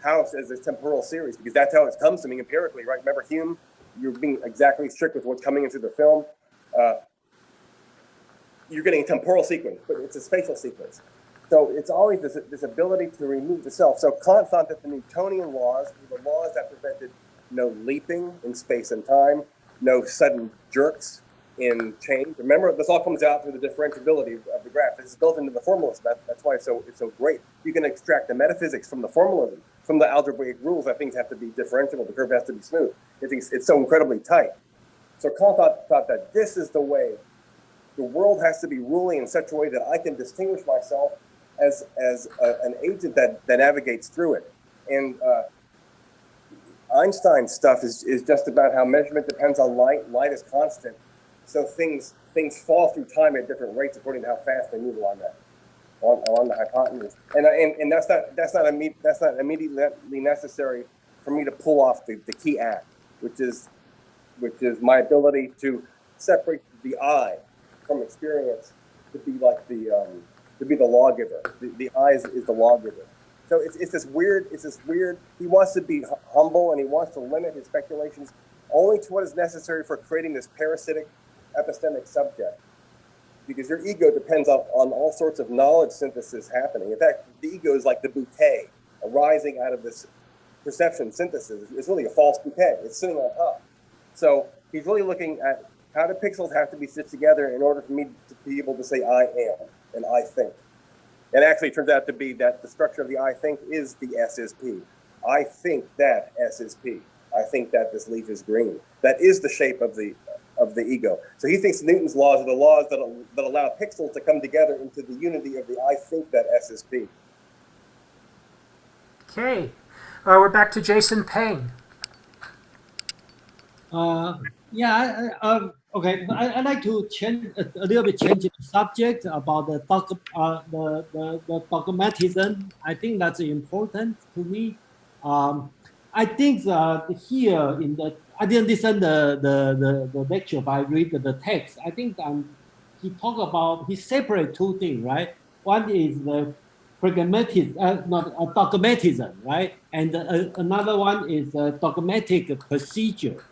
Speaker 5: house as a temporal series? Because that's how it comes to me empirically, right? Remember Hume? You're being exactly strict with what's coming into the film. You're getting a temporal sequence, but it's a spatial sequence. So it's always this ability to remove the self. So Kant thought that the Newtonian laws were the laws that prevented no leaping in space and time, no sudden jerks in change. Remember, this all comes out through the differentiability of the graph. This is built into the formalism. That's why it's so great. You can extract the metaphysics from the formalism, from the algebraic rules that things have to be differentiable, the curve has to be smooth. It's so incredibly tight. So Kant thought that this is the way the world has to be ruling in such a way that I can distinguish myself as an agent that navigates through it. And Einstein's stuff is just about how measurement depends on light. Light is constant. So things fall through time at different rates according to how fast they move along the hypotenuse. And that's not immediately necessary for me to pull off the key act, which is my ability to separate the I from experience to be like to be the lawgiver. The I is the lawgiver. So it's this weird. He wants to be humble and he wants to limit his speculations only to what is necessary for creating this parasitic epistemic subject. Because your ego depends on all sorts of knowledge synthesis happening. In fact, the ego is like the bouquet arising out of this perception synthesis. It's really a false bouquet. It's sitting on top. So he's really looking at how do pixels have to be stitched together in order for me to be able to say I am and I think. And actually it turns out to be that the structure of the I think is the S is P. I think that S is P. I think that this leaf is green. That is the shape of the ego. So he thinks Newton's laws are the laws that allow pixels to come together into the unity of the I think that S is P.
Speaker 2: Okay. We're back to Jason Peng.
Speaker 13: Okay, I'd like to change a little bit, change the subject about the dogmatism. I think that's important to me. I think that here in the I didn't listen the lecture, but I read the text. I think he separate two things, right? One is the dogmatism, right? And another one is dogmatic procedure.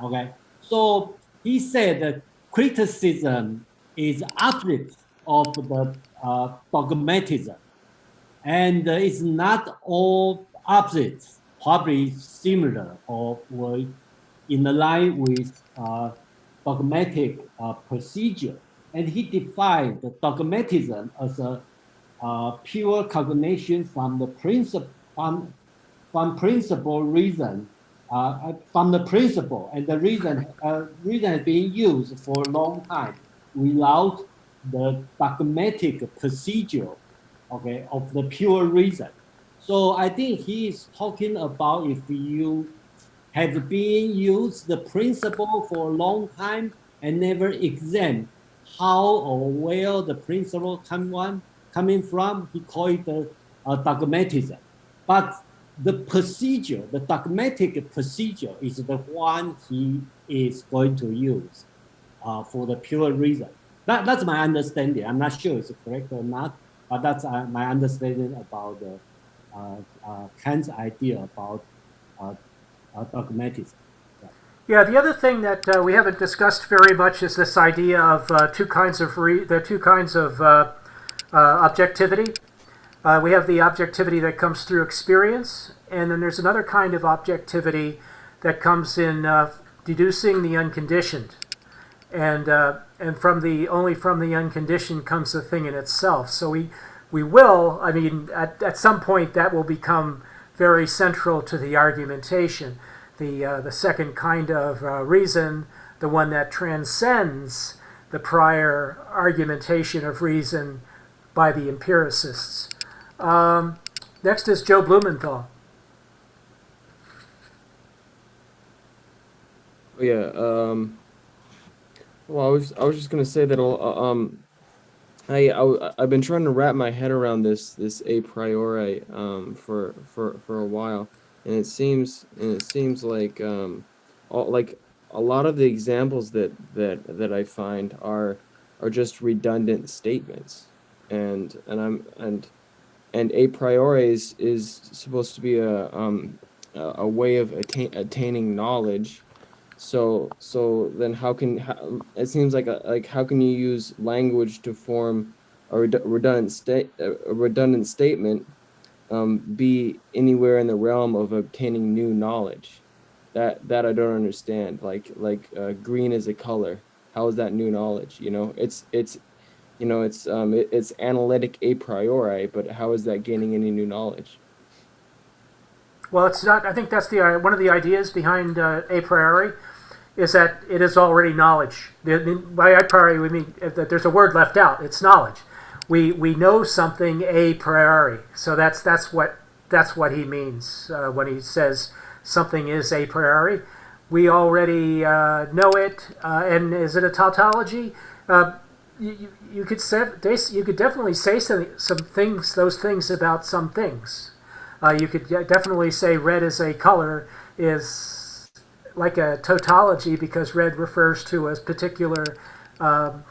Speaker 13: Okay, so he said that criticism is opposite of the dogmatism, and it's not all opposites, probably similar or were in the line with dogmatic procedure. And he defined the dogmatism as a pure cognition from the principle from principle reason from the principle, and the reason has been used for a long time without the dogmatic procedure, okay, of the pure reason. So I think he is talking about if you have been used the principle for a long time and never examine how or where the principle coming from, he called it dogmatism. But the procedure, the dogmatic procedure, is the one he is going to use for the pure reason. That's my understanding. I'm not sure it's correct or not, but that's my understanding about the Kant's idea about dogmatism.
Speaker 2: Yeah, the other thing that we haven't discussed very much is this idea of the two kinds of objectivity. We have the objectivity that comes through experience, and then there's another kind of objectivity that comes in deducing the unconditioned, and only from the unconditioned comes the thing in itself. So we will, I mean, at some point that will become very central to the argumentation. The second kind of reason, the one that transcends the prior argumentation of reason by the empiricists. Next is Joe Blumenthal.
Speaker 17: Yeah. Well, I was just gonna say that I've been trying to wrap my head around this a priori for a while, and it seems like like a lot of the examples that I find are just redundant statements, and a priori is supposed to be a way of attaining knowledge. So then it seems like how can you use language to form a redundant statement be anywhere in the realm of obtaining new knowledge? That I don't understand. Like green is a color. How is that new knowledge? It's analytic a priori, but how is that gaining any new knowledge?
Speaker 2: Well, it's not. I think that's one of the ideas behind a priori, is that it is already knowledge. By a priori, we mean that there's a word left out. It's knowledge. We know something a priori. So that's what he means when he says something is a priori. We already know it. And is it a tautology? You could definitely say those things about some things. You could definitely say red as a color is like a tautology because red refers to a particular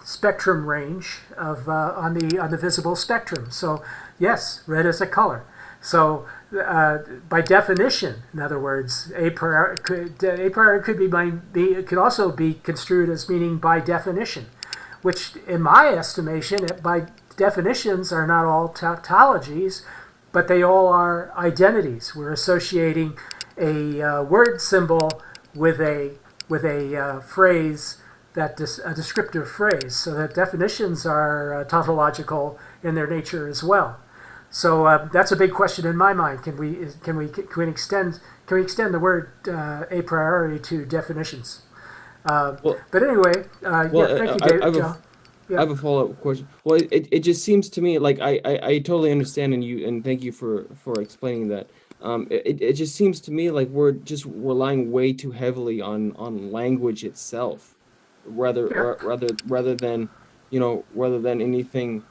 Speaker 2: spectrum range of on the visible spectrum. So yes, red is a color. So by definition, in other words, a priori could also be construed as meaning by definition, which in my estimation, by definitions are not all tautologies, but they all are identities. We're associating a word symbol with a phrase, a descriptive phrase, so that definitions are tautological in their nature as well. So that's a big question in my mind. Can we extend the word a priori to definitions? But anyway, thank you, David.
Speaker 17: I have a follow-up question. Well, it just seems to me like I totally understand, and thank you for explaining that. It just seems to me like we're just relying way too heavily on language itself, rather than anything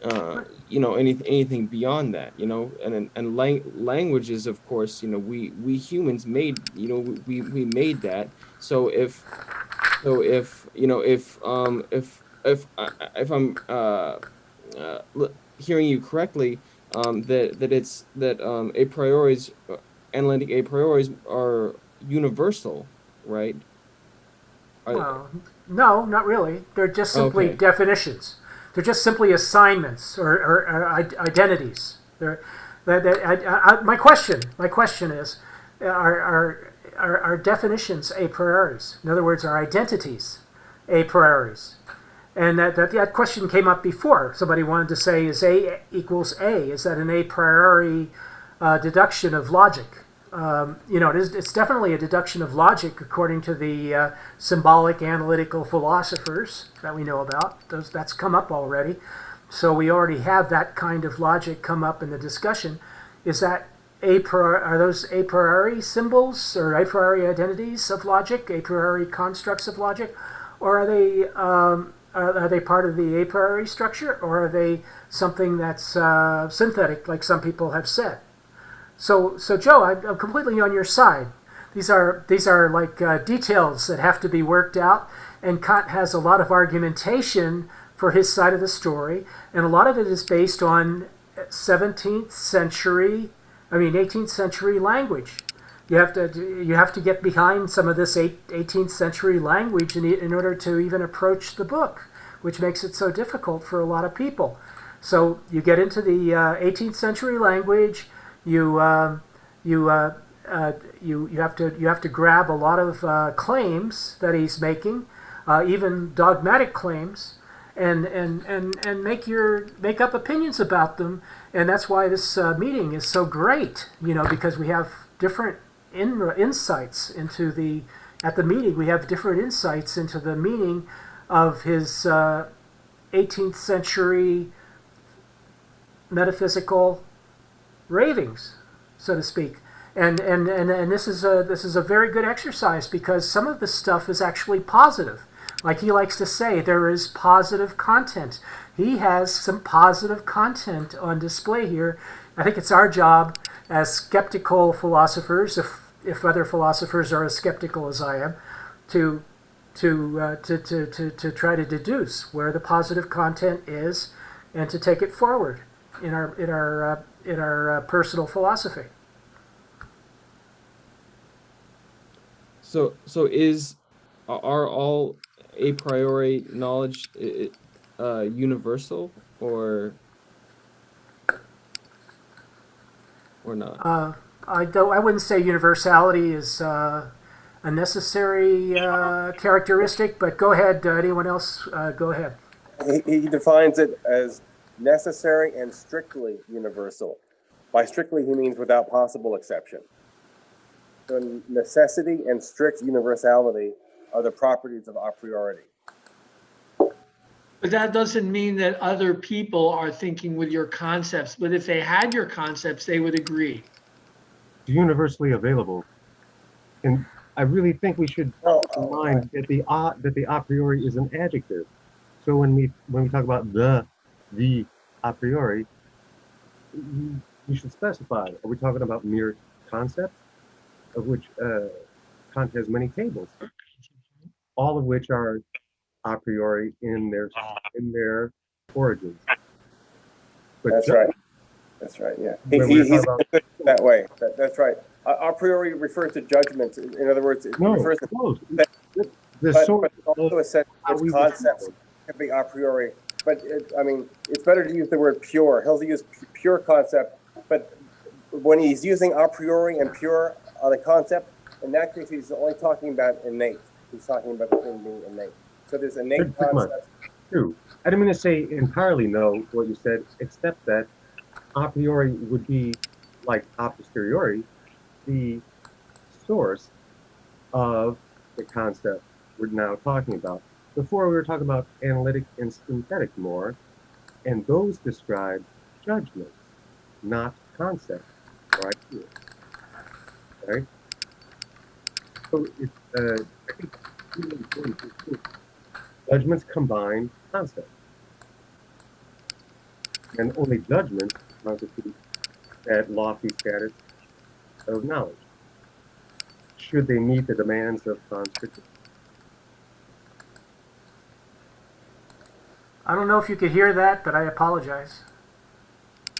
Speaker 17: anything beyond that, and languages, of course, we humans made, we made that. So if I'm hearing you correctly, that a priori's analytic a priori's are universal, right?
Speaker 2: Well, no, not really. They're just simply
Speaker 17: Okay.
Speaker 2: definitions. They're just simply assignments or identities. My question is, are definitions a prioris? In other words, are identities a prioris? And that question came up before. Somebody wanted to say, is A equals A? Is that an a priori deduction of logic? It's definitely a deduction of logic according to the symbolic analytical philosophers that we know about. That's come up already. So we already have that kind of logic come up in the discussion. Is that are those a priori symbols or a priori identities of logic, a priori constructs of logic, or are they part of the a priori structure, or are they something that's synthetic, like some people have said? So Joe, I'm completely on your side. These are like details that have to be worked out, and Kant has a lot of argumentation for his side of the story, and a lot of it is based on 18th century language. You have to get behind some of this 18th century language in order to even approach the book, which makes it so difficult for a lot of people. So you get into the 18th century language. You have to grab a lot of claims that he's making, even dogmatic claims, and make up opinions about them. And that's why this meeting is so great, because we have different insights into at the meeting we have different insights into the meaning of his 18th century metaphysical ravings, so to speak. And this is a very good exercise, because some of the stuff is actually positive. Like he likes to say, there is positive content. He has some positive content on display here. I think it's our job as skeptical philosophers, if other philosophers are as skeptical as I am, to try to deduce where the positive content is, and to take it forward in our personal philosophy.
Speaker 17: So are all a priori knowledge universal or not?
Speaker 2: I wouldn't say universality is a necessary characteristic, but go ahead. Anyone else? Go ahead.
Speaker 5: He defines it as necessary and strictly universal. By strictly, he means without possible exception. So necessity and strict universality are the properties of a priori.
Speaker 8: But that doesn't mean that other people are thinking with your concepts. But if they had your concepts, they would agree.
Speaker 16: It's universally available, and I really think we should keep in mind that the a priori is an adjective. So when we talk about the a priori, we should specify: are we talking about mere concepts, of which Kant has many tables, all of which are a priori in their origins? But
Speaker 5: That's right. That's right. Yeah, he's that way. That's right. A priori refers to judgments. In other words, it refers to but also a sense of concepts can be a priori. But it's better to use the word pure. He'll use pure concept, but when he's using a priori and pure on a concept, in that case, he's only talking about innate. He's talking about the thing being innate. So there's innate concepts.
Speaker 16: True. I didn't mean to say entirely no to what you said, except that a priori would be like a posteriori, the source of the concept we're now talking about. Before we were talking about analytic and synthetic more, and those describe judgments, not concepts, right here. Right? So it's I think it's really important to judgments combine concepts. and only judgment constitutes that lofty status of knowledge, should they meet the demands of Kant's critique.
Speaker 2: I don't know if you could hear that, but I apologize.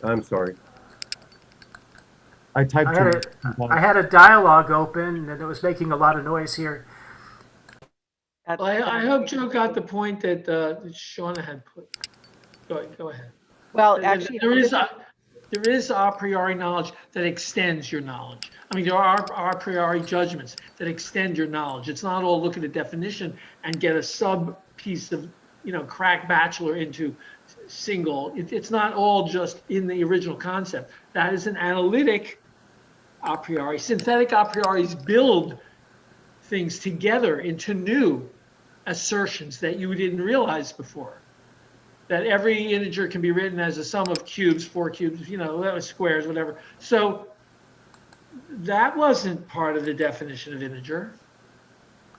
Speaker 16: I'm sorry. I typed
Speaker 2: I had a dialogue open and it was making a lot of noise here.
Speaker 8: Well, I hope Joe got the point that Shauna had put. Go ahead.
Speaker 6: Well, actually,
Speaker 8: there is a priori knowledge that extends your knowledge. I mean, there are a priori judgments that extend your knowledge. It's not all look at a definition and get a sub piece of, crack bachelor into single. It's not all just in the original concept. That is an analytic a priori. Synthetic a prioris build things together into new assertions that you didn't realize before. That every integer can be written as a sum of cubes, 4 cubes, squares, whatever. So that wasn't part of the definition of integer.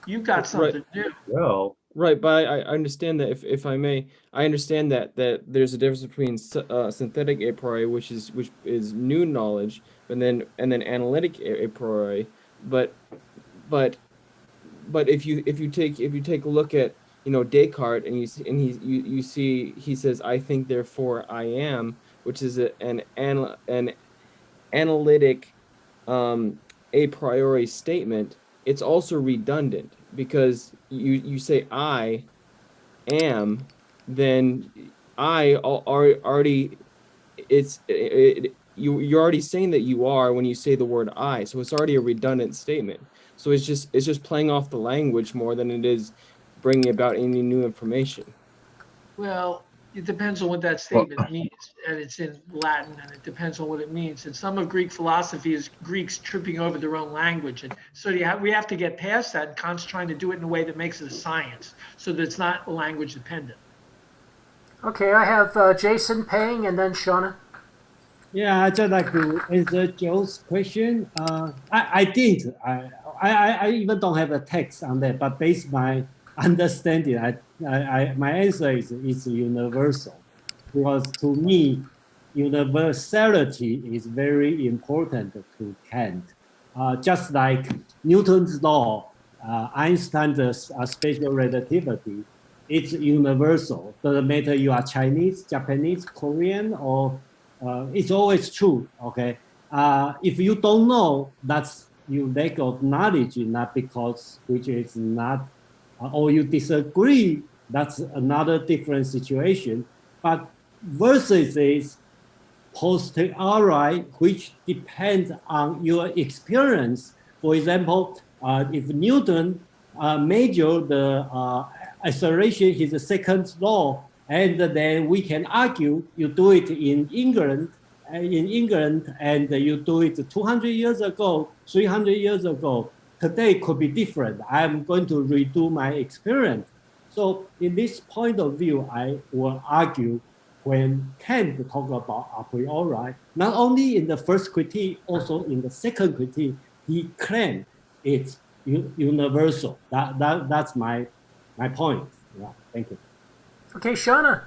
Speaker 8: You got something new.
Speaker 16: Well,
Speaker 17: right, but I understand that if I may, I understand that there's a difference between synthetic a priori, which is new knowledge, and then analytic a priori. But if you take a look at Descartes and you see he says I think therefore I am, which is an analytic a priori statement. It's also redundant because you say I am, then I already you're already saying that you are when you say the word I, so it's already a redundant statement. So it's just playing off the language more than it is bringing about any new information.
Speaker 8: Well, it depends on what that statement means, and it's in Latin, and it depends on what it means. And some of Greek philosophy is Greeks tripping over their own language, and so we have to get past that. And Kant's trying to do it in a way that makes it a science, so that it's not language dependent.
Speaker 2: Okay, I have Jason Pang and then Shauna.
Speaker 13: Yeah, I'd just like to answer Joe's question. I think I even don't have a text on that, but based my understanding, my answer is it's universal, because to me, universality is very important to Kant. Just like Newton's law, Einstein's special relativity, it's universal. Doesn't matter you are Chinese, Japanese, Korean, or it's always true. Okay, if you don't know, that's you lack of knowledge, not because which is not, or you disagree. That's another different situation. But versus is posteriori, which depends on your experience. For example, if Newton measured the acceleration, his second law, and then we can argue you do it in England, and you do it 200 years ago, 300 years ago. Today could be different. I'm going to redo my experience. So in this point of view, I will argue when Kant talk about a priori, not only in the first critique, also in the second critique, he claimed it's universal. That's my point. Yeah, thank you.
Speaker 2: Okay, Shauna.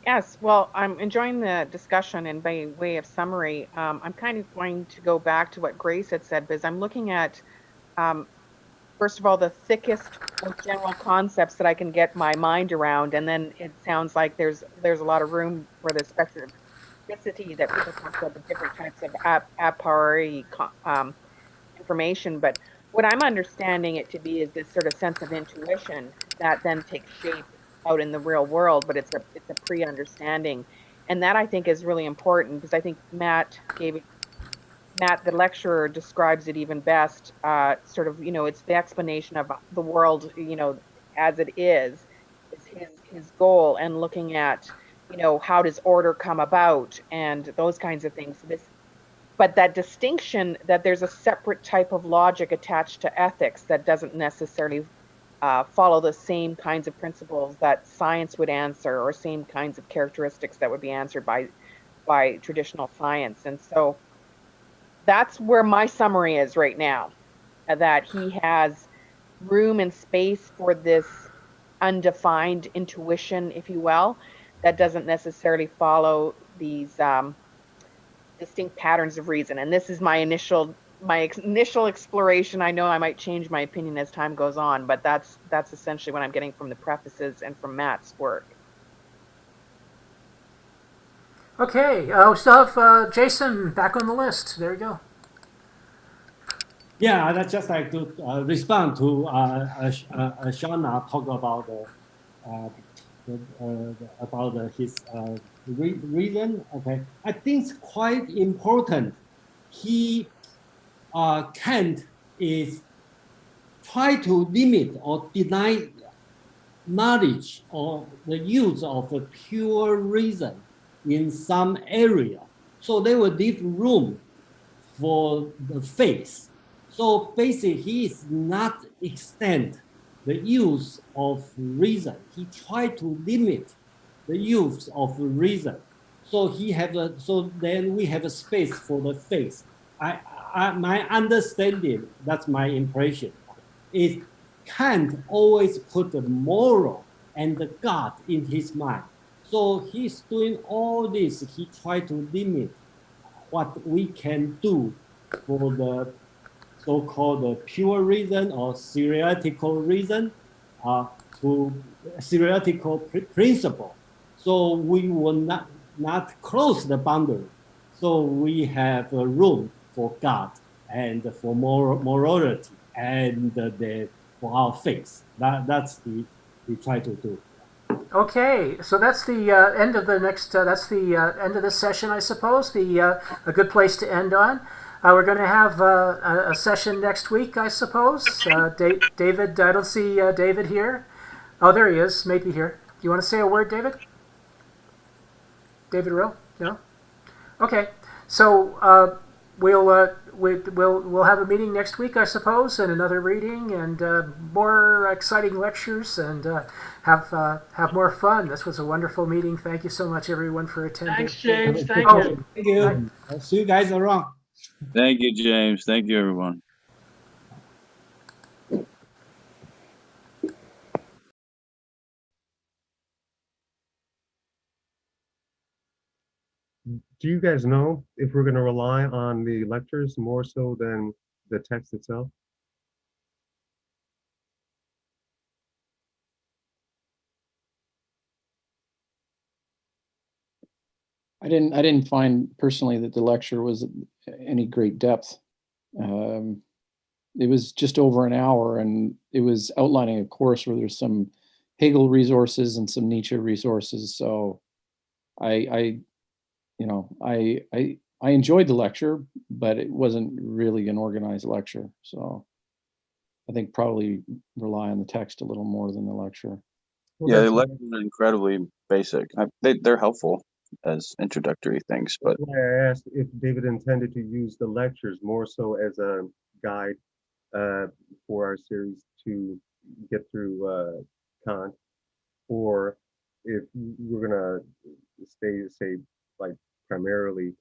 Speaker 6: Yes, well, I'm enjoying the discussion, and by way of summary, I'm kind of going to go back to what Grace had said, because I'm looking at, first of all, the thickest, most general concepts that I can get my mind around, and then it sounds like there's a lot of room for the specificity that people talk about, the different types of a priori information. But what I'm understanding it to be is this sort of sense of intuition that then takes shape out in the real world, but it's a pre-understanding, and that I think is really important, because I think Matt, the lecturer, describes it even best. Sort of, it's the explanation of the world, as it is his goal, and looking at, how does order come about and those kinds of things. But that distinction that there's a separate type of logic attached to ethics that doesn't necessarily follow the same kinds of principles that science would answer, or same kinds of characteristics that would be answered by traditional science. And so that's where my summary is right now, that he has room and space for this undefined intuition, if you will, that doesn't necessarily follow these distinct patterns of reason. And this is my initial exploration. I know I might change my opinion as time goes on, but that's essentially what I'm getting from the prefaces and from Matt's work.
Speaker 2: Okay, we still have Jason back on the list. There you go.
Speaker 13: Yeah, I'd just like to respond to Shauna talk about his reason. Okay, I think it's quite important. Kant is try to limit or deny knowledge or the use of a pure reason in some area. So they will leave room for the faith. So basically, he is not extend the use of reason. He tried to limit the use of reason. So then we have a space for the faith. My understanding, that's my impression, is Kant always put the moral and the God in his mind. So he's doing all this. He tried to limit what we can do for the so-called pure reason or theoretical reason to theoretical principle. So we will not close the boundary. So we have room for God and for morality and for our faith. That's the we try to do.
Speaker 2: Okay, so that's the end of the next. That's the end of this session, I suppose. A good place to end on. We're going to have a session next week, I suppose. David, I don't see David here. Oh, there he is. Maybe here. Do you want to say a word, David? David Rill? No. Okay. So we'll have a meeting next week, I suppose, and another reading and more exciting lectures and have more fun. This was a wonderful meeting. Thank you so much, everyone, for attending.
Speaker 8: Thanks, James. Thank you.
Speaker 13: Thank you. I'll see you guys around.
Speaker 18: Thank you, James. Thank you, everyone.
Speaker 16: Do you guys know if we're going to rely on the lectures more so than the text itself?
Speaker 19: I didn't find personally that the lecture was any great depth. It was just over an hour, and it was outlining a course where there's some Hegel resources and some Nietzsche resources. So I enjoyed the lecture, but it wasn't really an organized lecture. So I think probably rely on the text a little more than the lecture.
Speaker 18: Yeah, the lectures are incredibly basic. They're helpful as introductory things, but
Speaker 16: that's why I asked if David intended to use the lectures more so as a guide for our series to get through Kant, or if we're gonna say like primarily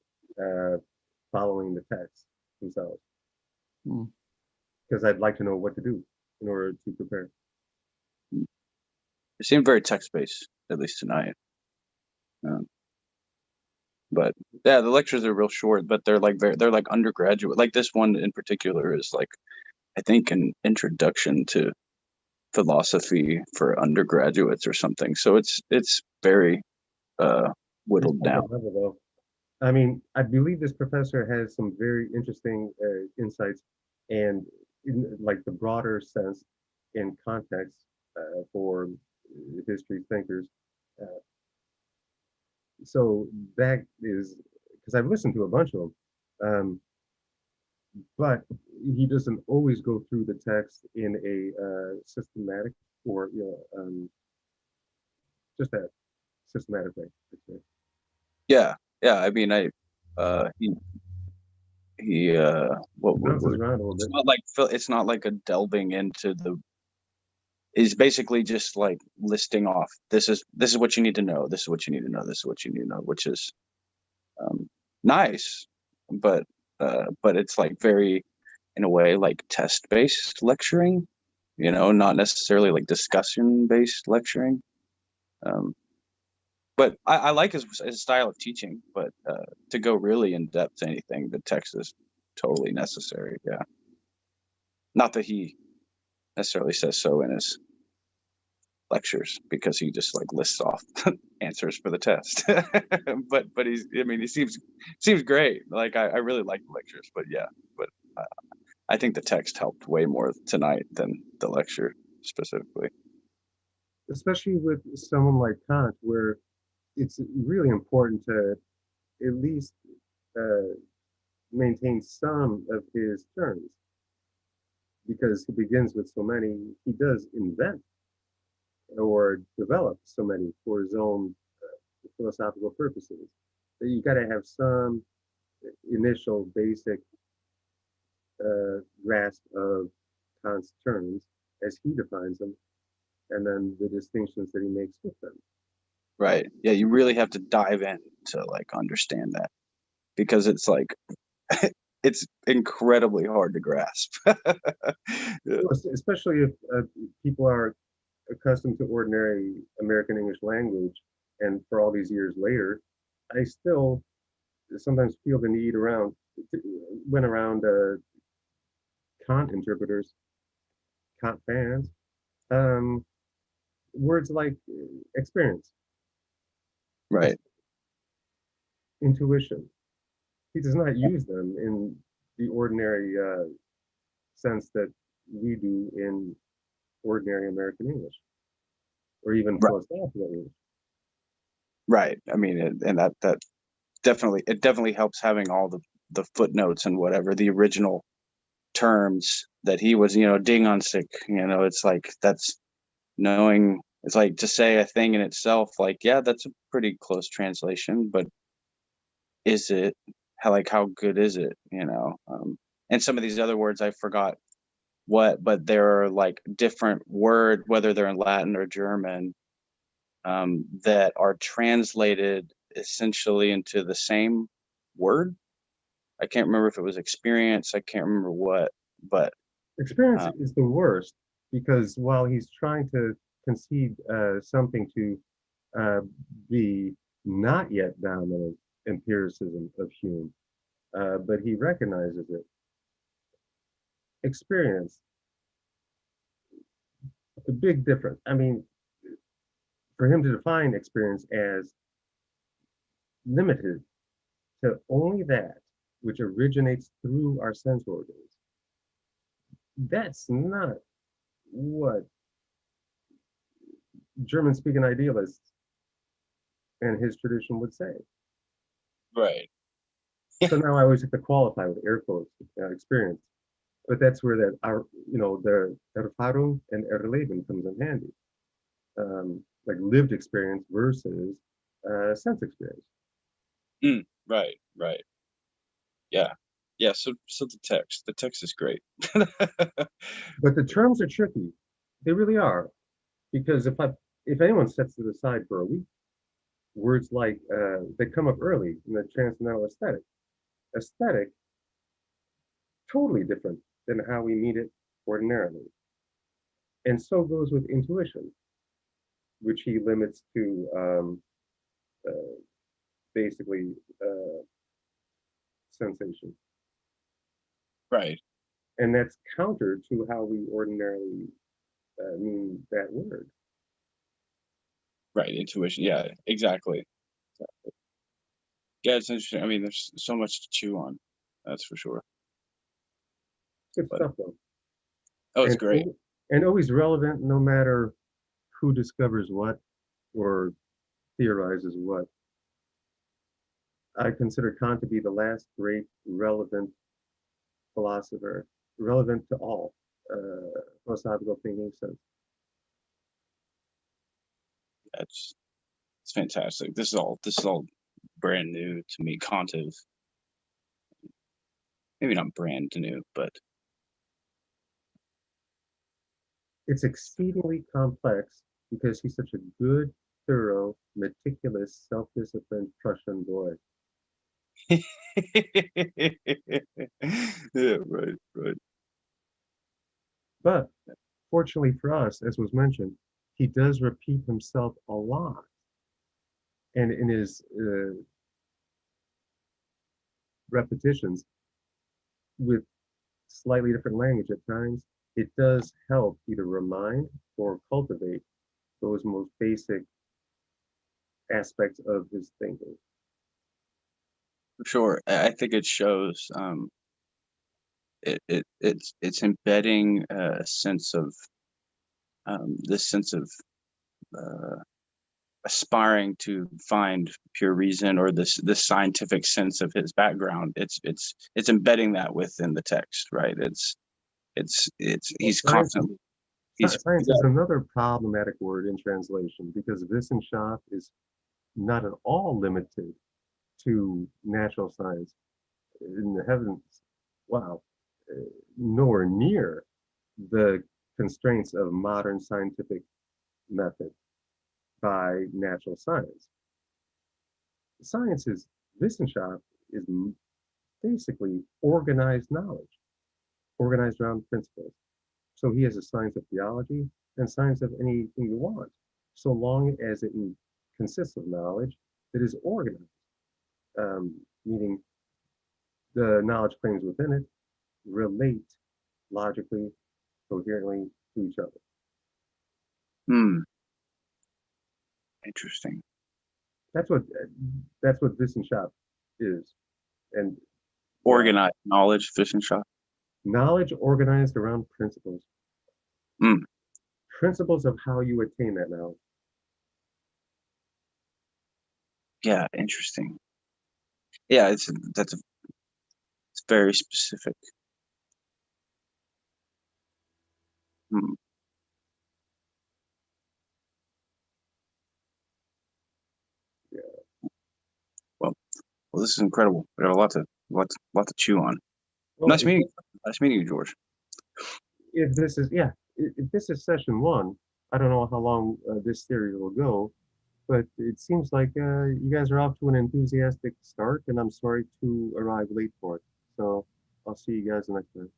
Speaker 16: following the text themselves. Because I'd like to know what to do in order to prepare.
Speaker 18: it seemed very text-based, at least tonight. But yeah, the lectures are real short, but they're like undergraduate. Like this one in particular is like, I think, an introduction to philosophy for undergraduates or something. So it's very whittled down.
Speaker 16: I mean, I believe this professor has some very interesting insights, and in like the broader sense in context for history thinkers. So that is because I've listened to a bunch of them, but he doesn't always go through the text in a systematic or just a systematic way.
Speaker 18: Yeah. I mean, he it's not like a delving into the. Is basically just like listing off. This is what you need to know. This is what you need to know. This is what you need to know, which is nice, but it's like very, in a way, like test-based lecturing. Not necessarily like discussion-based lecturing. But I like his style of teaching, but to go really in depth to anything, the text is totally necessary. Yeah. Not that he necessarily says so in his lectures, because he just like lists off answers for the test. but he seems great. Like I really like the lectures, but yeah, but I think the text helped way more tonight than the lecture specifically.
Speaker 16: Especially with someone like Kant, where it's really important to at least maintain some of his terms, because he begins with so many. He does invent or develop so many for his own philosophical purposes. So you got to have some initial basic grasp of Kant's terms as he defines them, and then the distinctions that he makes with them.
Speaker 18: Right. Yeah, you really have to dive in to like understand that, because it's like it's incredibly hard to grasp. Yeah.
Speaker 16: Well, especially if people are accustomed to ordinary American English language, and for all these years later, I still sometimes feel the need went around Kant interpreters, Kant fans, um, words like experience,
Speaker 18: Right.
Speaker 16: intuition. He does not use them in the ordinary sense that we do in ordinary American English, or even
Speaker 18: Right.
Speaker 16: philosophical English.
Speaker 18: Right. I mean, and that definitely helps having all the footnotes and whatever the original terms that he was, ding on sick. It's like that's knowing. It's like to say a thing in itself, like, yeah, that's a pretty close translation, but is it how good is it? And some of these other words I forgot but there are like different word, whether they're in Latin or German, that are translated essentially into the same word. I can't remember if it was experience. I can't remember what, but
Speaker 16: Experience is the worst, because while he's trying to concede something to the not yet dominant empiricism of Hume, but he recognizes it. Experience, the big difference. I mean, for him to define experience as limited to only that which originates through our sense organs, that's not what German speaking idealists and his tradition would say.
Speaker 18: right.
Speaker 16: So now I always have to qualify with air quotes experience, but that's where the Erfahrung and Erleben comes in handy, like lived experience versus sense experience.
Speaker 18: Right. Yeah. So the text is great.
Speaker 16: But the terms are tricky. They really are, because if anyone sets it aside for a week, words like they come up early in the transcendental aesthetic. Aesthetic, totally different than how we meet it ordinarily. And so goes with intuition, which he limits to basically sensation.
Speaker 18: Right.
Speaker 16: And that's counter to how we ordinarily mean that word.
Speaker 18: Right. Intuition. Yeah, exactly. Yeah, it's interesting. I mean, there's so much to chew on. That's for sure.
Speaker 16: Good stuff, though.
Speaker 18: Oh, it's great.
Speaker 16: And always relevant, no matter who discovers what or theorizes what. I consider Kant to be the last great relevant philosopher, relevant to all philosophical thinking since.
Speaker 18: It's fantastic. This is all brand new to me. Kant is maybe not brand new, but
Speaker 16: It's exceedingly complex because he's such a good, thorough, meticulous, self-disciplined Prussian boy.
Speaker 18: yeah, right.
Speaker 16: But fortunately for us, as was mentioned, he does repeat himself a lot. And in his repetitions with slightly different language at times, it does help either remind or cultivate those most basic aspects of his thinking.
Speaker 18: For sure. I think it shows it's embedding a sense of this sense of aspiring to find pure reason, or this scientific sense of his background. It's embedding that within the text, right? He's constantly
Speaker 16: Science is another problematic word in translation because Wissenschaft is not at all limited to natural science. In the heavens, wow, nowhere near the constraints of modern scientific method by natural science. Science is, Wissenschaft is basically organized knowledge, organized around principles. So he has a science of theology and science of anything you want, so long as it consists of knowledge that is organized, meaning the knowledge claims within it relate logically, coherently to each other.
Speaker 18: Interesting.
Speaker 16: That's what Wissenschaft is, and
Speaker 18: organized knowledge, Wissenschaft.
Speaker 16: Knowledge organized around principles. Principles of how you attain that knowledge.
Speaker 18: Yeah, interesting. Yeah, it's very specific.
Speaker 16: Yeah.
Speaker 18: Well, this is incredible. We got a lot to chew on.
Speaker 16: Well,
Speaker 18: Nice meeting you, George.
Speaker 16: If this is session 1, I don't know how long this series will go, but it seems like you guys are off to an enthusiastic start, and I'm sorry to arrive late for it. So I'll see you guys next time.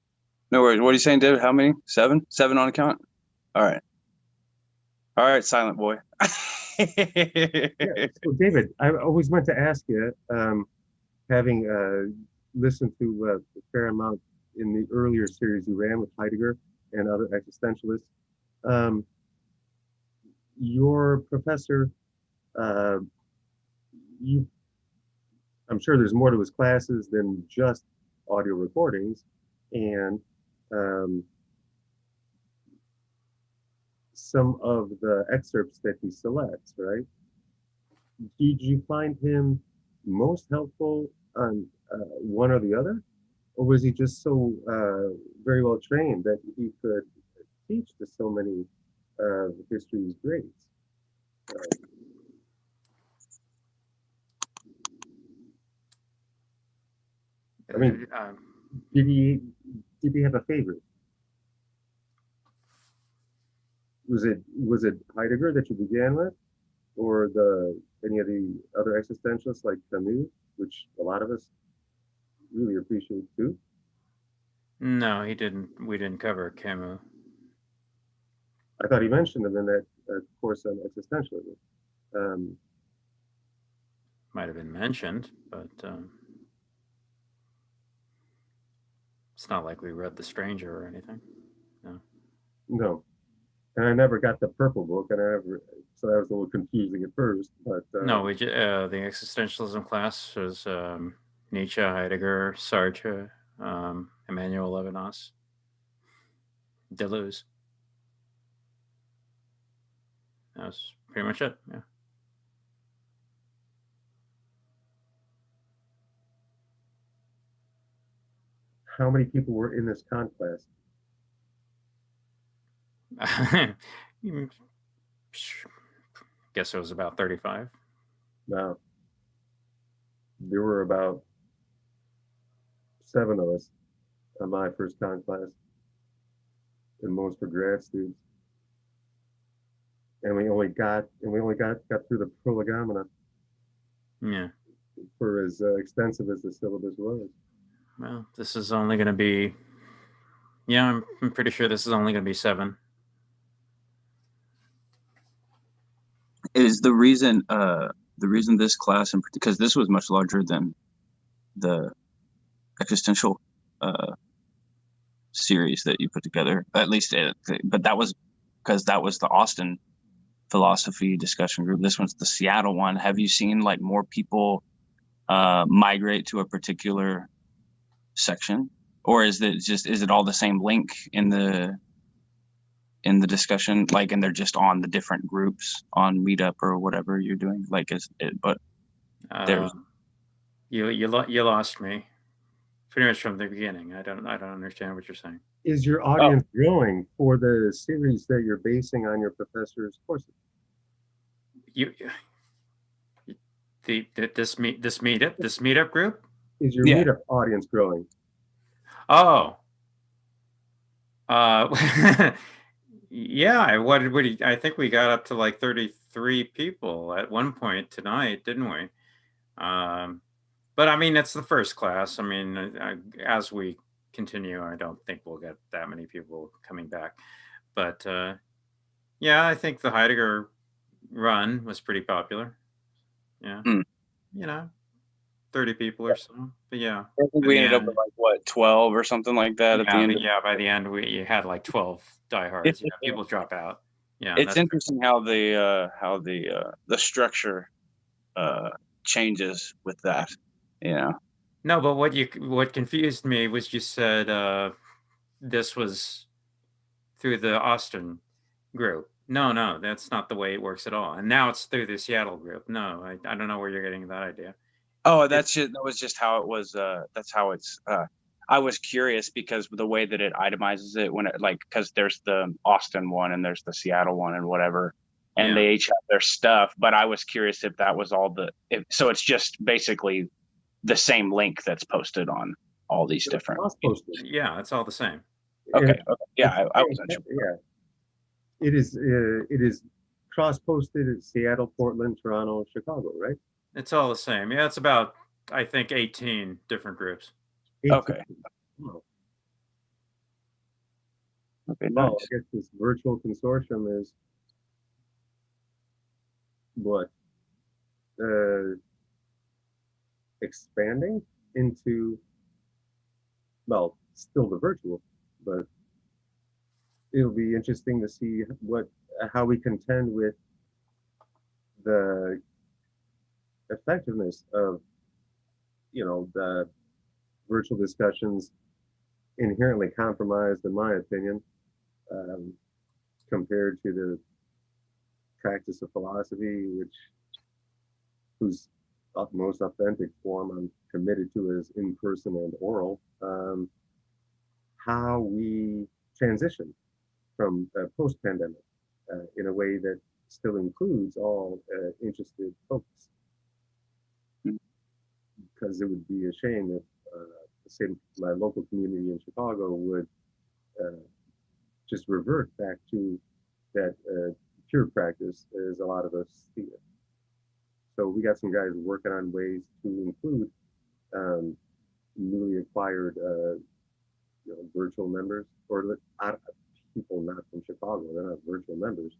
Speaker 18: No worries. What are you saying, David? How many? 7? 7 on account? All right, silent boy.
Speaker 16: Yeah, so David, I always meant to ask you, having listened to a fair amount in the earlier series you ran with Heidegger and other existentialists, your professor, I'm sure there's more to his classes than just audio recordings, and some of the excerpts that he selects, right? Did you find him most helpful on one or the other? Or was he just so very well trained that he could teach to so many of history's greats? I mean, did he have a favorite? Was it Heidegger that you began with, or any of the other existentialists like Camus, which a lot of us really appreciate too?
Speaker 20: No, he didn't. We didn't cover Camus.
Speaker 16: I thought he mentioned them in that course on existentialism.
Speaker 20: Might have been mentioned, but it's not like we read The Stranger or anything. No.
Speaker 16: No, and I never got the purple book, so that was a little confusing at first. But
Speaker 20: no, the existentialism class was Nietzsche, Heidegger, Sartre, Emmanuel Levinas, Deleuze. That was pretty much it. Yeah.
Speaker 16: How many people were in this Kant class?
Speaker 20: Guess it was about 35.
Speaker 16: No. There were about 7 of us on my first Kant class, and most were grad students. And we only got through the prolegomena.
Speaker 20: Yeah.
Speaker 16: For as extensive as the syllabus was.
Speaker 20: Well, this is only going to be. Yeah, I'm pretty sure this is only going to be 7.
Speaker 18: Is the reason the reason this class, because this was much larger than the existential series that you put together, at least, but that was because that was the Austin philosophy discussion group. This one's the Seattle one. Have you seen like more people migrate to a particular section, or is it all the same link in the discussion, like, and they're just on the different groups on Meetup or whatever you're doing, like, is it? But there's
Speaker 20: you lost me pretty much from the beginning. I don't understand what you're saying.
Speaker 16: Is your audience growing for the series that you're basing on your professor's courses?
Speaker 20: This meetup group?
Speaker 16: Is your meetup audience growing?
Speaker 20: Oh. Yeah, I think we got up to like 33 people at one point tonight, didn't we? But I mean, it's the first class. I mean, as we continue, I don't think we'll get that many people coming back. But yeah, I think the Heidegger run was pretty popular. Yeah. You know, 30 people or so. But yeah.
Speaker 18: We ended up with like what, 12 or something like that at the end.
Speaker 20: Yeah, by the end you had like 12 diehards. People drop out. Yeah.
Speaker 18: It's interesting how the structure changes with that. Yeah.
Speaker 20: No, but what confused me was you said this was through the Austin group. No, that's not the way it works at all. And now it's through the Seattle group. No, I don't know where you're getting that idea.
Speaker 18: Oh, that was just how it was. That's how it's. I was curious because the way that it itemizes it when it, like, because there's the Austin one and there's the Seattle one and whatever, and they each have their stuff. But I was curious if that was all so it's just basically the same link that's posted on all these different.
Speaker 20: Yeah, it's all the same.
Speaker 18: Okay. Yeah, I wasn't sure.
Speaker 16: Yeah. It is cross-posted at Seattle, Portland, Toronto, Chicago, right?
Speaker 20: It's all the same. Yeah, it's about, I think, 18 different groups.
Speaker 16: 18.
Speaker 18: Okay.
Speaker 16: Oh.
Speaker 18: Okay.
Speaker 16: Well, I guess this virtual consortium is what? Expanding into, well, still the virtual, but it'll be interesting to see how we contend with the effectiveness of, the virtual discussions, inherently compromised, in my opinion, compared to the practice of philosophy, whose most authentic form I'm committed to is in person and oral. How we transition from post-pandemic in a way that still includes all interested folks. Because it would be a shame if, say, my local community in Chicago would just revert back to that pure practice as a lot of us see it. So we got some guys working on ways to include newly acquired virtual members, or people not from Chicago, they're not virtual members,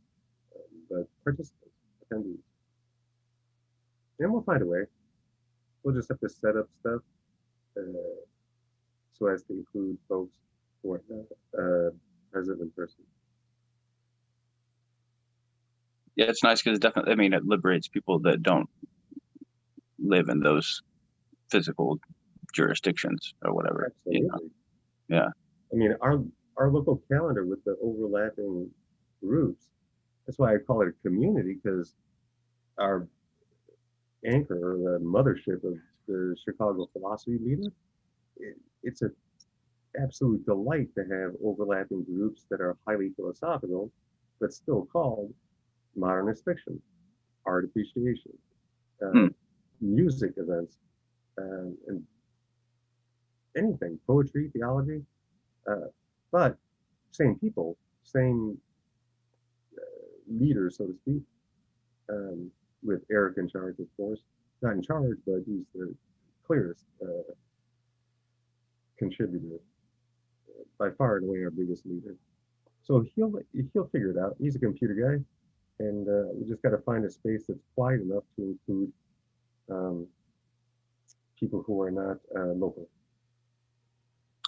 Speaker 16: but participants, attendees. And we'll find a way. We'll just have to set up stuff so as to include folks who are present in person.
Speaker 18: Yeah, it's nice because definitely, I mean, it liberates people that don't live in those physical jurisdictions or whatever.
Speaker 16: Absolutely.
Speaker 18: Yeah.
Speaker 16: I mean, our local calendar with the overlapping groups, that's why I call it a community, because our anchor, or the mothership of the Chicago Philosophy Meetup, it's an absolute delight to have overlapping groups that are highly philosophical, but still called modernist fiction, art appreciation, music events, and anything, poetry, theology, but same people, same leaders, so to speak, with Eric in charge, of course. Not in charge, but he's the clearest contributor, by far and away our biggest leader. So he'll figure it out. He's a computer guy, and we just got to find a space that's quiet enough to include people who are not local.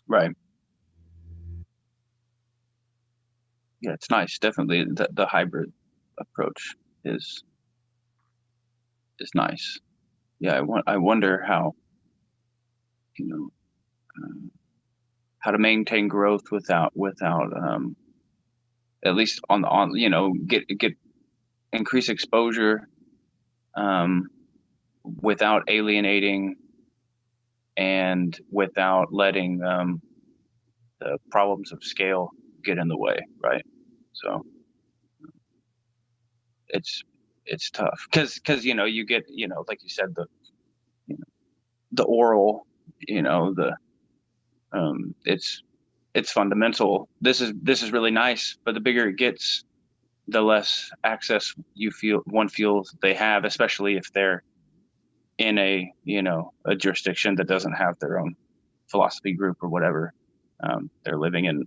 Speaker 1: Right. Yeah, it's nice. Definitely, the hybrid approach is nice. Yeah, I wonder how, you know, how to maintain growth without at least on get increase exposure without alienating and without letting the problems of scale get in the way, right? So it's tough because you get, like you said, the oral, the it's fundamental. This is really nice, but the bigger it gets, the less access one feels they have, especially if they're in a jurisdiction that doesn't have their own philosophy group or whatever. They're living in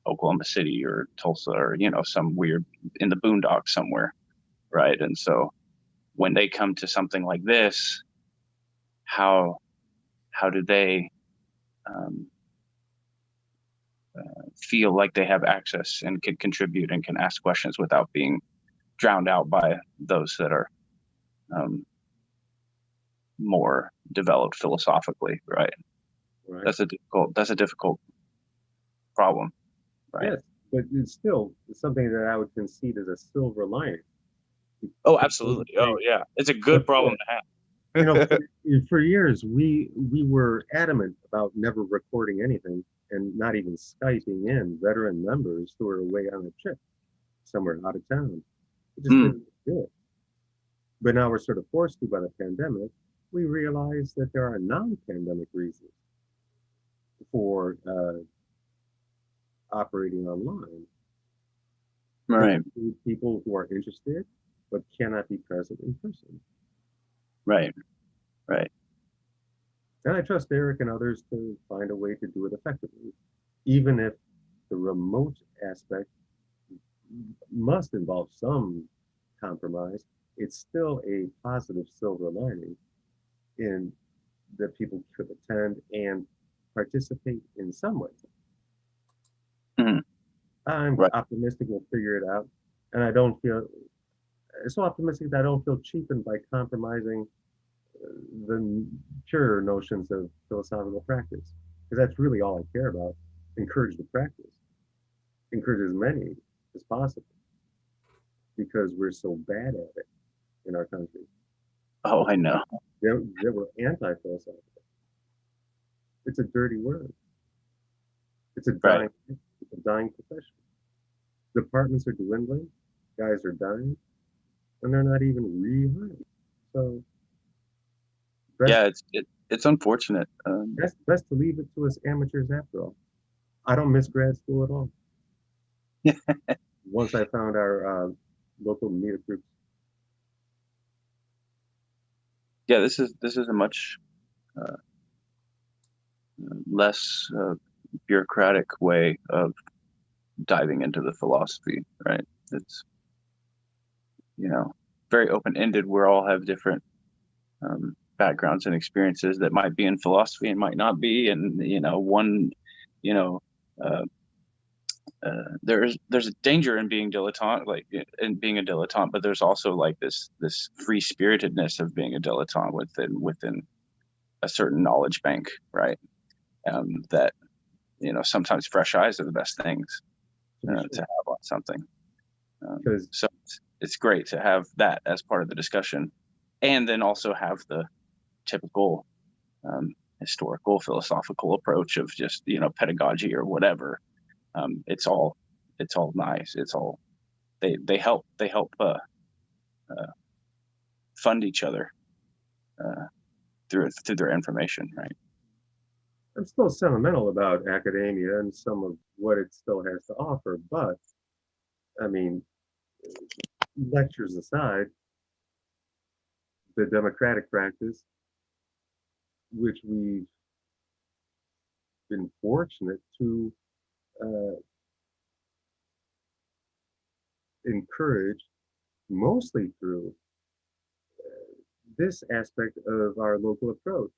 Speaker 1: Oklahoma City or Tulsa or some weird in the boondocks somewhere, right? And so when they come to something like this, how do they feel like they have access and can contribute and can ask questions without being drowned out by those that are more developed philosophically, right? That's a difficult problem, right?
Speaker 16: Yes, but it's still something that I would concede as a silver lining.
Speaker 1: Oh, absolutely. Oh, yeah. It's a good problem to have.
Speaker 16: For years, we were adamant about never recording anything and not even Skyping in veteran members who were away on a trip somewhere out of town. We just didn't do it. But now we're sort of forced to by the pandemic. We realize that there are non-pandemic reasons for operating online.
Speaker 1: Right.
Speaker 16: People who are interested but cannot be present in person.
Speaker 1: Right. Right.
Speaker 16: And I trust Eric and others to find a way to do it effectively, even if the remote aspect must involve some compromise. It's still a positive silver lining in that people could attend and participate in some way. I'm optimistic we'll figure it out, and I don't feel so optimistic that I don't feel cheapened by compromising the pure notions of philosophical practice, because that's really all I care about. Encourage the practice, encourage as many as possible, because we're so bad at it in our country.
Speaker 1: Oh, I know.
Speaker 16: They were anti-philosophical. It's a dirty word. It's a dying profession. Departments are dwindling, guys are dying, and they're not even rehired. So
Speaker 1: yeah, it's unfortunate.
Speaker 16: Best to leave it to us amateurs after all. I don't miss grad school at all. Once I found our local meetup groups.
Speaker 1: Yeah, this is a much less bureaucratic way of diving into the philosophy, right? It's very open-ended. We all have different backgrounds and experiences that might be in philosophy and might not be, and one there's a danger in being dilettante, like in being a dilettante, but there's also like this free spiritedness of being a dilettante within a certain knowledge bank, right? That sometimes fresh eyes are the best things to have on something. So it's great to have that as part of the discussion, and then also have the typical historical philosophical approach of just pedagogy or whatever. It's all nice. It's all they help fund each other through their information, right?
Speaker 16: I'm still sentimental about academia and some of what it still has to offer, but I mean, lectures aside, the democratic practice, which we've been fortunate to encourage mostly through this aspect of our local approach.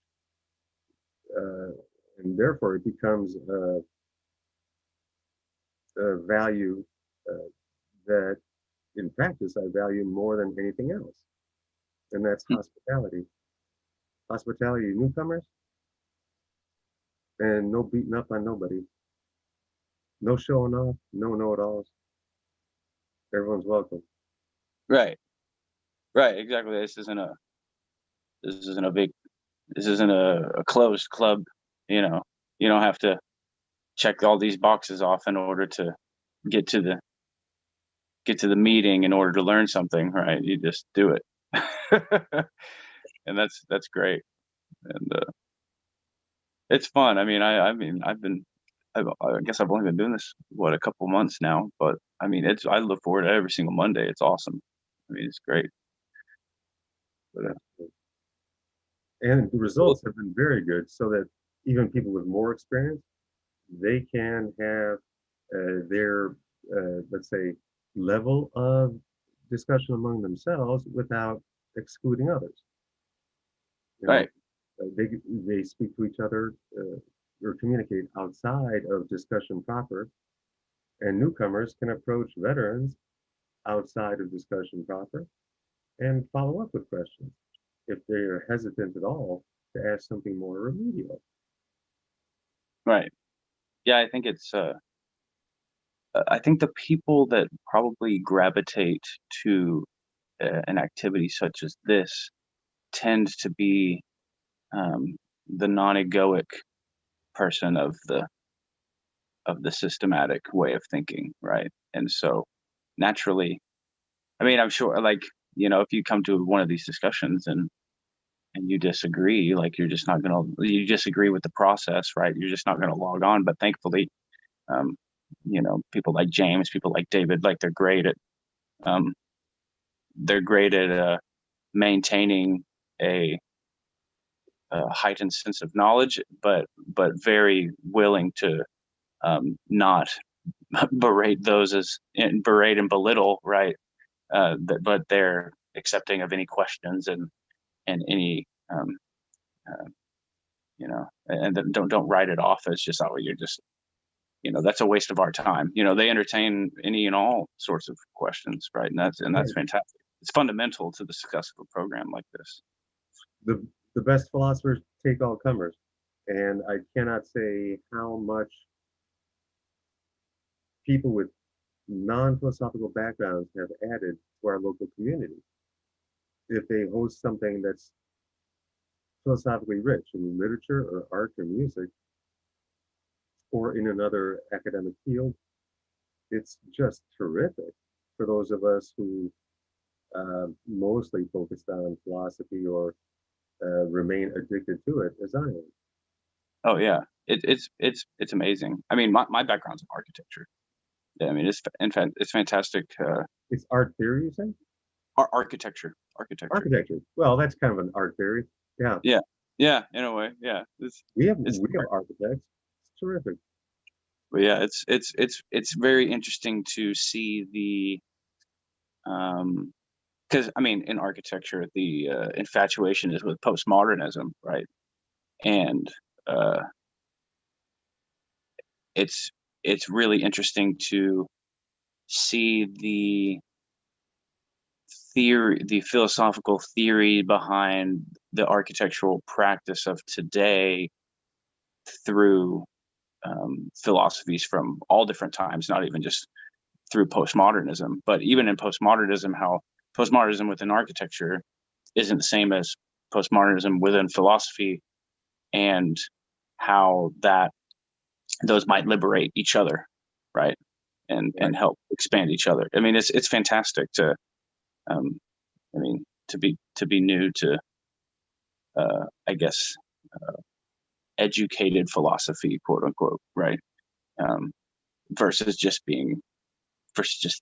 Speaker 16: And therefore it becomes a value that in practice I value more than anything else. And that's hospitality. Hospitality to newcomers and no beating up on nobody. No showing off, no know-it-alls. Everyone's welcome.
Speaker 18: Right. Right. Exactly. This isn't a closed club. You know, you don't have to check all these boxes off in order to get to the meeting in order to learn something, right? You just do it. And that's great. And it's fun. I mean, I guess I've only been doing this a couple months now, but I mean, I look forward to every single Monday. It's awesome. I mean, it's great. But,
Speaker 16: and the results have been very good, so that even people with more experience, they can have their let's say level of discussion among themselves without excluding others. You know,
Speaker 18: right.
Speaker 16: They speak to each other or communicate outside of discussion proper, and newcomers can approach veterans outside of discussion proper and follow up with questions if they're hesitant at all to ask something more remedial.
Speaker 18: Right. Yeah, I think I think the people that probably gravitate to an activity such as this tend to be the non-egoic person of the systematic way of thinking, right? And so naturally, I mean, I'm sure, like, if you come to one of these discussions and you disagree, like, you disagree with the process, right? You're just not gonna log on. But thankfully, um, people like James, people like David, like um, they're great at maintaining a heightened sense of knowledge, but very willing to not berate berate and belittle, right? But they're accepting of any questions and any and then don't write it off as just, oh, you're just, that's a waste of our time. They entertain any and all sorts of questions, right? And that's
Speaker 16: Right.
Speaker 18: fantastic. It's fundamental to the success of a program like this.
Speaker 16: The best philosophers take all comers, and I cannot say how much people with non-philosophical backgrounds have added to our local community. If they host something that's philosophically rich in literature or art or music, or in another academic field, it's just terrific for those of us who mostly focused on philosophy or remain addicted to it, as I am.
Speaker 18: Oh yeah, it's amazing. I mean, my background's in architecture. Yeah, I mean, it's fantastic.
Speaker 16: It's art theory, you say?
Speaker 18: Architecture.
Speaker 16: Architecture. Well, that's kind of an art theory. Yeah.
Speaker 18: Yeah. Yeah. In a way. Yeah.
Speaker 16: We have architects. It's terrific.
Speaker 18: But yeah, it's very interesting to see because I mean, in architecture, the infatuation is with postmodernism, right? And it's really interesting to see the philosophical theory behind the architectural practice of today through philosophies from all different times, not even just through postmodernism, but even in postmodernism, how postmodernism within architecture isn't the same as postmodernism within philosophy, and how those might liberate each other, right? And help expand each other. I mean, it's fantastic to, to be new to, I guess, educated philosophy, quote unquote, right? Um, versus just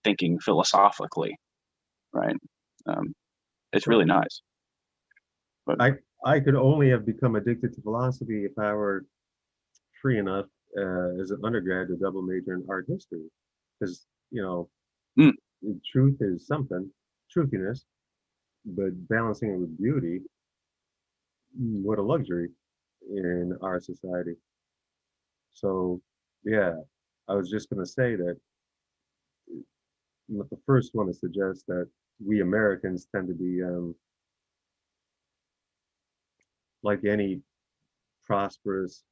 Speaker 18: thinking philosophically, right? It's really nice. But
Speaker 16: I could only have become addicted to philosophy if I were free enough as an undergrad to double major in art history, because the truth is something. truthiness, but balancing it with beauty. What a luxury in our society. So, yeah, I was just going to say that I'm not the first one to suggest that we Americans tend to be like any prosperous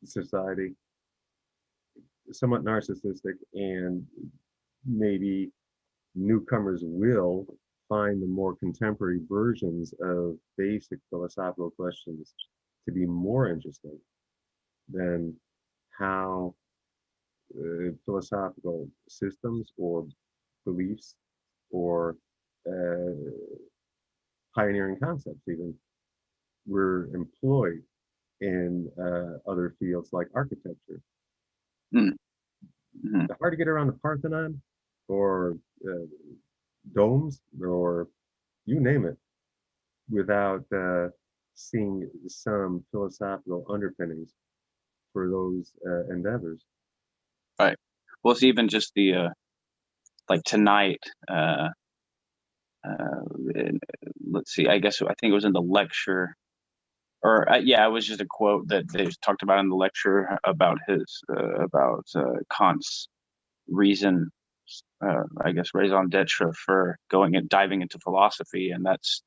Speaker 16: society, somewhat narcissistic, and maybe newcomers will find the more contemporary versions of basic philosophical questions to be more interesting than how philosophical systems or beliefs or uh, pioneering concepts even were employed in other fields like architecture.
Speaker 18: Mm-hmm.
Speaker 16: It's hard to get around the Parthenon or domes or you name it without seeing some philosophical underpinnings for those endeavors.
Speaker 1: Right. Well, it's even just the like tonight. Let's see. I guess I think it was in the lecture, or yeah, it was just a quote that they talked about in the lecture about Kant's reason. I guess raison d'être for going and diving into philosophy, and that's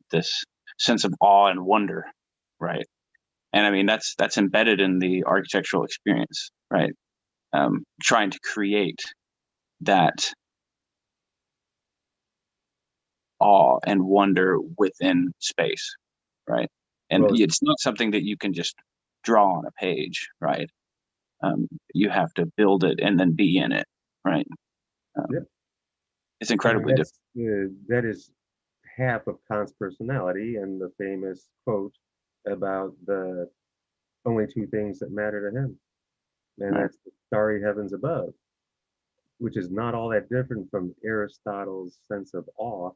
Speaker 1: this sense of awe and wonder, right? And I mean that's embedded in the architectural experience, right? Trying to create that awe and wonder within space, right? And
Speaker 16: Well,
Speaker 1: it's not something that you can just draw on a page, right? You have to build it and then be in it, right?
Speaker 16: yeah.
Speaker 1: It's incredibly difficult.
Speaker 16: That is half of Kant's personality and the famous quote about the only two things that matter to him, and that's the starry heavens above, which is not all that different from Aristotle's sense of awe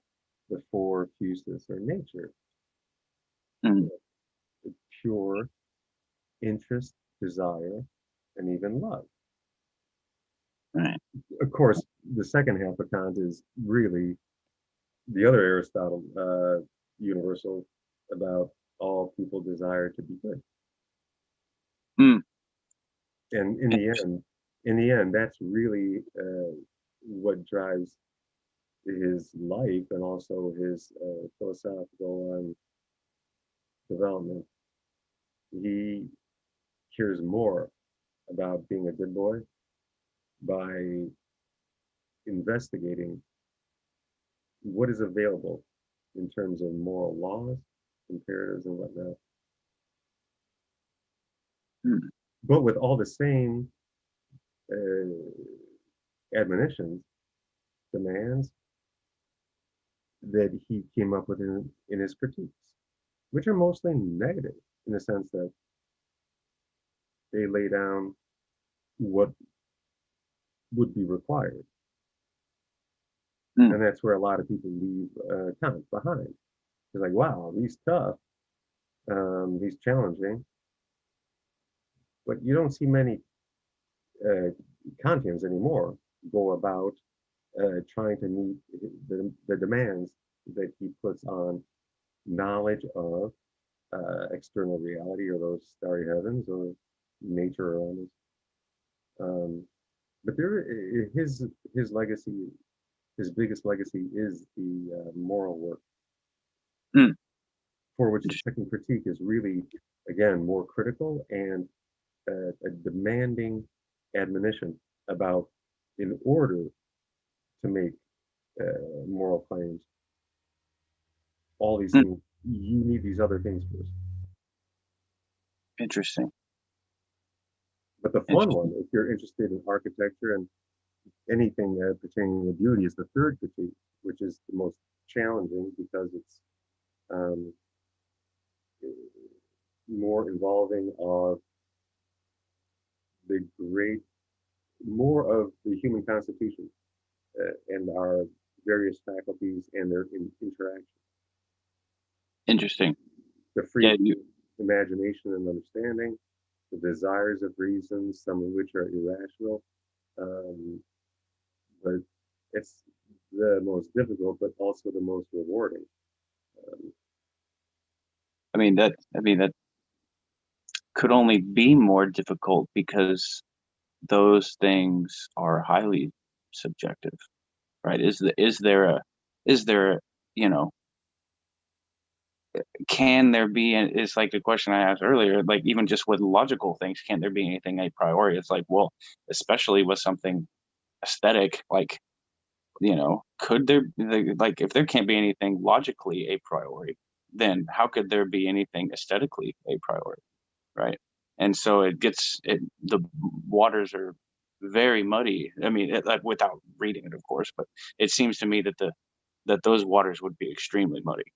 Speaker 16: before Fusus or nature.
Speaker 1: Mm.
Speaker 16: Pure interest, desire, and even love.
Speaker 1: Right.
Speaker 16: Of course, the second half of Kant is really the other Aristotle universal about all people desire to be good.
Speaker 1: Mm.
Speaker 16: And in the end, that's really what drives his life and also his philosophical development. He cares more about being a good boy by investigating what is available in terms of moral laws, imperatives, and whatnot.
Speaker 1: Mm.
Speaker 16: But with all the same admonitions, demands that he came up with in his critiques, which are mostly negative in the sense that they lay down what would be required.
Speaker 1: Mm.
Speaker 16: And that's where a lot of people leave Kant behind. They're like, wow, he's tough, he's challenging, but you don't see many Kantians anymore go about trying to meet the demands that he puts on knowledge of external reality or those starry heavens or nature around us. But his legacy, his biggest legacy is the moral work,
Speaker 1: Mm.
Speaker 16: for which the second critique is really, again, more critical and a demanding admonition about, in order to make moral claims, all these things, you need these other things first.
Speaker 1: Interesting.
Speaker 16: But the fun one, if you're interested in architecture and anything pertaining to beauty, is the third critique, which is the most challenging because it's more involving of the great, more of the human constitution and our various faculties and their interaction.
Speaker 1: Interesting.
Speaker 16: The free imagination and understanding, the desires of reason, some of which are irrational, but it's the most difficult, but also the most rewarding.
Speaker 18: I mean that could only be more difficult because those things are highly subjective, right? Is there, you know, can there be, and it's like the question I asked earlier, like even just with logical things, can there be anything a priori? It's like, well, especially with something aesthetic, like, you know, could there, like, if there can't be anything logically a priori, then how could there be anything aesthetically a priori, right? And so the waters are very muddy. I mean, without reading it, of course, but it seems to me that those waters would be extremely muddy,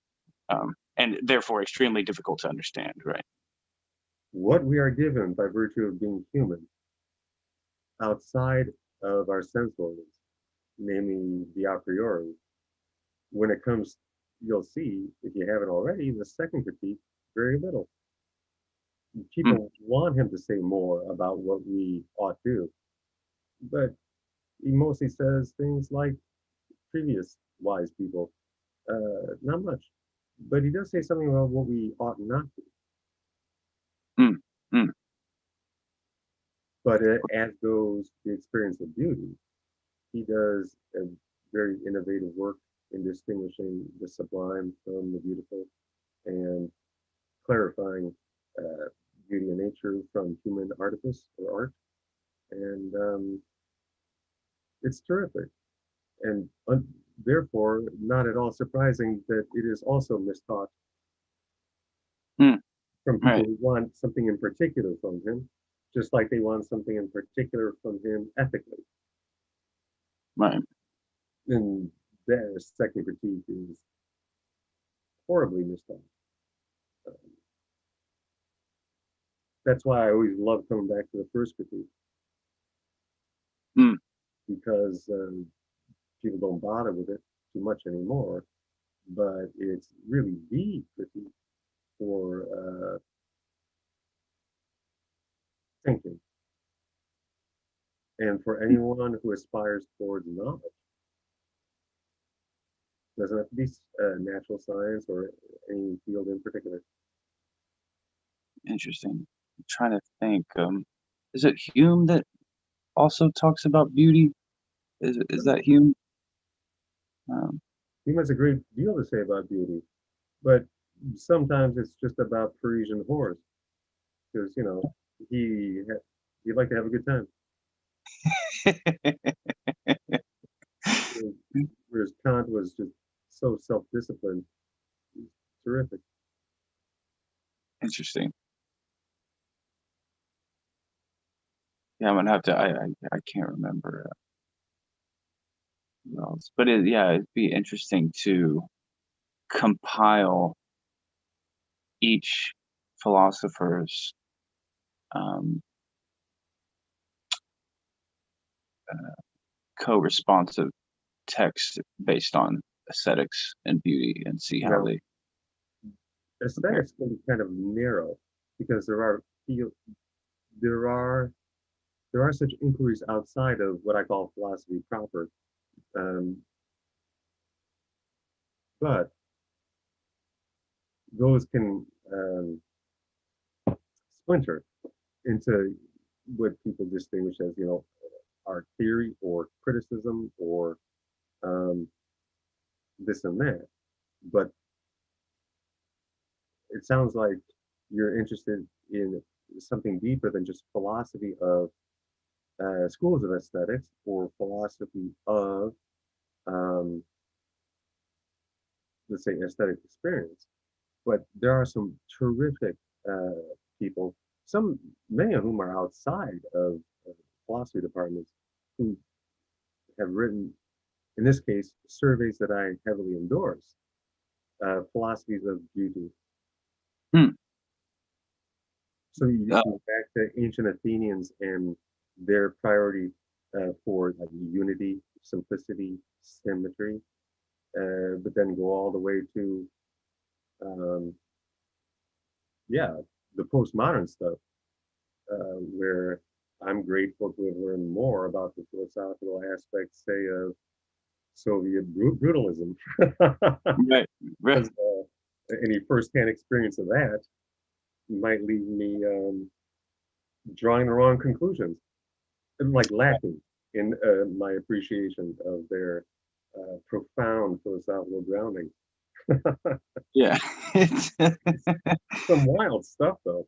Speaker 18: and therefore extremely difficult to understand, right?
Speaker 16: What we are given by virtue of being human outside of our sense organs, namely the a priori, when it comes, you'll see, if you haven't already, the second critique, very little. People want him to say more about what we ought to do, but he mostly says things like previous wise people, not much. But he does say something about what we ought not to. But as goes the experience of beauty, he does a very innovative work in distinguishing the sublime from the beautiful and clarifying beauty and nature from human artifice or art. And it's terrific. And therefore, not at all surprising that it is also mistaught from people who want something in particular from him, just like they want something in particular from him ethically.
Speaker 18: Right.
Speaker 16: And their second critique is horribly mistaught. That's why I always love coming back to the first critique. Because people don't bother with it too much anymore, but it's really the critique for thinking. And for anyone who aspires towards knowledge, doesn't have to be natural science or any field in particular.
Speaker 18: Interesting. I'm trying to think. Is it Hume that also talks about beauty? Is that Hume?
Speaker 16: Hume has a great deal to say about beauty, but sometimes it's just about Parisian whores, because he'd like to have a good time. Whereas Kant was just so self-disciplined. Terrific.
Speaker 18: Interesting. Yeah, I'm gonna have to. I can't remember what else, but it'd be interesting to compile each philosopher's co-responsive text based on aesthetics and beauty and see how they.
Speaker 16: Aesthetics can be kind of narrow because there are such inquiries outside of what I call philosophy proper, but those can splinter into what people distinguish as art theory or criticism or this and that. But it sounds like you're interested in something deeper than just philosophy of schools of aesthetics or philosophy of, let's say, aesthetic experience. But there are some terrific people, many of whom are outside of philosophy departments, who have written, in this case, surveys that I heavily endorse, philosophies of beauty. So you go back to ancient Athenians and their priority for unity, simplicity, symmetry, but then go all the way to, the postmodern stuff, where I'm grateful to have learned more about the philosophical aspects, say, of Soviet brutalism.
Speaker 18: Right, right.
Speaker 16: Any firsthand experience of that might leave me drawing the wrong conclusions, and like lacking in my appreciation of their profound philosophical grounding.
Speaker 18: Yeah.
Speaker 16: Some wild stuff, though.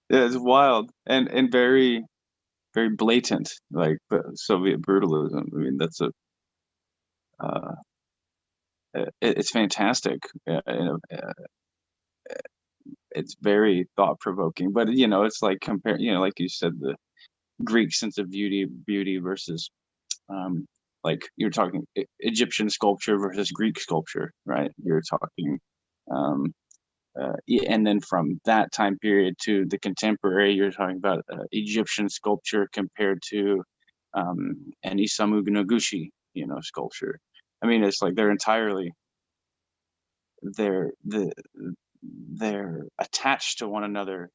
Speaker 18: Yeah, it's wild and very, very blatant, like Soviet brutalism. I mean, that's it's fantastic. It's very thought provoking, but it's like compare, like you said, the Greek sense of beauty versus, like you're talking Egyptian sculpture versus Greek sculpture, right? You're talking, and then from that time period to the contemporary, you're talking about Egyptian sculpture compared to an Isamu Noguchi, sculpture. I mean, it's like they're the they're attached to one another,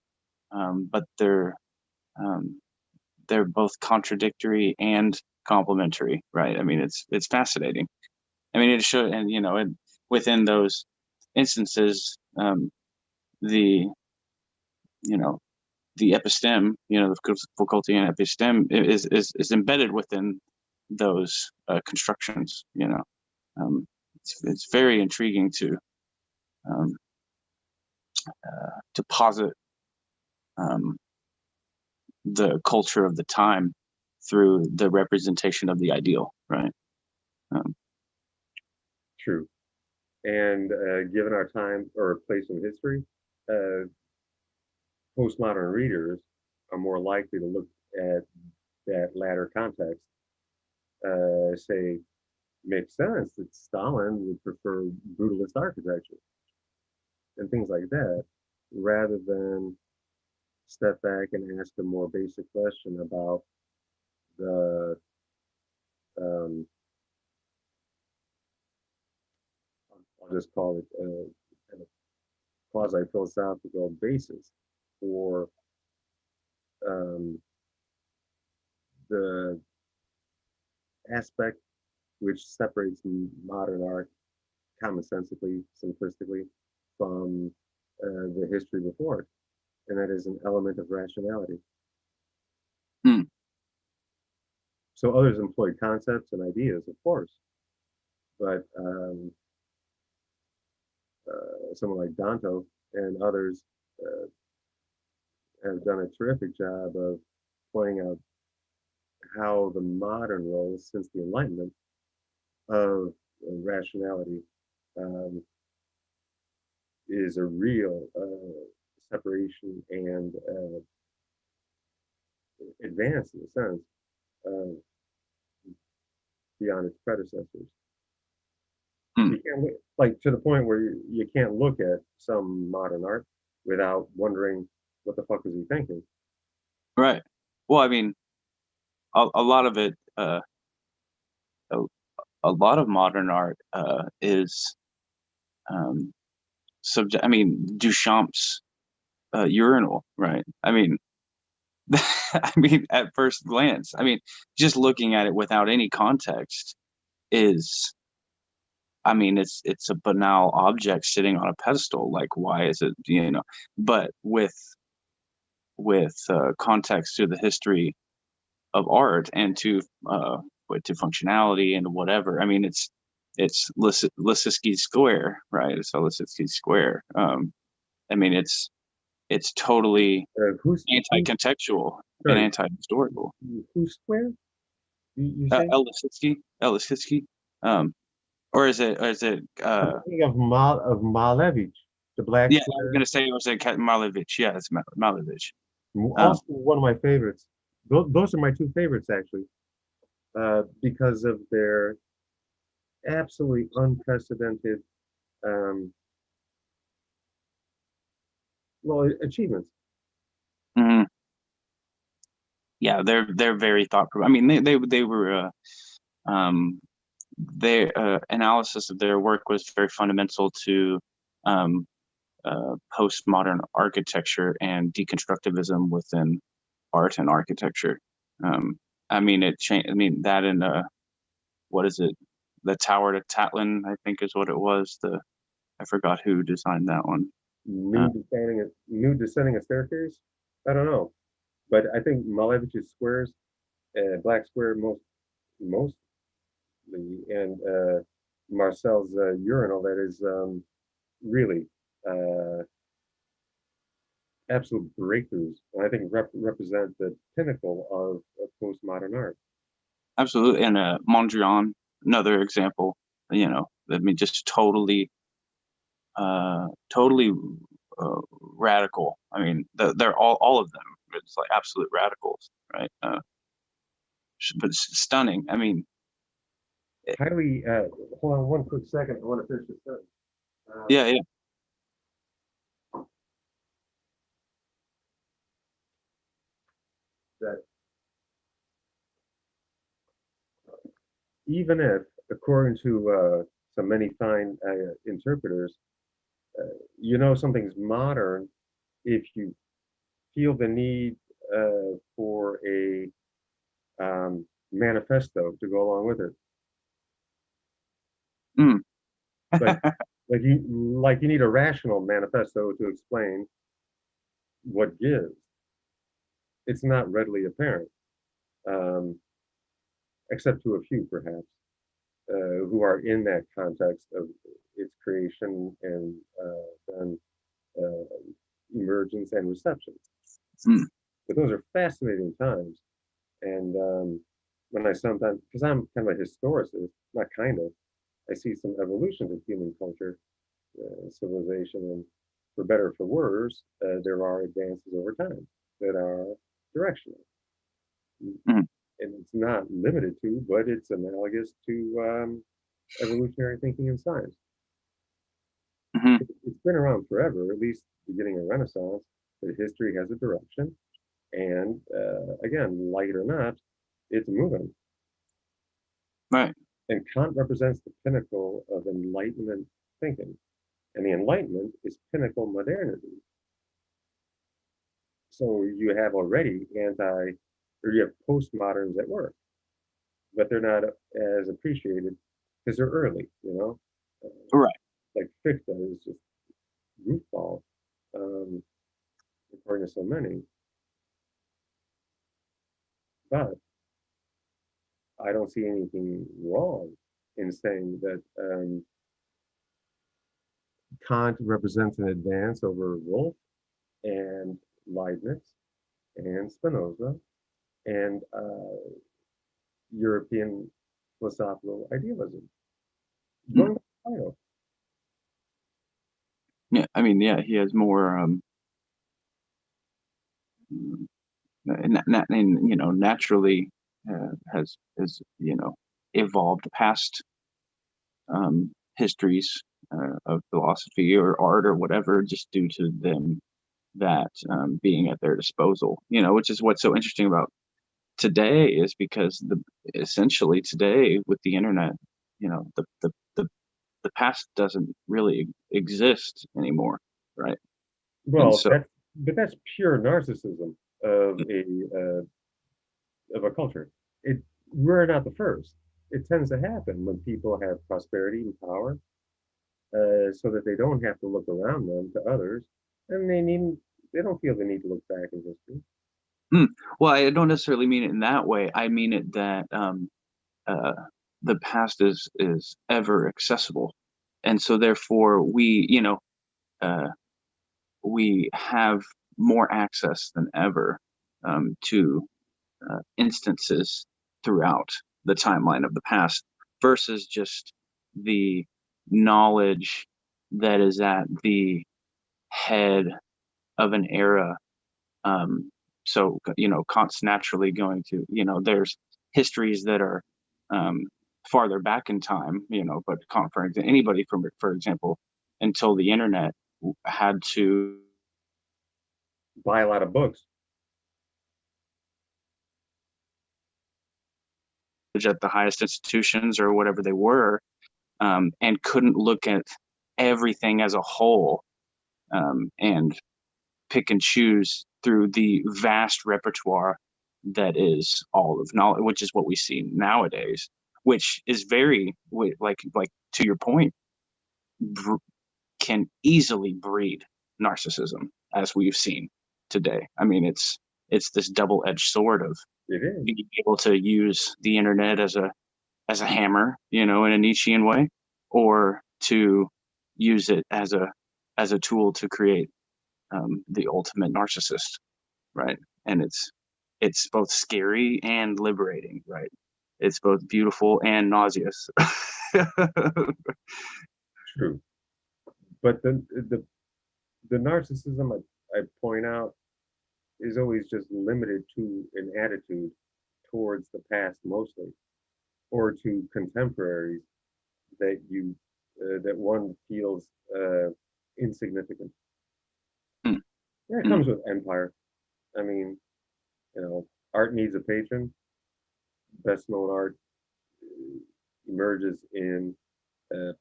Speaker 18: but they're both contradictory and complementary, right? I mean, it's fascinating. I mean, it should, and within those instances, the you know the episteme, the Foucaultian episteme is embedded within those constructions. It's very intriguing um, to posit um, the culture of the time through the representation of the ideal, right?
Speaker 16: True. And given our time or place in history, uh, postmodern readers are more likely to look at that latter context, say, makes sense that Stalin would prefer brutalist architecture and things like that, rather than step back and ask a more basic question about the um, I'll just call it a quasi-philosophical basis for the aspect which separates modern art commonsensically, simplistically, from the history before it, and that is an element of rationality.
Speaker 18: Hmm.
Speaker 16: So others employ concepts and ideas, of course, but someone like Danto and others have done a terrific job of pointing out how the modern role since the Enlightenment of rationality um, is a real separation and advance in a sense beyond its predecessors.
Speaker 18: Hmm.
Speaker 16: You can't like to the point where you can't look at some modern art without wondering what the fuck is he thinking.
Speaker 18: Right. Well, I mean, a lot of it, a lot of modern art is subject. I mean, Duchamp's urinal, right? I mean, I mean, at first glance, I mean, just looking at it without any context is, I mean, it's a banal object sitting on a pedestal. Like, why is it, But with context to the history of art and to functionality and whatever. I mean, it's Lissitzky Square, right? It's a Lissitzky Square. I mean, it's totally anti-contextual and anti-historical.
Speaker 16: Who's square? You say?
Speaker 18: El Lissitzky, or is it?
Speaker 16: I'm thinking of Malevich, the black.
Speaker 18: Yeah, I was gonna say it was Malevich. Yeah, it's Malevich.
Speaker 16: Also, one of my favorites. Those are my two favorites, actually, because of their absolutely unprecedented, achievements.
Speaker 18: Mm-hmm. Yeah, they're very thought-provoking. I mean, they were their analysis of their work was very fundamental to postmodern architecture and deconstructivism within art and architecture. I mean, it changed. I mean, that and what is it? the Tower to Tatlin, I think is what it was. I forgot who designed that one.
Speaker 16: New descending a staircase. I don't know, but I think Malevich's squares, black square mostly, and Marcel's urinal that is really absolute breakthroughs, and I think represent the pinnacle of postmodern art.
Speaker 18: Absolutely, and Mondrian, another example. You know, I mean, just totally radical. I mean, they're all of them. It's like absolute radicals, right? But stunning. I mean,
Speaker 16: highly. Hold on one quick second. I want to finish this sentence.
Speaker 18: Yeah.
Speaker 16: That even if, according to some many fine interpreters, you know something's modern if you feel the need for a manifesto to go along with it. like you need a rational manifesto to explain what gives. It's not readily apparent, except to a few perhaps, who are in that context of its creation and then emergence and reception. But those are fascinating times. And when I sometimes, because I'm kind of a historicist, not kind of, I see some evolutions of human culture, civilization, and for better or for worse, there are advances over time that are directional. And it's not limited to, but it's analogous to evolutionary thinking in science. It's been around forever, at least beginning of Renaissance, that history has a direction. And again, like it or not, it's moving.
Speaker 18: Right.
Speaker 16: And Kant represents the pinnacle of Enlightenment thinking. And the Enlightenment is pinnacle modernity. So you have already or you have postmoderns at work, but they're not as appreciated because they're early, you know?
Speaker 18: Right.
Speaker 16: Like Fichte is just goofball, according to so many. But I don't see anything wrong in saying that Kant represents an advance over Wolff and Leibniz and Spinoza and European philosophical idealism. Going to the title.
Speaker 18: Yeah, I mean, yeah, he has more, naturally has evolved past histories of philosophy or art or whatever, just due to them that being at their disposal. Which is what's so interesting about today is because essentially today with the internet, the past doesn't really exist anymore, right?
Speaker 16: Well, that's pure narcissism of a culture. We're not the first. It tends to happen when people have prosperity and power, so that they don't have to look around them to others, and they don't feel the need to look back in history.
Speaker 18: Well, I don't necessarily mean it in that way. I mean it that the past is ever accessible, and so therefore we have more access than ever to instances throughout the timeline of the past versus just the knowledge that is at the head of an era. So Kant's naturally going to, there's histories that are farther back in time, but Kant, anybody for example, until the internet had to
Speaker 16: buy a lot of books
Speaker 18: at the highest institutions or whatever they were, and couldn't look at everything as a whole and pick and choose through the vast repertoire that is all of knowledge, which is what we see nowadays.
Speaker 1: which is very like to your point, can easily breed narcissism, as we've seen today. I mean, it's this double-edged sword of being able to use the internet as a hammer, in a Nietzschean way, or to use it as a tool to create the ultimate narcissist, right? And it's both scary and liberating, right? It's both beautiful and nauseous.
Speaker 16: True. But the narcissism I point out is always just limited to an attitude towards the past mostly, or to contemporaries that that one feels insignificant. Yeah, it comes with empire. I mean, art needs a patron. Best known art emerges in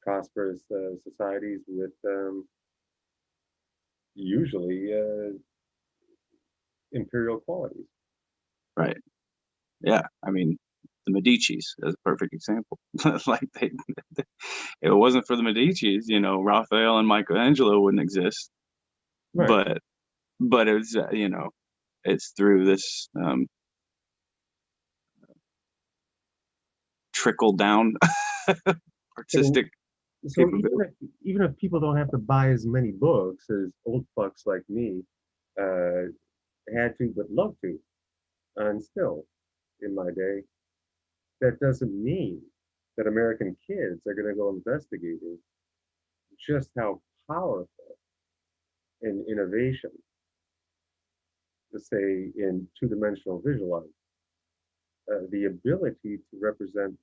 Speaker 16: prosperous societies with usually imperial qualities.
Speaker 1: Right. Yeah. I mean, the Medicis is a perfect example. Like if it wasn't for the Medicis, Raphael and Michelangelo wouldn't exist.
Speaker 16: Right.
Speaker 1: But it's it's through this trickle down artistic
Speaker 16: So
Speaker 1: capability.
Speaker 16: even if people don't have to buy as many books as old fucks like me had to but love to, and still in my day, that doesn't mean that American kids are going to go investigating just how powerful an innovation, to say in two-dimensional visual art, the ability to represent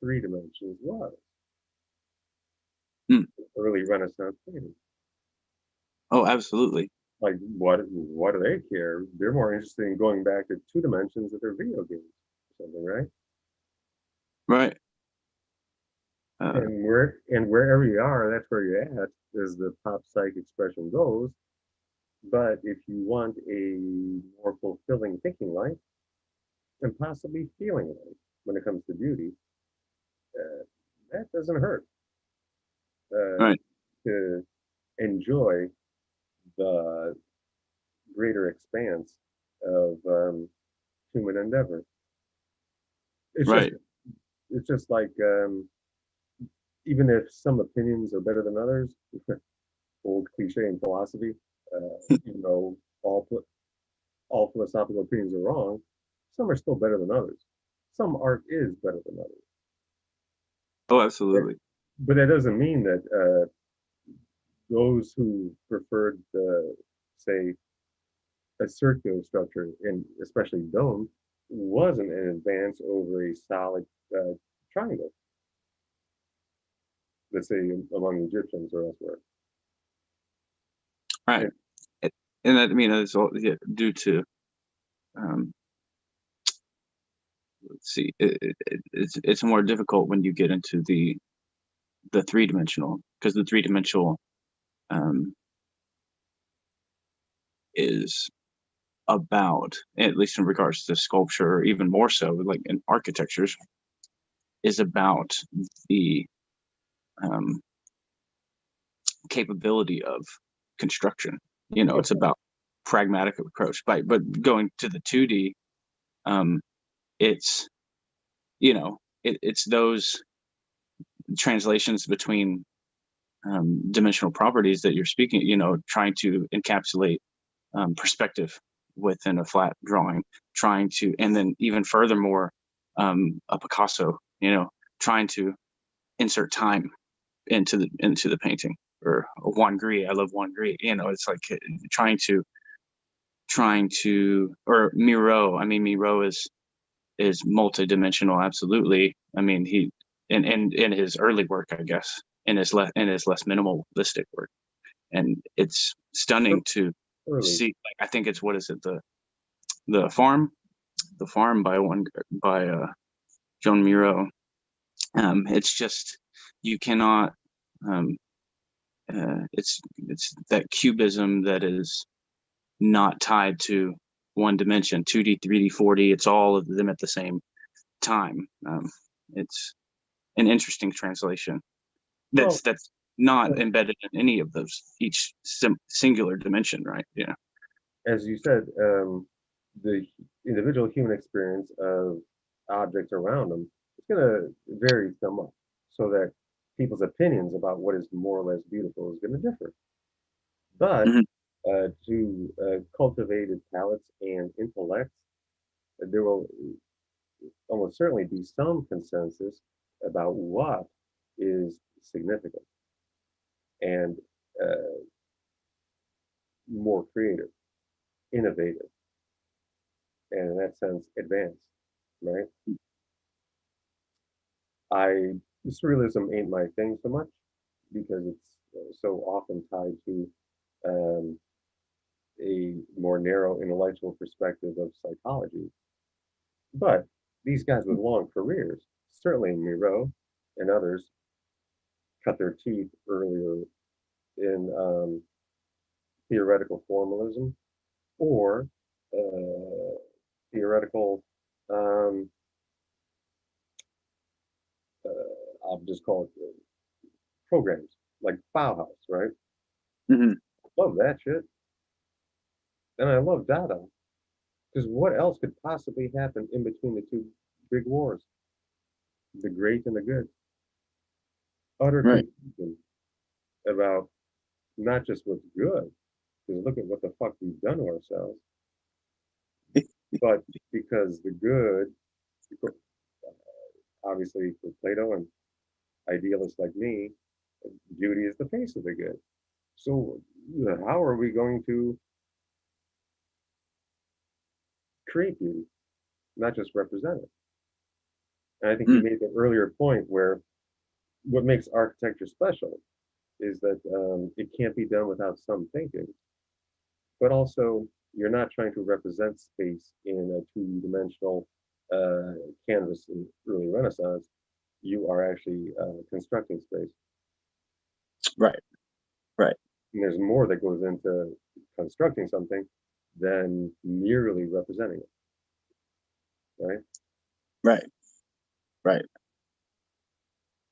Speaker 16: three dimensions was. Early Renaissance painting.
Speaker 1: Oh, absolutely.
Speaker 16: Like, what do they care? They're more interested in going back to two dimensions of their video games or something, right?
Speaker 1: Right.
Speaker 16: And wherever you are, that's where you're at, as the pop psych expression goes. But if you want a more fulfilling thinking life, and possibly feeling life when it comes to beauty, that doesn't hurt.
Speaker 1: Right.
Speaker 16: To enjoy the greater expanse of human endeavor.
Speaker 1: Right.
Speaker 16: It's just like even if some opinions are better than others, old cliche in philosophy, even though all philosophical opinions are wrong, some are still better than others. Some art is better than others.
Speaker 1: Oh, absolutely.
Speaker 16: But that doesn't mean that those who preferred, say, a circular structure, and especially dome, wasn't an advance over a solid triangle, let's say among Egyptians or elsewhere.
Speaker 1: Right. And that, I mean, it's all due to, let's see, it's more difficult when you get into the three-dimensional, because the three-dimensional is about, at least in regards to sculpture, or even more so, like in architectures, is about the capability of construction. It's about pragmatic approach. But going to the 2D, it's it's those translations between dimensional properties that you're speaking. Trying to encapsulate perspective within a flat drawing, and then even furthermore, a Picasso, trying to insert time into the painting, or a Juan Gris. I love Juan Gris. It's like trying to, or Miro. I mean, Miro is multidimensional. Absolutely. I mean, he in his early work, I guess, in his less minimalistic work, and it's stunning to see. Like, I think it's, what is it, the farm by Joan Miro. It's just, you cannot. It's that cubism that is not tied to one dimension, 2D, 3D, 4D. It's all of them at the same time. It's an interesting translation
Speaker 16: Well,
Speaker 1: that's not embedded in any of those each singular dimension, right? Yeah.
Speaker 16: as you said, the individual human experience of objects around them is going to vary somewhat, so that people's opinions about what is more or less beautiful is going to differ. But
Speaker 1: Mhm.
Speaker 16: to cultivated palates and intellects, there will almost certainly be some consensus about what is significant and uh, more creative, innovative, and in that sense, advanced, right? I Surrealism ain't my thing so much because it's so often tied to um, a more narrow intellectual perspective of psychology. But these guys with long careers, certainly Miro and others, cut their teeth earlier in theoretical formalism or uh, theoretical, um, I'll just call it programs like Bauhaus, right?
Speaker 1: Mm-hmm.
Speaker 16: Love that shit. And I love Dada because what else could possibly happen in between the two big wars? The great and the good. Utter
Speaker 1: Right.
Speaker 16: confusion about not just what's good, because look at what the fuck we've done to ourselves, but because the good, obviously for Plato and idealists like me, beauty is the face of the good. So how are we going to create beauty, not just represent it? And I think you
Speaker 1: Mm.
Speaker 16: made the earlier point where what makes architecture special is that it can't be done without some thinking, but also you're not trying to represent space in a two-dimensional uh, canvas in early Renaissance. You are actually constructing space.
Speaker 1: Right. Right.
Speaker 16: And there's more that goes into constructing something than merely representing it, right?
Speaker 1: Right. Right.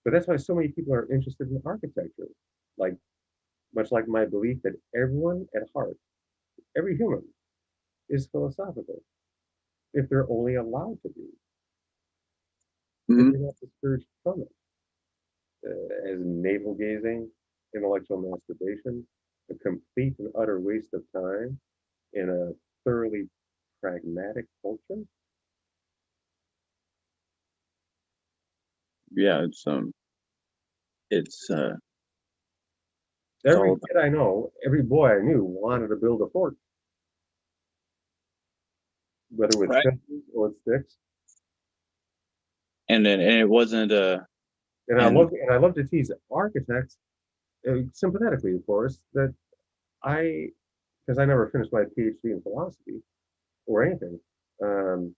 Speaker 16: But that's why so many people are interested in architecture. Like, much like my belief that everyone at heart, every human, is philosophical if they're only allowed to be, if
Speaker 1: Mm-hmm.
Speaker 16: they're not discouraged from it. As navel gazing, intellectual masturbation, a complete and utter waste of time in a thoroughly pragmatic culture.
Speaker 1: Yeah. It's
Speaker 16: Every
Speaker 1: all
Speaker 16: kid I know, every boy I knew wanted to build a fort, whether with
Speaker 1: right.
Speaker 16: fences or with sticks.
Speaker 1: And it wasn't
Speaker 16: And
Speaker 1: and
Speaker 16: I love to tease architects, sympathetically, of course, that I, because I never finished my PhD in philosophy or anything, um,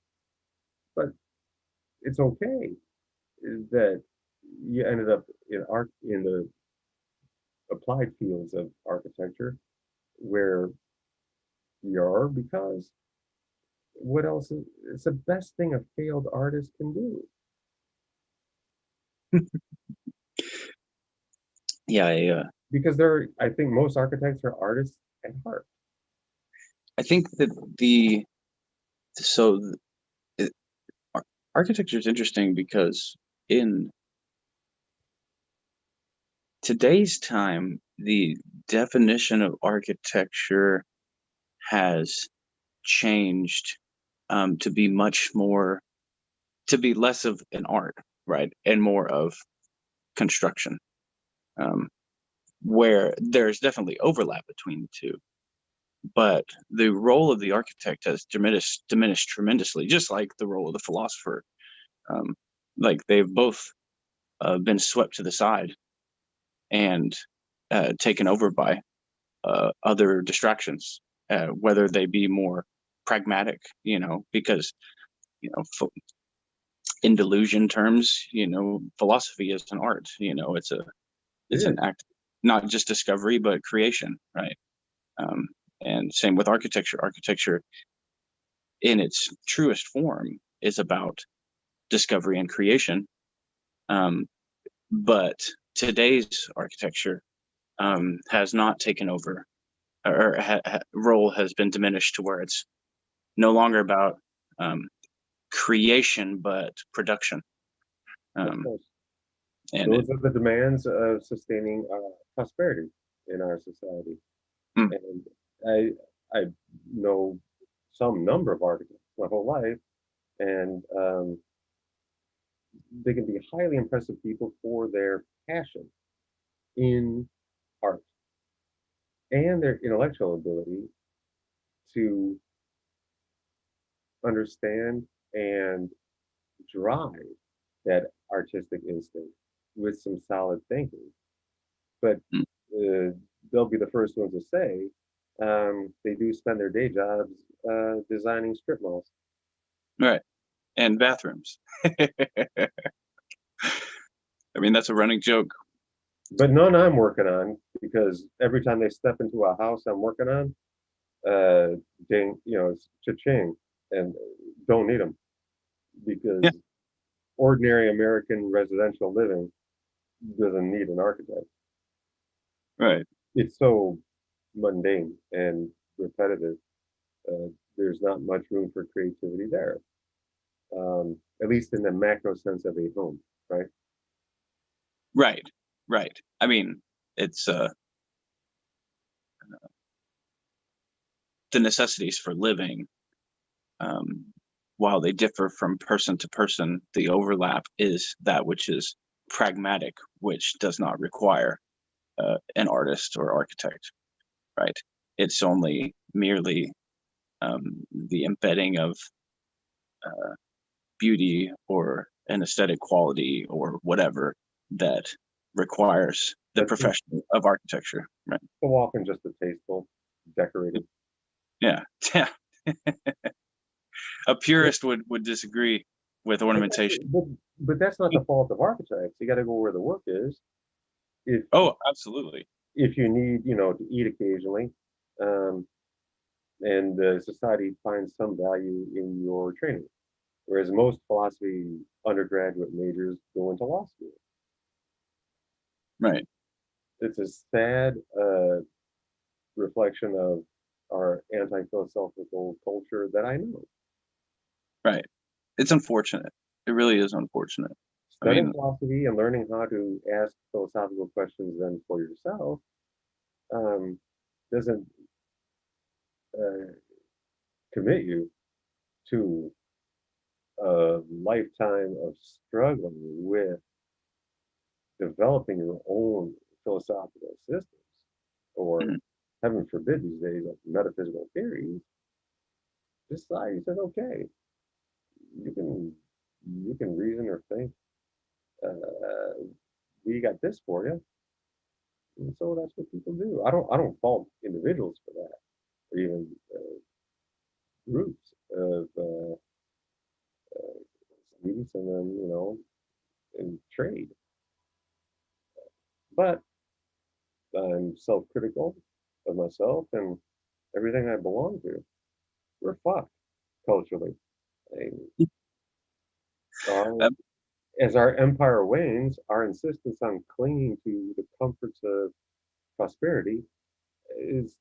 Speaker 16: but it's okay that you ended up in art in the applied fields of architecture where you are, because what else is it's the best thing a failed artist can do.
Speaker 1: yeah.
Speaker 16: Because I think most architects are artists at heart.
Speaker 1: I think that the so it, architecture is interesting because in today's time, the definition of architecture has changed to be to be less of an art, right, and more of construction, um, where there's definitely overlap between the two. But the role of the architect has diminished tremendously, just like the role of the philosopher. Um, like they've both been swept to the side and taken over by other distractions, whether they be more pragmatic, because in delusion terms, philosophy is an art. It's an act, not just discovery but creation, right? Um, and same with architecture. Architecture, in its truest form, is about discovery and creation, But today's architecture has not taken over, or role has been diminished to where it's no longer about creation but production.
Speaker 16: Of course.
Speaker 1: And
Speaker 16: Those are the demands of sustaining prosperity in our society. And I know some number of architects my whole life, and they can be highly impressive people for their passion in art and their intellectual ability to understand and drive that artistic instinct with some solid thinking. But they'll be the first ones to say they do spend their day jobs designing strip malls.
Speaker 1: Right. And bathrooms. I mean, that's a running joke.
Speaker 16: But none I'm working on, because every time they step into a house I'm working on, ding, it's cha-ching, and don't need them, because ordinary American residential living doesn't need an architect.
Speaker 1: Right.
Speaker 16: It's so mundane and repetitive. There's not much room for creativity there, at least in the macro sense of a home, right?
Speaker 1: Right. Right. I mean, it's the necessities for living, while they differ from person to person, the overlap is that which is pragmatic, which does not require an artist or architect, right? It's only merely the embedding of beauty or an aesthetic quality or whatever that requires the profession of architecture, right?
Speaker 16: So often just a tasteful, decorated.
Speaker 1: Yeah. Yeah. A purist would disagree with ornamentation.
Speaker 16: But that's not the fault of architects. You got to go where the work is.
Speaker 1: Oh, absolutely.
Speaker 16: If you need, to eat occasionally, and society finds some value in your training, whereas most philosophy undergraduate majors go into law school.
Speaker 1: Right.
Speaker 16: It's a sad reflection of our anti-philosophical culture that I know.
Speaker 1: Right. It's unfortunate. It really is unfortunate.
Speaker 16: Studying philosophy and learning how to ask philosophical questions then for yourself doesn't commit you to a lifetime of struggling with developing your own philosophical systems, or heaven forbid these days, like metaphysical theories. Decide, you said, okay, you can reason or think. We got this for you, and so that's what people do. I don't fault individuals for that, or even groups of students, and then in trade. But I'm self-critical of myself and everything I belong to. We're fucked culturally. As our empire wanes, our insistence on clinging to the comforts of prosperity is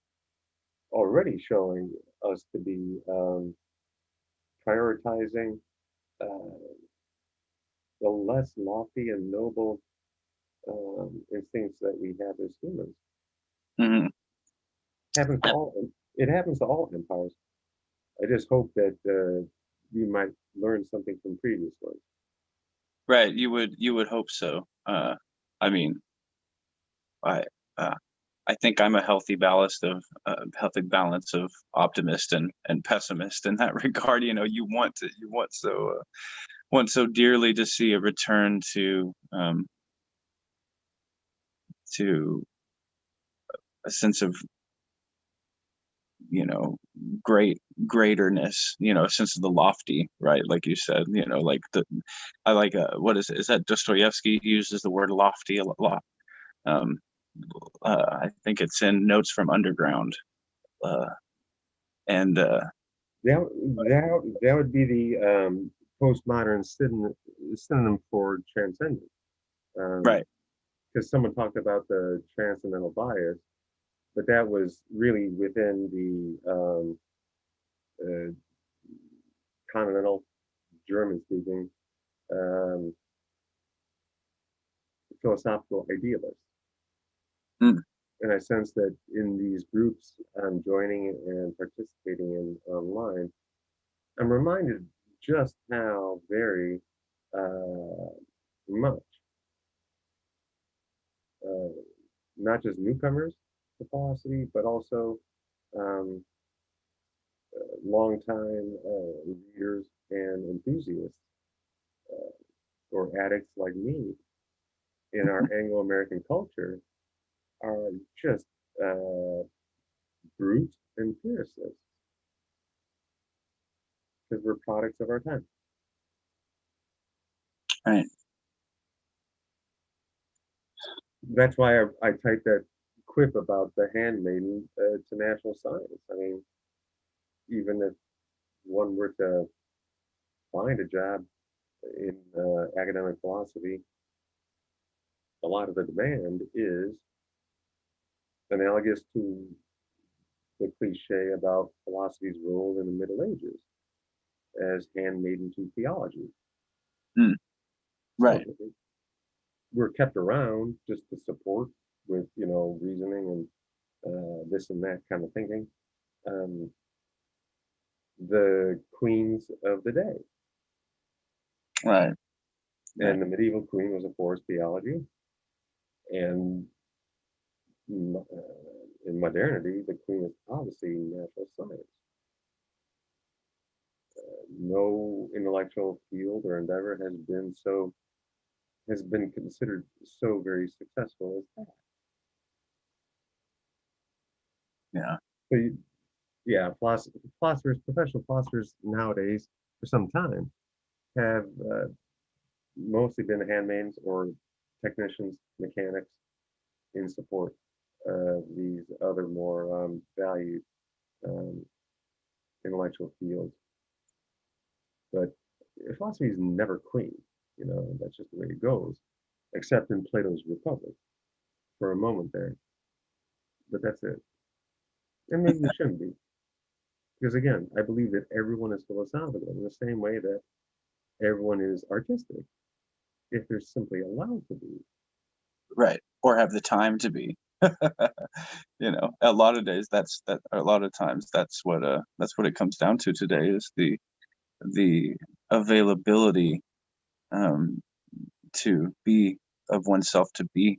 Speaker 16: already showing us to be prioritizing the less lofty and noble instincts that we have as humans.
Speaker 1: Mm-hmm.
Speaker 16: It happens to all empires. I just hope that we might learn something from previous ones.
Speaker 1: Right. You would hope so. I mean, I think I'm a healthy balance of optimist and pessimist in that regard. You want so dearly to see a return to a sense of greaterness, a sense of the lofty, right? Like you said, like I like what is that Dostoevsky uses the word lofty a lot. I think it's in Notes from Underground, and
Speaker 16: that would be the postmodern synonym for transcendent.
Speaker 1: Right.
Speaker 16: Because someone talked about the transcendental bias, but that was really within the uh, continental German-speaking um, philosophical idealists.
Speaker 1: Mm.
Speaker 16: And I sense that in these groups I'm joining and participating in online, I'm reminded just how very much, uh, not just newcomers to philosophy, but also um, longtime readers and enthusiasts or addicts like me in our Anglo-American culture are just brute empiricists because we're products of our time.
Speaker 1: Right.
Speaker 16: That's why I typed that quip about the handmaiden to national science. I mean, even if one were to find a job in academic philosophy, a lot of the demand is analogous to the cliche about philosophy's role in the Middle Ages as handmaiden to theology.
Speaker 1: Mm. Right.
Speaker 16: So we're kept around just to support with, reasoning and this and that kind of thinking. The queens of the day.
Speaker 1: Right.
Speaker 16: And the medieval queen was, of course, theology. And in modernity, the queen is obviously natural science. No intellectual field or endeavor has been considered so very successful as that.
Speaker 1: Yeah.
Speaker 16: So yeah, philosophers, professional philosophers nowadays, for some time, have mostly been handmaids or technicians, mechanics in support of these other more valued um, intellectual fields. But philosophy is never queen, that's just the way it goes, except in Plato's Republic for a moment there. But that's it. And maybe we shouldn't be. Because again, I believe that everyone is philosophical in the same way that everyone is artistic, if they're simply allowed to be.
Speaker 1: Right. Or have the time to be. A lot of days a lot of times that's what it comes down to today is the availability to be of oneself, to be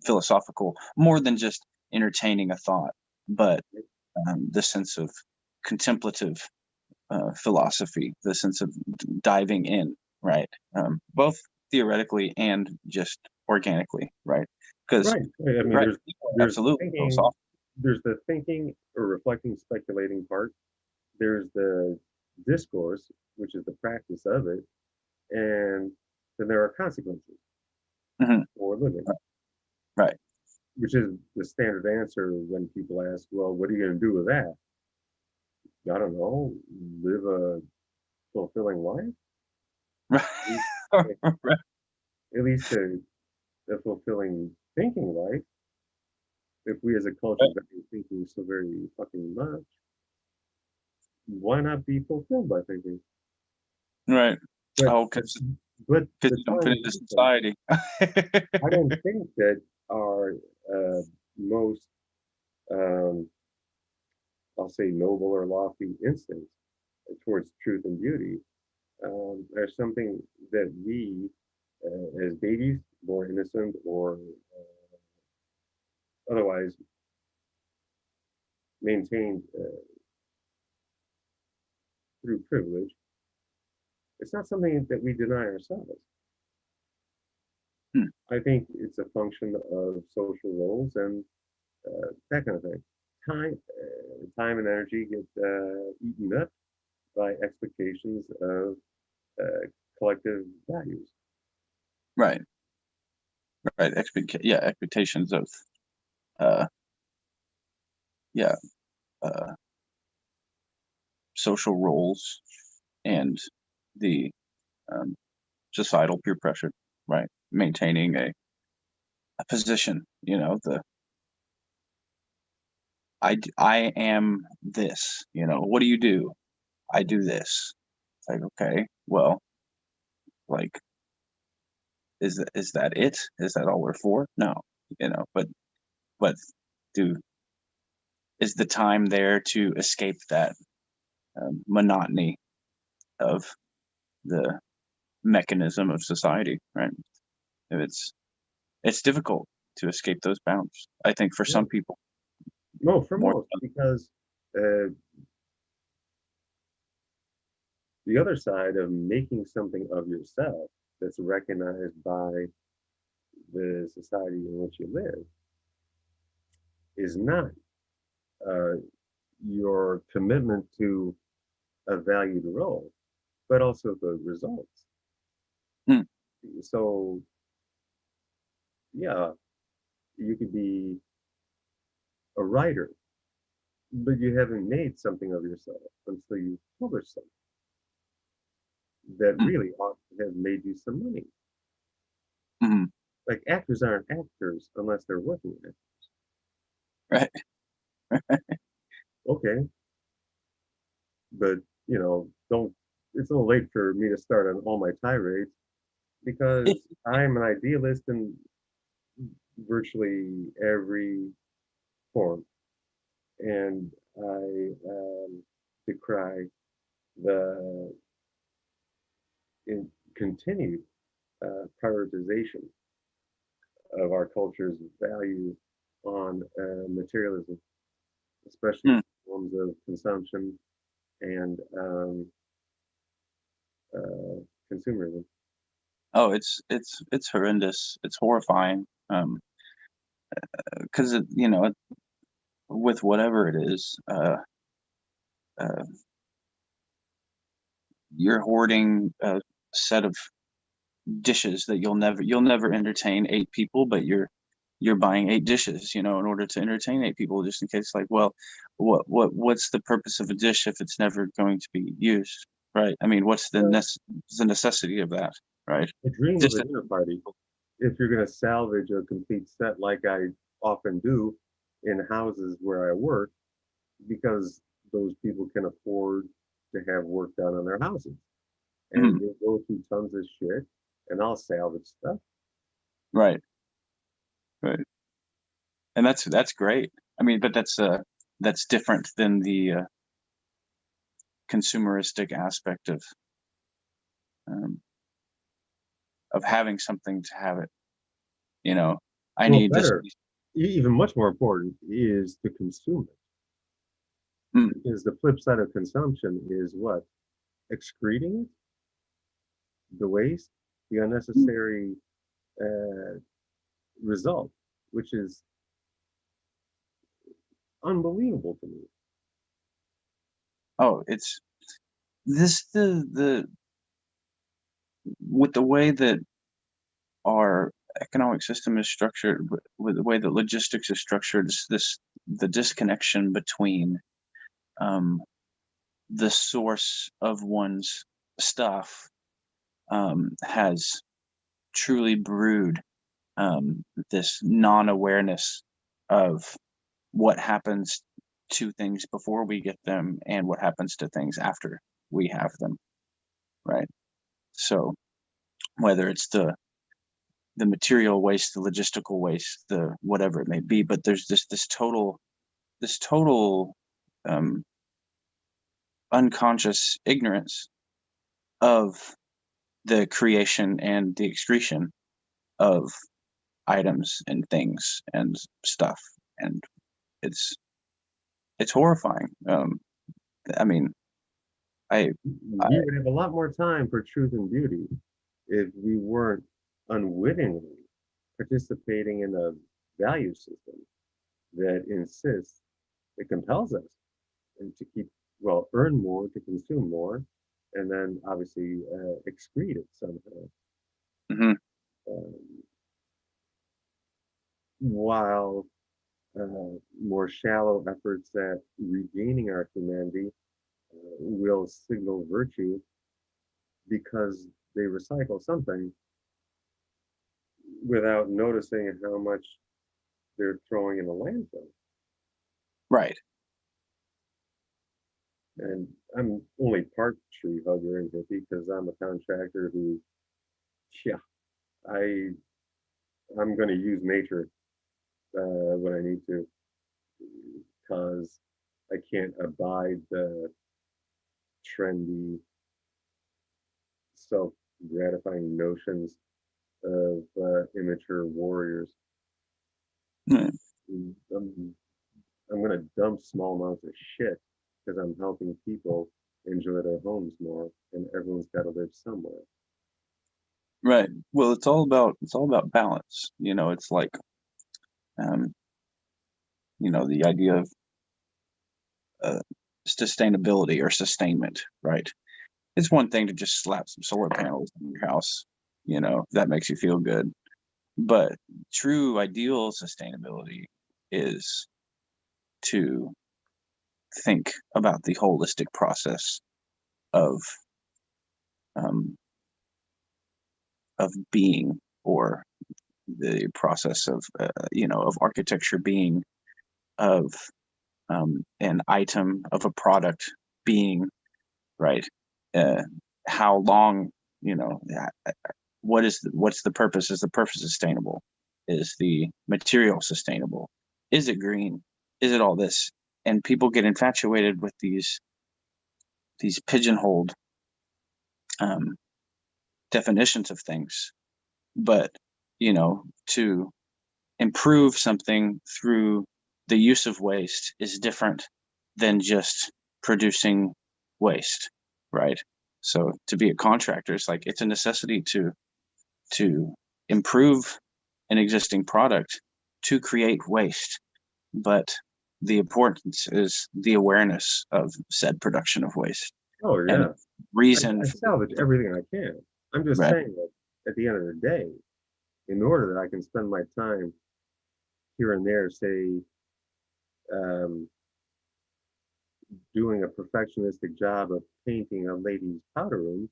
Speaker 1: philosophical, more than just entertaining a thought, but the sense of contemplative philosophy, the sense of diving in, right? Both theoretically and just organically, right? Because
Speaker 16: right. I mean, there's
Speaker 1: absolutely
Speaker 16: thinking, there's the thinking or reflecting, speculating part. There's the discourse, which is the practice of it, and then there are consequences for living.
Speaker 1: Right.
Speaker 16: Which is the standard answer when people ask, "Well, what are you going to do with that?" I don't know. Live a fulfilling life. At least a fulfilling thinking life. If we as a culture value thinking so very fucking much, why not be fulfilled by thinking?
Speaker 1: Right.
Speaker 16: But,
Speaker 1: because you don't fit into society.
Speaker 16: I don't think that our most, I'll say, noble or lofty instincts towards truth and beauty are something that we, as babies, born innocent or otherwise, maintained through privilege. It's not something that we deny ourselves. I think it's a function of social roles and that kind of thing. Time and energy get eaten up by expectations of collective values.
Speaker 1: Right. Right. Expectations of, social roles and the societal peer pressure. Right.
Speaker 18: maintaining a position. I am this. What do you do? I do this. It's like, okay, well, like, is that it? Is that all we're for? No, but do is the time there to escape that monotony of the mechanism of society, right? It's difficult to escape those bounds, I think, for some people.
Speaker 16: No, for
Speaker 18: More
Speaker 16: most, because the other side of making something of yourself that's recognized by the society in which you live is not uh, your commitment to a valued role, but also the results.
Speaker 18: Hmm.
Speaker 16: So, yeah, you could be a writer, but you haven't made something of yourself until you publish something that really ought to have made you some money.
Speaker 18: Mhm.
Speaker 16: Like actors aren't actors unless they're working actors.
Speaker 18: Right.
Speaker 16: Okay, but don't. It's a little late for me to start on all my tirades because I'm an idealist in virtually every form, and I decry the continued prioritization of our culture's value on materialism, especially in forms of consumption and consumerism.
Speaker 18: Oh, it's horrendous. It's horrifying. Because with whatever it is, uh, you're hoarding a set of dishes that you'll never entertain 8 people, but you're buying 8 dishes, in order to entertain 8 people, just in case. Like, well, what's the purpose of a dish if it's never going to be used, right? I mean, what's the necessity of that, right?
Speaker 16: The dream of
Speaker 18: Just
Speaker 16: a dinner party, if you're going to salvage a complete set like I often do in houses where I work, because those people can afford to have work done on their houses. And they go through tons of shit, and I'll salvage stuff.
Speaker 18: right, right, and that's great. I mean, but that's different than the consumeristic aspect um, of having something to have it. I
Speaker 16: Well,
Speaker 18: need this.
Speaker 16: better, even much more important, is to consume it. Because the flip side of consumption is what? Excreting it, the waste, the unnecessary result, which is unbelievable to me.
Speaker 18: Oh, it's this the with the way that our economic system is structured, with the way that logistics is structured, the disconnection between the source of one's stuff has truly brewed this non-awareness of what happens to things before we get them and what happens to things after we have them, right? So whether it's the material waste, the logistical waste, the whatever it may be, but there's this total um, unconscious ignorance of the creation and the excretion of items and things and stuff, and it's horrifying. I mean,
Speaker 16: We would have a lot more time for truth and beauty if we weren't unwittingly participating in a value system that insists, it compels us and to keep, well, earn more, to consume more, and then obviously excrete it somehow.
Speaker 18: Mm-hmm.
Speaker 16: While more shallow efforts at regaining our humanity will signal virtue because they recycle something, without noticing how much they're throwing in the landfill.
Speaker 18: Right.
Speaker 16: And I'm only part tree hugger and hippie because I'm a contractor who, yeah, I'm going to use nature when I need to, because I can't abide the trendy, self-gratifying notions of immature warriors.
Speaker 18: Hmm.
Speaker 16: I'm going to dump small amounts of shit because I'm helping people enjoy their homes more, and everyone's got to live somewhere.
Speaker 18: Right. Well, it's all about balance. You know, it's like, you know, the idea of sustainability or sustainment, right? It's one thing to just slap some solar panels in your house, you know, if that makes you feel good. But true ideal sustainability is to think about the holistic process of um, of being, or the process of you know, of architecture being, of an item, of a product being, right? How long, you know, what's the purpose? Is the purpose sustainable? Is the material sustainable? Is it green? Is it all this? And people get infatuated with these pigeonholed um, definitions of things. But you know, to improve something through the use of waste is different than just producing waste, right? So to be a contractor, it's like it's a necessity to improve an existing product to create waste, but the importance is the awareness of said production of waste.
Speaker 16: Oh
Speaker 18: And
Speaker 16: yeah,
Speaker 18: reason
Speaker 16: I salvage everything I can. I'm just
Speaker 18: right.
Speaker 16: saying that at the end of the day, in order that I can spend my time here and there, say, um, doing a perfectionistic job of painting a lady's powder room,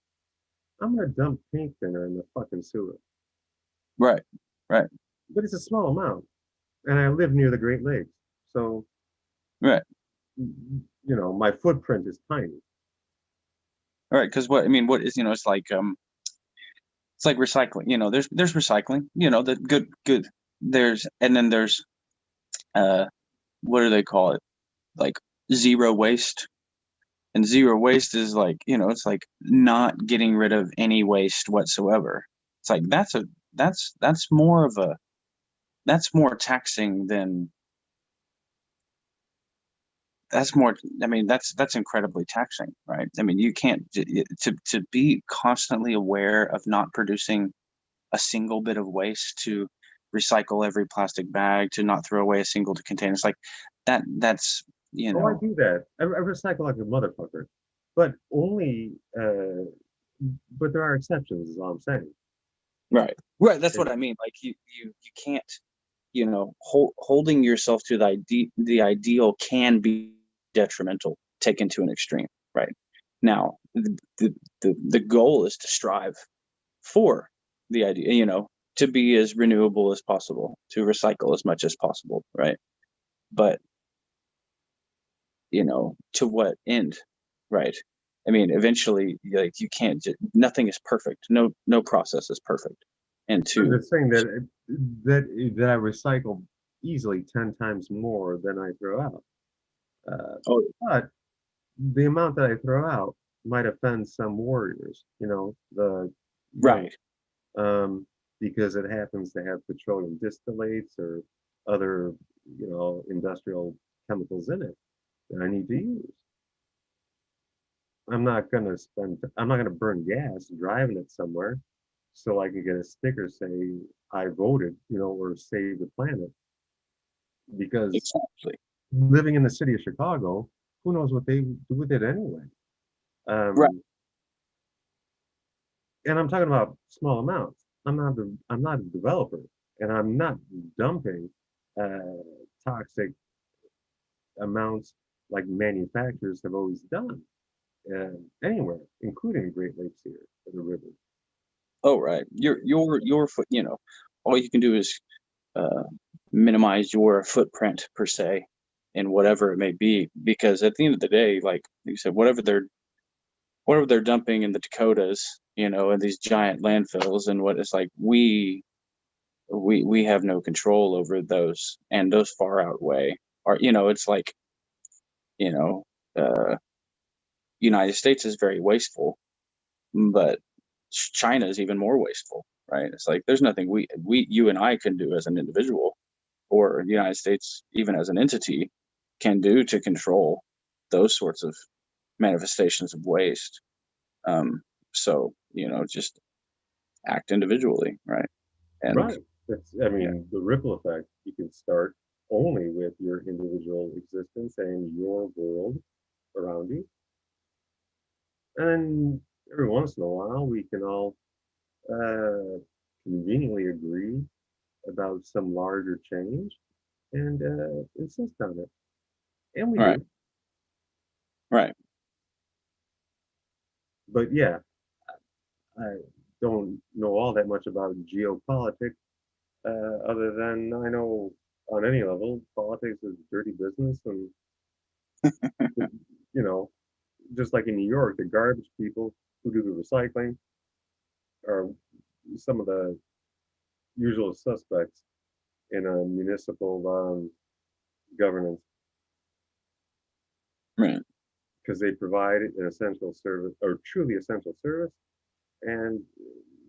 Speaker 16: I'm gonna dump paint thinner in the fucking sewer.
Speaker 18: Right.
Speaker 16: But it's a small amount, and I live near the Great Lakes, so
Speaker 18: Right.
Speaker 16: my footprint is tiny.
Speaker 18: All right, because what I mean, what is, you know, it's like recycling. You know, there's recycling. You know, the good. There's, and then there's what do they call it? Like zero waste. And zero waste is like, you know, it's like not getting rid of any waste whatsoever. It's like that's more of a that's more taxing than that's more. I mean, that's incredibly taxing, right? I mean, you can't to be constantly aware of not producing a single bit of waste, to recycle every plastic bag, to not throw away a single container. It's like that's, you
Speaker 16: Oh, I
Speaker 18: know,
Speaker 16: do that. I recycle like a motherfucker, but only. But there are exceptions, is all I'm saying.
Speaker 18: right. That's what I mean. Like you can't, you know, holding yourself to the ideal can be detrimental taken to an extreme, right? Now the goal is to strive for the idea, you know, to be as renewable as possible, to recycle as much as possible, right? But you know, to what end, right? I mean, eventually, like you can't. Nothing is perfect. No process is perfect. And
Speaker 16: I'm
Speaker 18: to
Speaker 16: just saying that I recycle easily 10 times more than I throw out.
Speaker 18: oh
Speaker 16: But the amount that I throw out might offend some warriors,
Speaker 18: right,
Speaker 16: because it happens to have petroleum distillates or other, industrial chemicals in it that I need to use. I'm not gonna burn gas driving it somewhere so I can get a sticker saying I voted, or save the planet. Because
Speaker 18: exactly,
Speaker 16: living in the city of Chicago, who knows what they do with it anyway?
Speaker 18: right.
Speaker 16: Um, and I'm talking about small amounts. I'm not a developer, and I'm not dumping uh, toxic amounts like manufacturers have always done anywhere, including Great Lakes here, or the river.
Speaker 18: Oh, right. Your foot, you know, all you can do is minimize your footprint per se, in whatever it may be, because at the end of the day, like you said, whatever they're dumping in the Dakotas, you know, in these giant landfills, and what it's like, we have no control over those, and those far outweigh, or, you know, it's like, you know, United States is very wasteful, but China is even more wasteful, right? It's like there's nothing you and I can do as an individual, or the United States even as an entity can do to control those sorts of manifestations of waste. So, you know, just act individually, right? And
Speaker 16: Right. That's, I mean, the ripple effect, you can start only with your individual existence and your world around you. And every once in a while, we can all conveniently agree about some larger change and insist on it. And we
Speaker 18: right,
Speaker 16: do.
Speaker 18: right,
Speaker 16: But yeah, I don't know all that much about geopolitics, other than I know on any level, politics is dirty business. And, you know, just like in New York, the garbage people who do the recycling are some of the usual suspects in a municipal governance,
Speaker 18: right,
Speaker 16: because they provide an essential service or truly essential service, and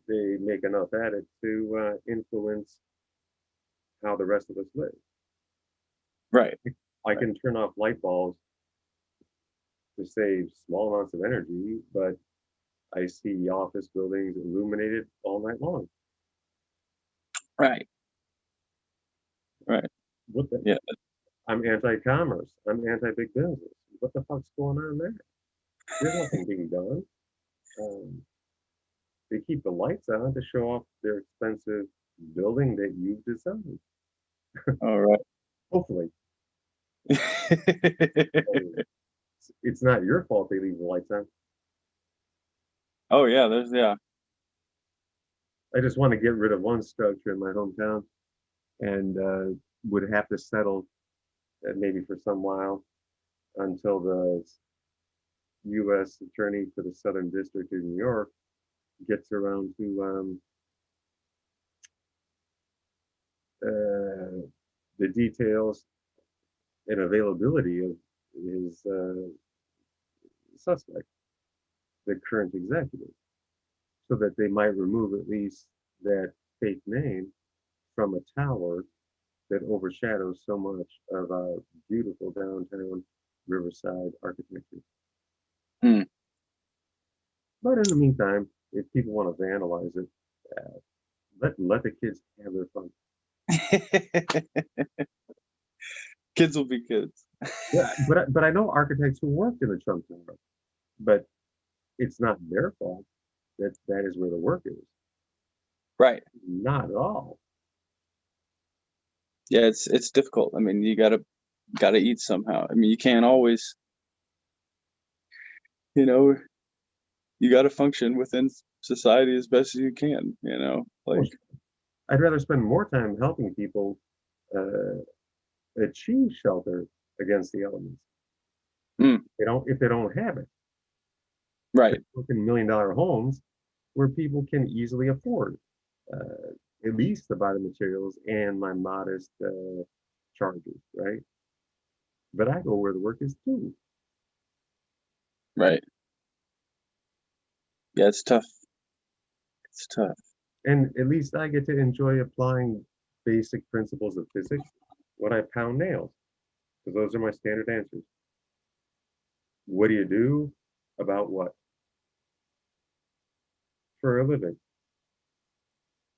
Speaker 16: they make enough at it to influence how the rest of us live.
Speaker 18: right,
Speaker 16: I can turn off light bulbs to save small amounts of energy, but I see office buildings illuminated all night long.
Speaker 18: right, right.
Speaker 16: What the?
Speaker 18: Yeah,
Speaker 16: I'm anti-commerce. I'm anti-big business. What the fuck's going on there? There's nothing being done. Um, they keep the lights on to show off their expensive building that you designed.
Speaker 18: all right.
Speaker 16: Hopefully. It's not your fault they leave the lights on.
Speaker 18: Oh yeah, there's yeah.
Speaker 16: I just want to get rid of one structure in my hometown, and would have to settle maybe for some while until the U.S. Attorney for the Southern District of New York gets around to the details and availability of his suspect, the current executive, so that they might remove at least that fake name from a tower that overshadows so much of our beautiful downtown Riverside architecture.
Speaker 18: Hmm.
Speaker 16: But in the meantime, if people want to vandalize it, let the kids have their fun.
Speaker 18: Kids will be kids.
Speaker 16: Yeah, but I know architects who worked in the Trump Tower, but it's not their fault that that is where the work is.
Speaker 18: Right.
Speaker 16: Not at all.
Speaker 18: Yeah, it's difficult. I mean, you gotta eat somehow. I mean, you can't always, you know, you gotta function within society as best as you can, you know, like.
Speaker 16: I'd rather spend more time helping people achieve shelter against the elements.
Speaker 18: Mm.
Speaker 16: If they don't have it.
Speaker 18: Right.
Speaker 16: In $1 million homes where people can easily afford at least to buy the materials and my modest charges, right? But I go where the work is too.
Speaker 18: Right. Yeah, it's tough. It's tough.
Speaker 16: And at least I get to enjoy applying basic principles of physics when I pound nails, because those are my standard answers. What do you do about what? For a living.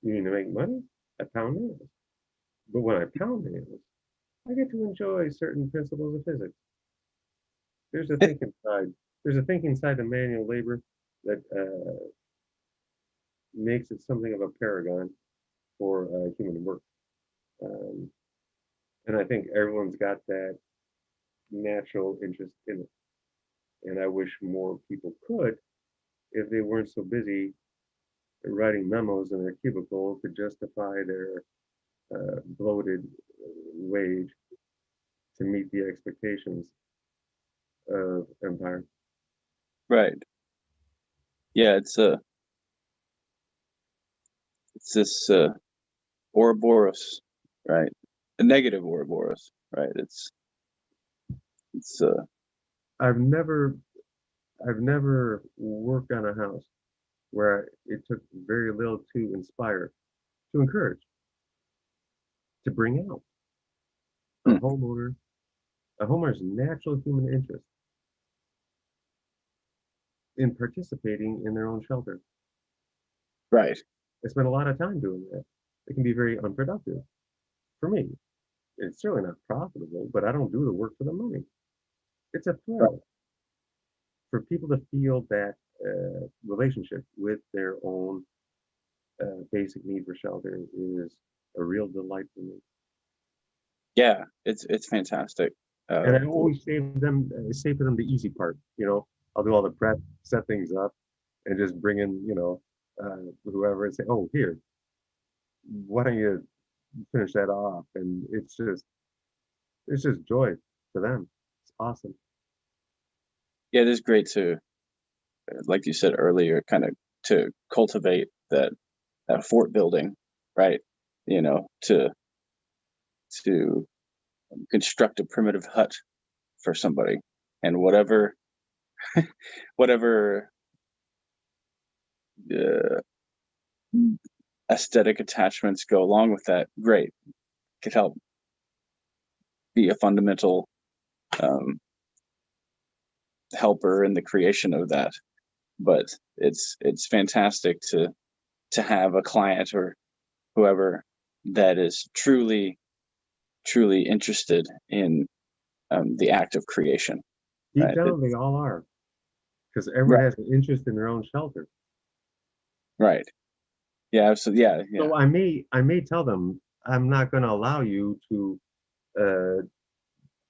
Speaker 16: You need to make money? I pound nails. But when I pound nails, I get to enjoy certain principles of physics. There's a thinking side. There's a thinking side to manual labor that makes it something of a paragon for human work. Um, and I think everyone's got that natural interest in it. And I wish more people could if they weren't so busy writing memos in their cubicle to justify their bloated wage to meet the expectations of empire.
Speaker 18: Right. Yeah, it's this Ouroboros, right? A negative Ouroboros, right? It's
Speaker 16: I've never worked on a house where it took very little to inspire, to encourage, to bring out a homeowner's natural human interest in participating in their own shelter.
Speaker 18: right.
Speaker 16: I spend a lot of time doing that. It can be very unproductive for me. It's certainly not profitable, but I don't do the work for the money. It's a thrill for people to feel that relationship with their own basic need for shelter is a real delight for me.
Speaker 18: Yeah, it's fantastic.
Speaker 16: And I always save for them the easy part. You know, I'll do all the prep, set things up, and just bring in, whoever and say, "Oh, here, why don't you finish that off?" And it's just joy for them. It's awesome.
Speaker 18: Yeah, it is great to, like you said earlier, kind of to cultivate that fort building, right? You know, to construct a primitive hut for somebody, and whatever whatever uh, aesthetic attachments go along with that, great. Could help be a fundamental helper in the creation of that. But it's fantastic to have a client or whoever that is truly interested in the act of creation.
Speaker 16: Deep
Speaker 18: Right?
Speaker 16: down, they all are, because everyone has an interest in their own shelter.
Speaker 18: Right. Yeah. So yeah.
Speaker 16: So I may tell them I'm not going to allow you to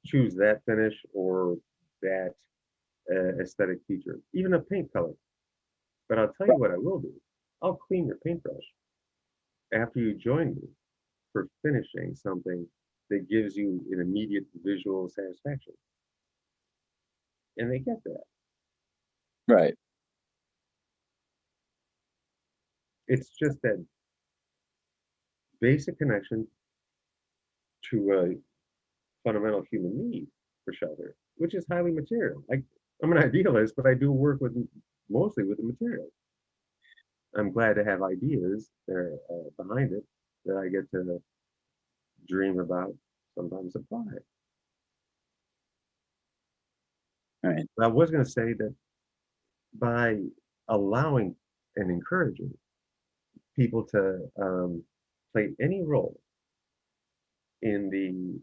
Speaker 16: choose that finish or that aesthetic feature, even a paint color. But I'll tell you what I will do. I'll clean your paintbrush after you join me for finishing something that gives you an immediate visual satisfaction. And they get that.
Speaker 18: Right.
Speaker 16: It's just that basic connection to a fundamental human need for shelter, which is highly material. I'm an idealist, but I do work with mostly with the material. I'm glad to have ideas that are behind it that I get to dream about, sometimes apply.
Speaker 18: Right.
Speaker 16: But I was going to say that by allowing and encouraging people to play any role in the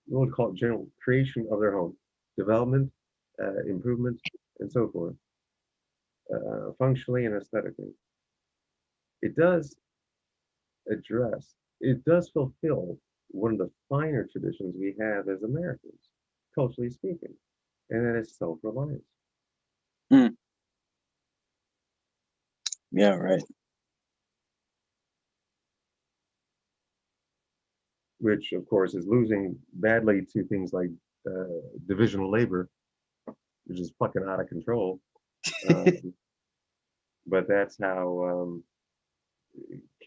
Speaker 16: what we call it general creation of their home, development, improvement, and so forth, functionally and aesthetically. It does it does fulfill one of the finer traditions we have as Americans, culturally speaking, and that is self-reliance.
Speaker 18: Mm. Yeah, right.
Speaker 16: Which, of course, is losing badly to things like division of labor, which is fucking out of control. But that's how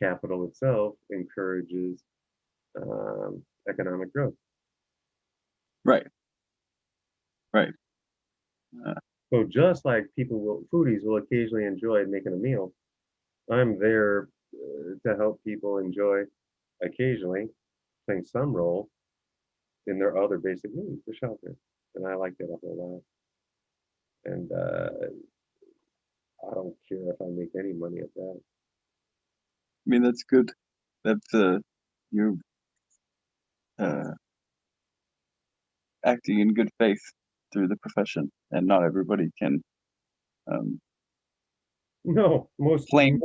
Speaker 16: capital itself encourages economic growth.
Speaker 18: Right. Right.
Speaker 16: So just like foodies will occasionally enjoy making a meal, I'm there to help people enjoy occasionally playing some role in their other basic needs for shelter. And I like that a whole lot. And I don't care if I make any money at that.
Speaker 18: I mean, that's good. That you're acting in good faith through the profession, and not everybody can.
Speaker 16: No, most
Speaker 18: claim.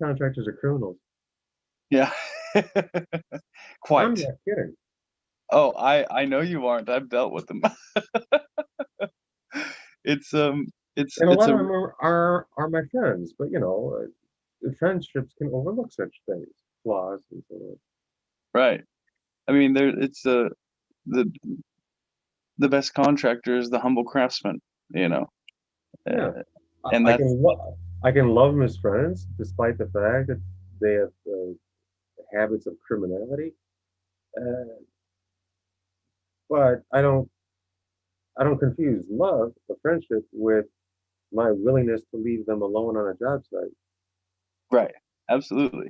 Speaker 16: contractors are criminals.
Speaker 18: Yeah. Quite.
Speaker 16: I'm not kidding.
Speaker 18: Oh, I know you aren't. I've dealt with them. it's
Speaker 16: And a
Speaker 18: it's
Speaker 16: lot
Speaker 18: a
Speaker 16: of them are my friends, but friendships can overlook such things, flaws, and so on.
Speaker 18: right. I mean, the the best contractor is the humble craftsman, you know,
Speaker 16: Yeah,
Speaker 18: and
Speaker 16: I
Speaker 18: that's
Speaker 16: can I can love them as friends, despite the fact that they have habits of criminality. Uh, but I don't confuse love or friendship with my willingness to leave them alone on a job site.
Speaker 18: right. Absolutely.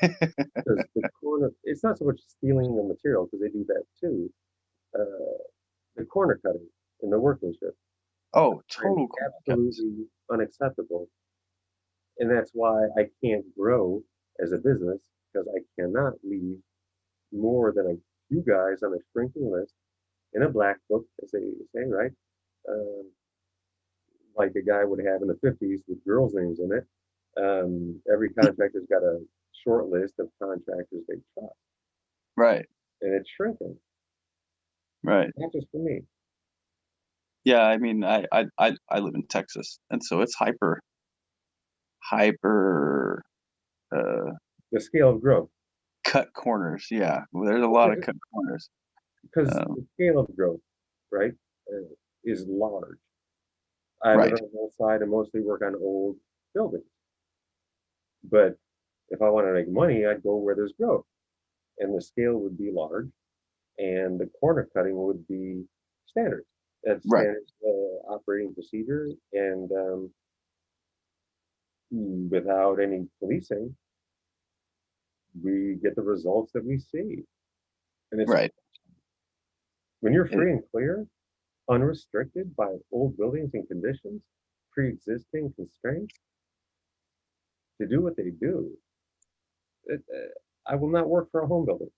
Speaker 16: Because the corner, it's not so much stealing the material, because they do that too. The corner cutting in the workmanship,
Speaker 18: Oh,
Speaker 16: find
Speaker 18: total corner cuts.
Speaker 16: absolutely unacceptable. And that's why I can't grow as a business, because I cannot leave more than a few guys on a shrinking list in a black book, as they say, right? Um, like a guy would have in the 50s with girls' names in it. Every contractor's got a short list of contractors they trust,
Speaker 18: Right.
Speaker 16: and it's shrinking,
Speaker 18: Right.
Speaker 16: not just for me.
Speaker 18: Yeah. I mean, I live in Texas, and so it's hyper uh,
Speaker 16: The scale of growth,
Speaker 18: cut corners. Yeah. Well, there's a lot of cut corners.
Speaker 16: because
Speaker 18: Um,
Speaker 16: the scale of growth, right, is large. I live
Speaker 18: right.
Speaker 16: on the north side and mostly work on old buildings. But if I want to make money, I'd go where there's growth, and the scale would be large, and the corner cutting would be standard. That's
Speaker 18: Right.
Speaker 16: standard operating procedure, and without any policing, we get the results that we see. And it's
Speaker 18: Right.
Speaker 16: when you're
Speaker 18: It,
Speaker 16: free and clear, unrestricted by old buildings and conditions, pre-existing constraints to do what they do. I will not work for a home builder,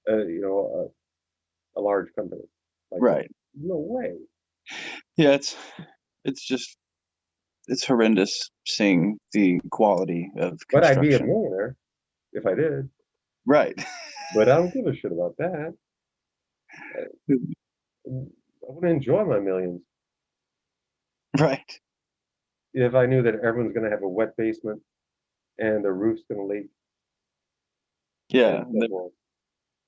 Speaker 16: a large company like that.
Speaker 18: right.
Speaker 16: No way.
Speaker 18: Yeah. It's horrendous seeing the quality of
Speaker 16: But I'd be a
Speaker 18: construction.
Speaker 16: millionaire if I did.
Speaker 18: Right.
Speaker 16: But I don't give a shit about that. I want to enjoy my millions.
Speaker 18: Right.
Speaker 16: If I knew that everyone's going to have a wet basement and the roof's going to leak,
Speaker 18: Yeah.
Speaker 16: and
Speaker 18: The
Speaker 16: so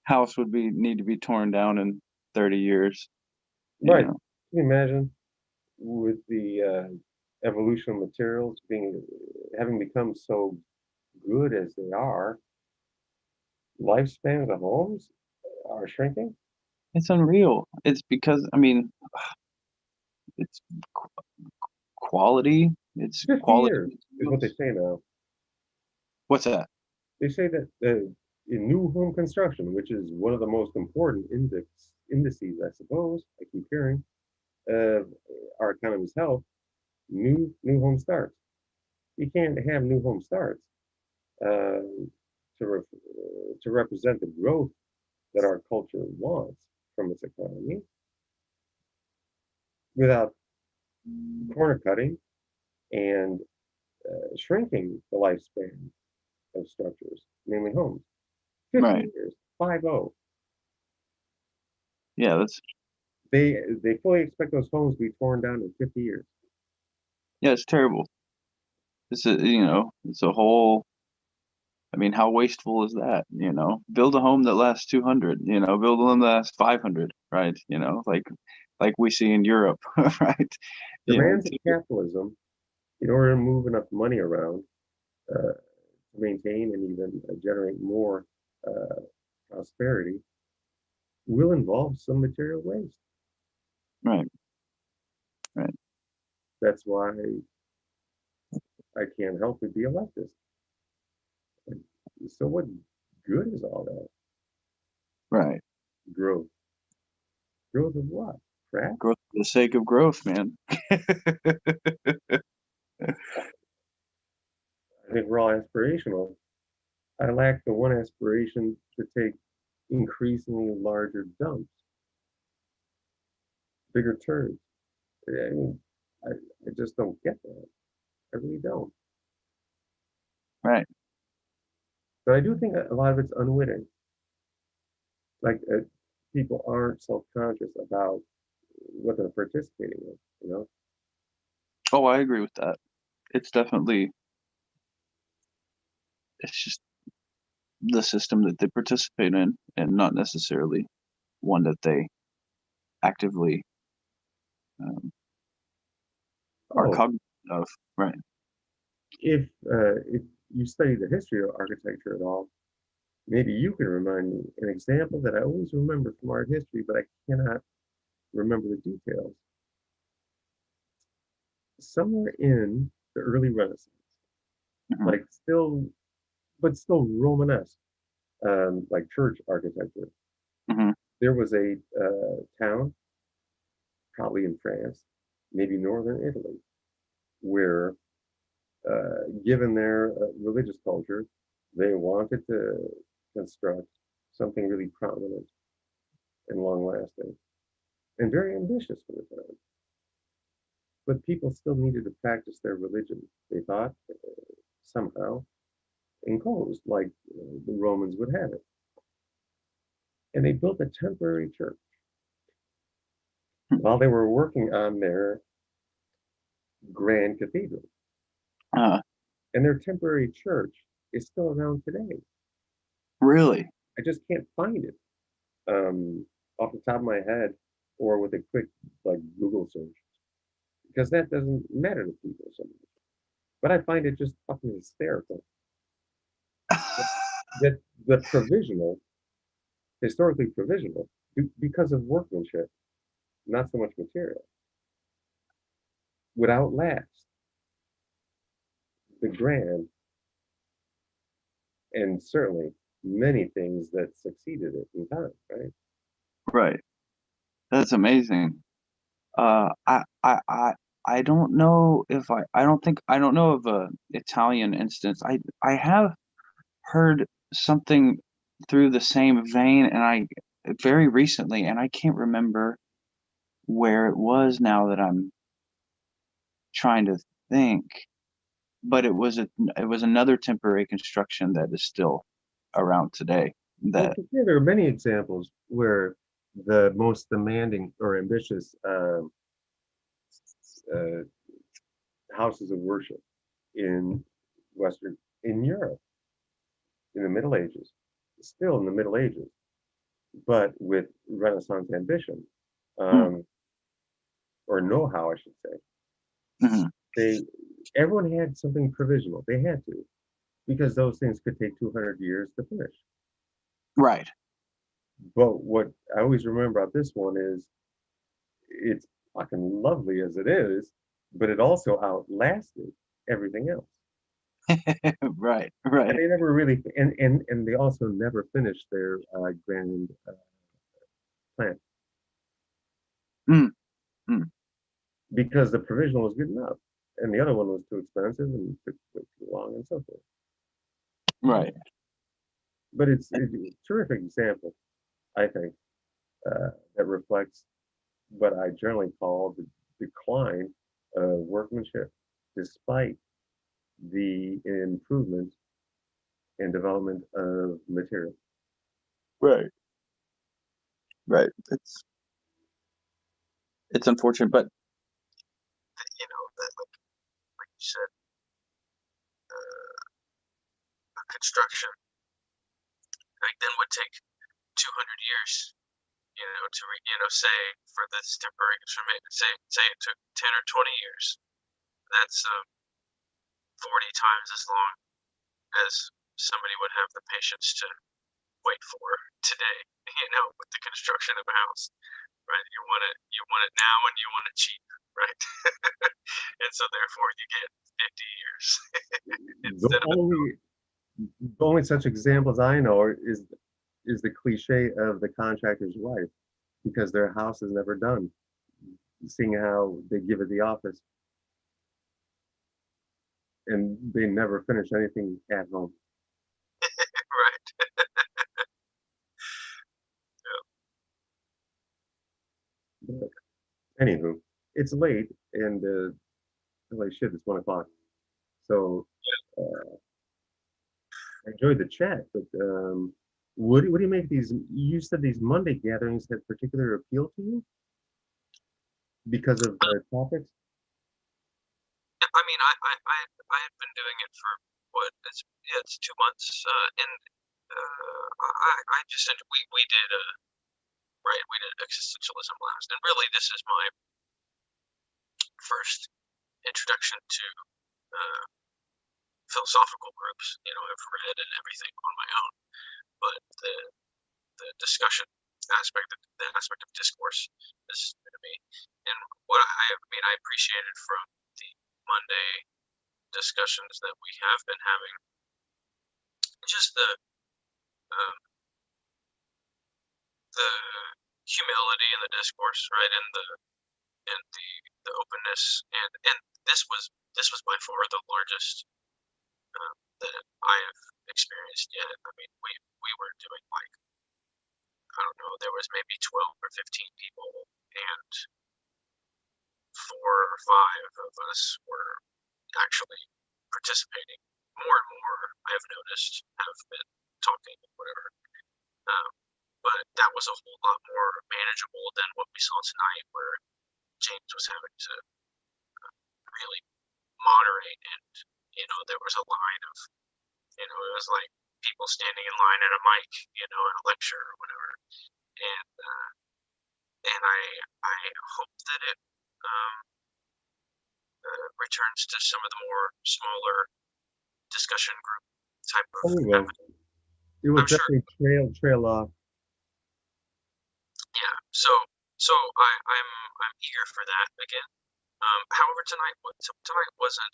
Speaker 18: house would need to be torn down in 30 years.
Speaker 16: right.
Speaker 18: Know.
Speaker 16: Can you imagine with the evolution of materials having become so good as they are, lifespans of homes are shrinking?
Speaker 18: It's unreal. It's because, I mean, it's quality. It's
Speaker 16: 50
Speaker 18: quality
Speaker 16: years is what they
Speaker 18: materials.
Speaker 16: say now.
Speaker 18: What's that?
Speaker 16: They say that in new home construction, which is one of the most important indices, I suppose, I keep hearing, our economy's health, new home starts. You can't have new home starts uh, to represent the growth that our culture wants from its economy without corner cutting and shrinking the lifespan of structures, namely homes. 50
Speaker 18: Right.
Speaker 16: years, 5-0.
Speaker 18: Yeah. That's,
Speaker 16: They fully expect those homes to be torn down in 50 years.
Speaker 18: yeah, it's terrible. It's a whole, I mean, how wasteful is that? Build a home that lasts 200, build one that lasts 500, right? Like we see in Europe, right?
Speaker 16: Demands of capitalism, in order to move enough money around to maintain and even generate more prosperity, will involve some material waste.
Speaker 18: Right. Right.
Speaker 16: That's why I can't help but be a leftist. So what good is all that?
Speaker 18: Right.
Speaker 16: Growth. Growth of what? Crap?
Speaker 18: Growth for the sake of growth, man.
Speaker 16: I think we're all aspirational. I lack the one aspiration to take increasingly larger dumps, bigger turds. I mean, I just don't get that. I really don't.
Speaker 18: Right.
Speaker 16: But I do think a lot of it's unwitting. Like people aren't self-conscious about what they're participating in, you know?
Speaker 18: Oh, I agree with that. It's definitely, it's just the system that they participate in and not necessarily one that they actively are
Speaker 16: Oh,
Speaker 18: cognizant of, right?
Speaker 16: if you study the history of architecture at all, maybe you can remind me an example that I always remember from art history, but I cannot remember the details. Somewhere in the early Renaissance, like still, but still Romanesque, like church architecture. There was a town, probably in France, maybe northern Italy, where, given their religious culture, they wanted to construct something really prominent and long lasting and very ambitious for the time. But people still needed to practice their religion, they thought, somehow imposed, like the Romans would have it. And they built a temporary church while they were working on their grand cathedral. And their temporary church is still around today.
Speaker 18: Really?
Speaker 16: I just can't find it off the top of my head or with a quick like Google search because that doesn't matter to people so much. But I find it just fucking hysterical that the provisional, historically provisional, because of workmanship, not so much material, would outlast the grand and certainly many things that succeeded it in time, right?
Speaker 18: Right. That's amazing. I don't know if I don't know of a Italian instance. I have heard something through the same vein, and I very recently, and I can't remember where it was now that I'm trying to think, but it was another temporary construction that is still around today.
Speaker 16: Well, yeah, there are many examples where the most demanding or ambitious houses of worship in in Europe, in the Middle Ages, still in the Middle Ages, but with Renaissance ambition, or know-how, I should say. Everyone had something provisional. They had to, because those things could take 200 years to finish.
Speaker 18: Right.
Speaker 16: But what I always remember about this one is it's fucking lovely as it is, but it also outlasted everything else.
Speaker 18: Right.
Speaker 16: And they never really, and they also never finished their grand plan. Because the provisional was good enough, and the other one was too expensive and took too long, and so forth.
Speaker 18: Right.
Speaker 16: But it's a terrific example, I think, that reflects what I generally call the decline of workmanship, despite the improvement and development of material.
Speaker 18: Right. Right. It's unfortunate, but you know, like you said, a construction back then would take 200 years, to say for this temporary instrument, say it took 10 or 20 years. That's 40 times as long as somebody would have the patience to wait for today, with the construction of a house, right? You want it now and you want it cheap, right? And so therefore you get 50 years
Speaker 16: The only such examples I know is the cliche of the contractor's wife, because their house is never done, seeing how they give it the office. And they never finish anything at home.
Speaker 18: Right.
Speaker 16: But anywho, it's late and holy shit, it's 1 o'clock. So I enjoyed the chat, but what do you make of these? You said these Monday gatherings had particular appeal to you? because of the topics?
Speaker 1: I mean, I had been doing it for what it's 2 months, and I just we did right, we did existentialism last, and really this is my first introduction to uh, philosophical groups. You know, I've read and everything on my own, but the discussion aspect, the aspect of discourse, is new to me. And what I mean, I appreciated from the Monday discussions that we have been having, just um, the humility in the discourse, right, and the openness, and this was by far the largest that I have experienced yet. I mean, we were doing like, I don't know, there was maybe 12 or 15 people, and 4 or 5 of us were actually participating. More and more, I've noticed, have been talking, whatever. Um, but that was a whole lot more manageable than what we saw tonight, where James was having to really moderate, and there was a line of, it was like people standing in line at a mic, in a lecture or whatever, and I hope that it returns to some of the more smaller discussion group type of
Speaker 16: Oh, we will.
Speaker 1: happening.
Speaker 16: It will
Speaker 1: I'm sure.
Speaker 16: definitely trail off.
Speaker 1: Yeah. So I'm eager for that again. However, tonight wasn't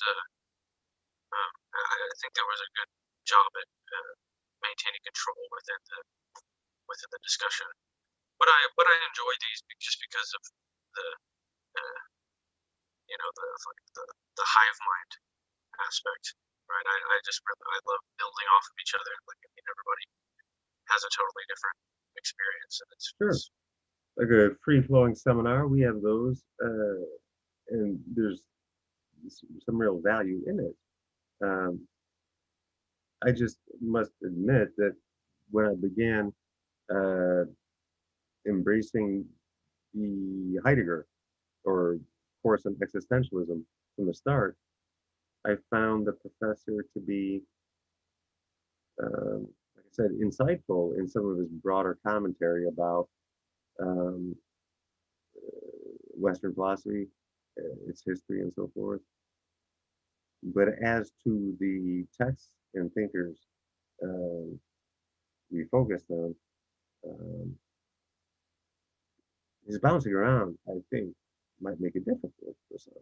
Speaker 1: I think there was a good job at maintaining control within the discussion. But I enjoy these just because of the uh, the hive mind aspect, right? I just really, I love building off of each other. Like, I mean, everybody has a totally different experience, and
Speaker 16: Sure. Like a free-flowing seminar, we have those, and there's some real value in it. I just must admit that when I began uh, embracing the Heidegger or course on existentialism from the start, I found the professor to be, like I said, insightful in some of his broader commentary about um, Western philosophy, its history, and so forth. But as to the texts and thinkers we focused on, his bouncing around, I think, might make it difficult for some.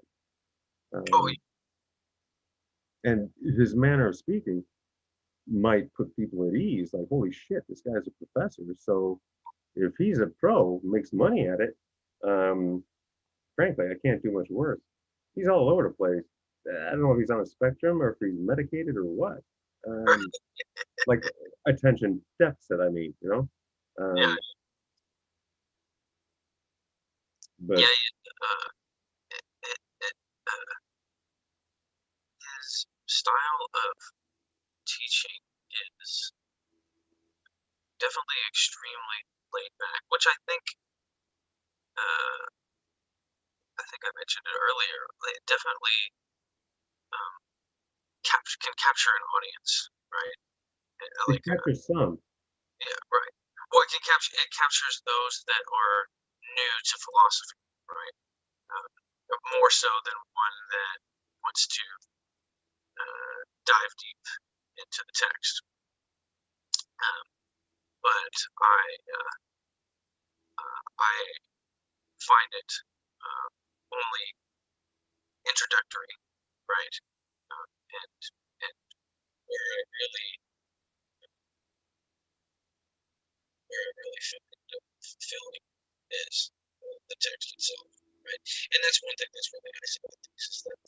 Speaker 16: And his manner of speaking might put people at ease, like, holy shit, this guy's a professor. So if he's a pro, makes money at it, frankly, I can't do much worse. He's all over the place. I don't know if he's on a spectrum or if he's medicated or what. Like attention deficit, I mean,
Speaker 1: yeah.
Speaker 16: But
Speaker 1: yeah, his style of teaching is definitely extremely laid back, which I think I mentioned it earlier. It definitely can capture an audience, right?
Speaker 16: it captures some.
Speaker 1: Yeah, right. Well, it captures those that are new to philosophy, right? More so than one that wants to dive deep into the text. But I find it only introductory, right? And where I really find fulfilling is the text itself, right? And that's one thing that's really nice about these, is that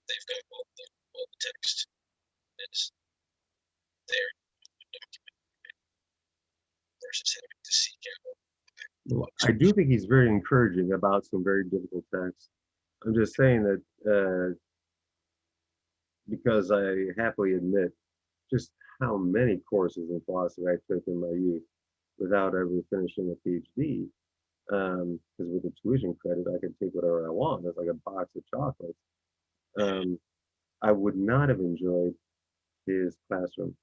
Speaker 1: they've got all the text is there documented versus having to seek out.
Speaker 16: Well, I do think he's very encouraging about some very difficult texts. I'm just saying that because I happily admit just how many courses in philosophy I took in my youth without ever finishing a PhD. Because with the tuition credit, I could take whatever I want. It's like a box of chocolates. I would not have enjoyed his classroom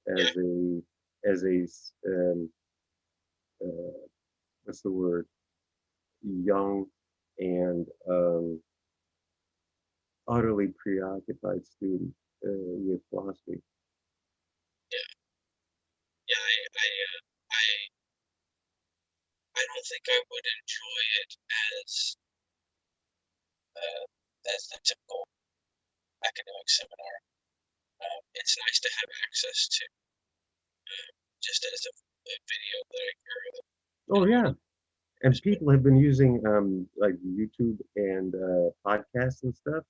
Speaker 16: as a what's the word, young and utterly preoccupied student with philosophy.
Speaker 2: I don't think I would enjoy it as the typical academic seminar. It's nice to have access to just as a video that
Speaker 16: Oh yeah, and people have been using like YouTube and podcasts and stuff.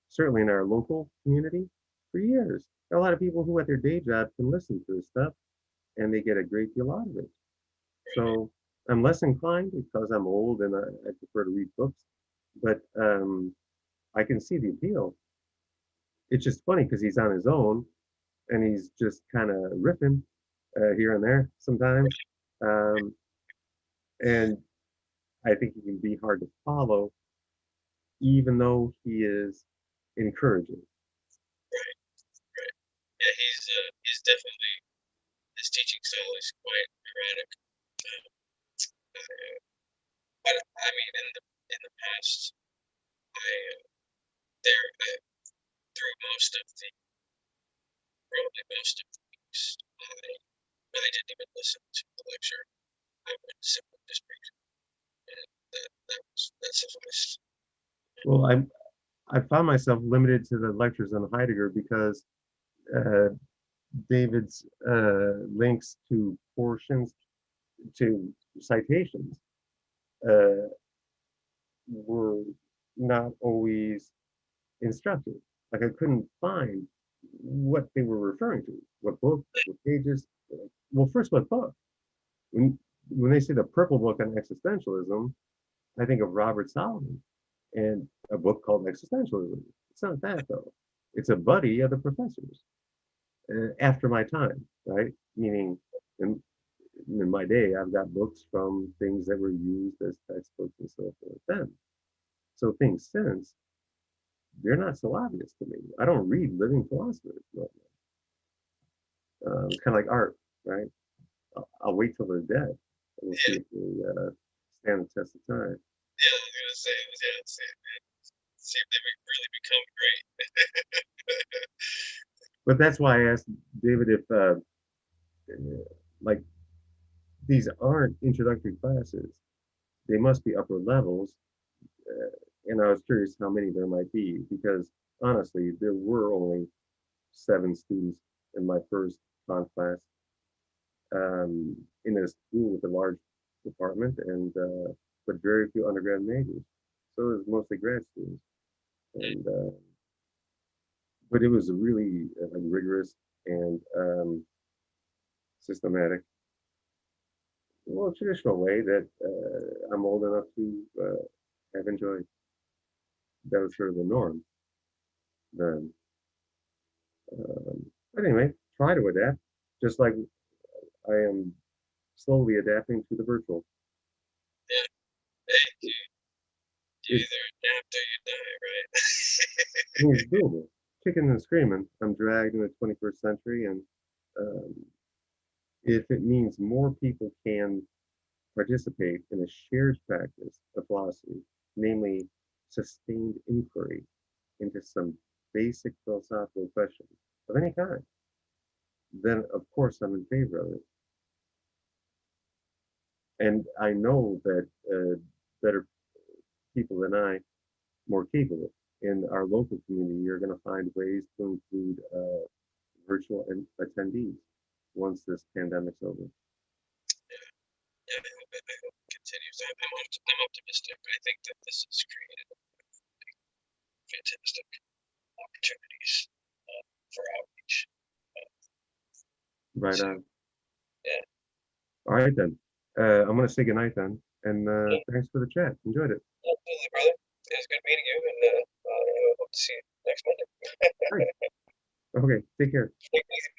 Speaker 16: Certainly in our local community for years. There are a lot of people who at their day job can listen to this stuff and they get a great deal out of it. So I'm less inclined because I'm old and I prefer to read books, but I can see the appeal. It's just funny because he's on his own and he's just kind of riffing here and there sometimes. And I think he can be hard to follow, even though he is encouraging.
Speaker 2: Yeah, he's definitely, his teaching style is quite erratic. But I mean, in the past, through probably most of the weeks, I didn't even listen to the lecture. I would simply just read it, and that sufficed.
Speaker 16: Well, I found myself limited to the lectures on Heidegger because David's links to portions, to citations, were not always instructive. Like I couldn't find what they were referring to, what book, what pages. Well, first, what book? When they say the purple book on existentialism, I think of Robert Solomon and a book called Existentialism. It's not that though. It's a buddy of the professor's. After my time, right? Meaning, in my day, I've got books from things that were used as textbooks and so forth then. So things since, they're not so obvious to me. I don't read living philosophers. It's kind of like art, right? I'll wait till they're dead and we'll see if they stand the test of time.
Speaker 2: Yeah, I was gonna say, see if they really become great.
Speaker 16: But that's why I asked David if, like, these aren't introductory classes. They must be upper levels. And I was curious how many there might be because honestly, there were only 7 students in my first Kant class in a school with a large department and but very few undergrad majors. So it was mostly grad students. And but it was a really like rigorous and systematic, well, traditional way that I'm old enough to have enjoyed. That was sort of the norm then. But anyway, try to adapt, just like I am slowly adapting to the virtual.
Speaker 2: Yeah. Hey, you either adapt or you die, right?
Speaker 16: I mean, it's doable. Kicking and screaming. I'm dragged in the 21st century, and if it means more people can participate in a shared practice of philosophy, namely sustained inquiry into some basic philosophical questions of any kind, then of course I'm in favor of it. And I know that better people than I, more capable in our local community, you're going to find ways to include virtual attendees once this pandemic's over.
Speaker 2: Yeah, I hope it continues. I'm optimistic. I think that this has created fantastic opportunities for outreach.
Speaker 16: Right on.
Speaker 2: Yeah.
Speaker 16: All right then. I'm going to say goodnight then. And thanks for the chat. Enjoyed it.
Speaker 2: Absolutely, brother. It was good meeting you, and I hope to see you next Monday.
Speaker 16: Okay, take care.
Speaker 2: Take it easy.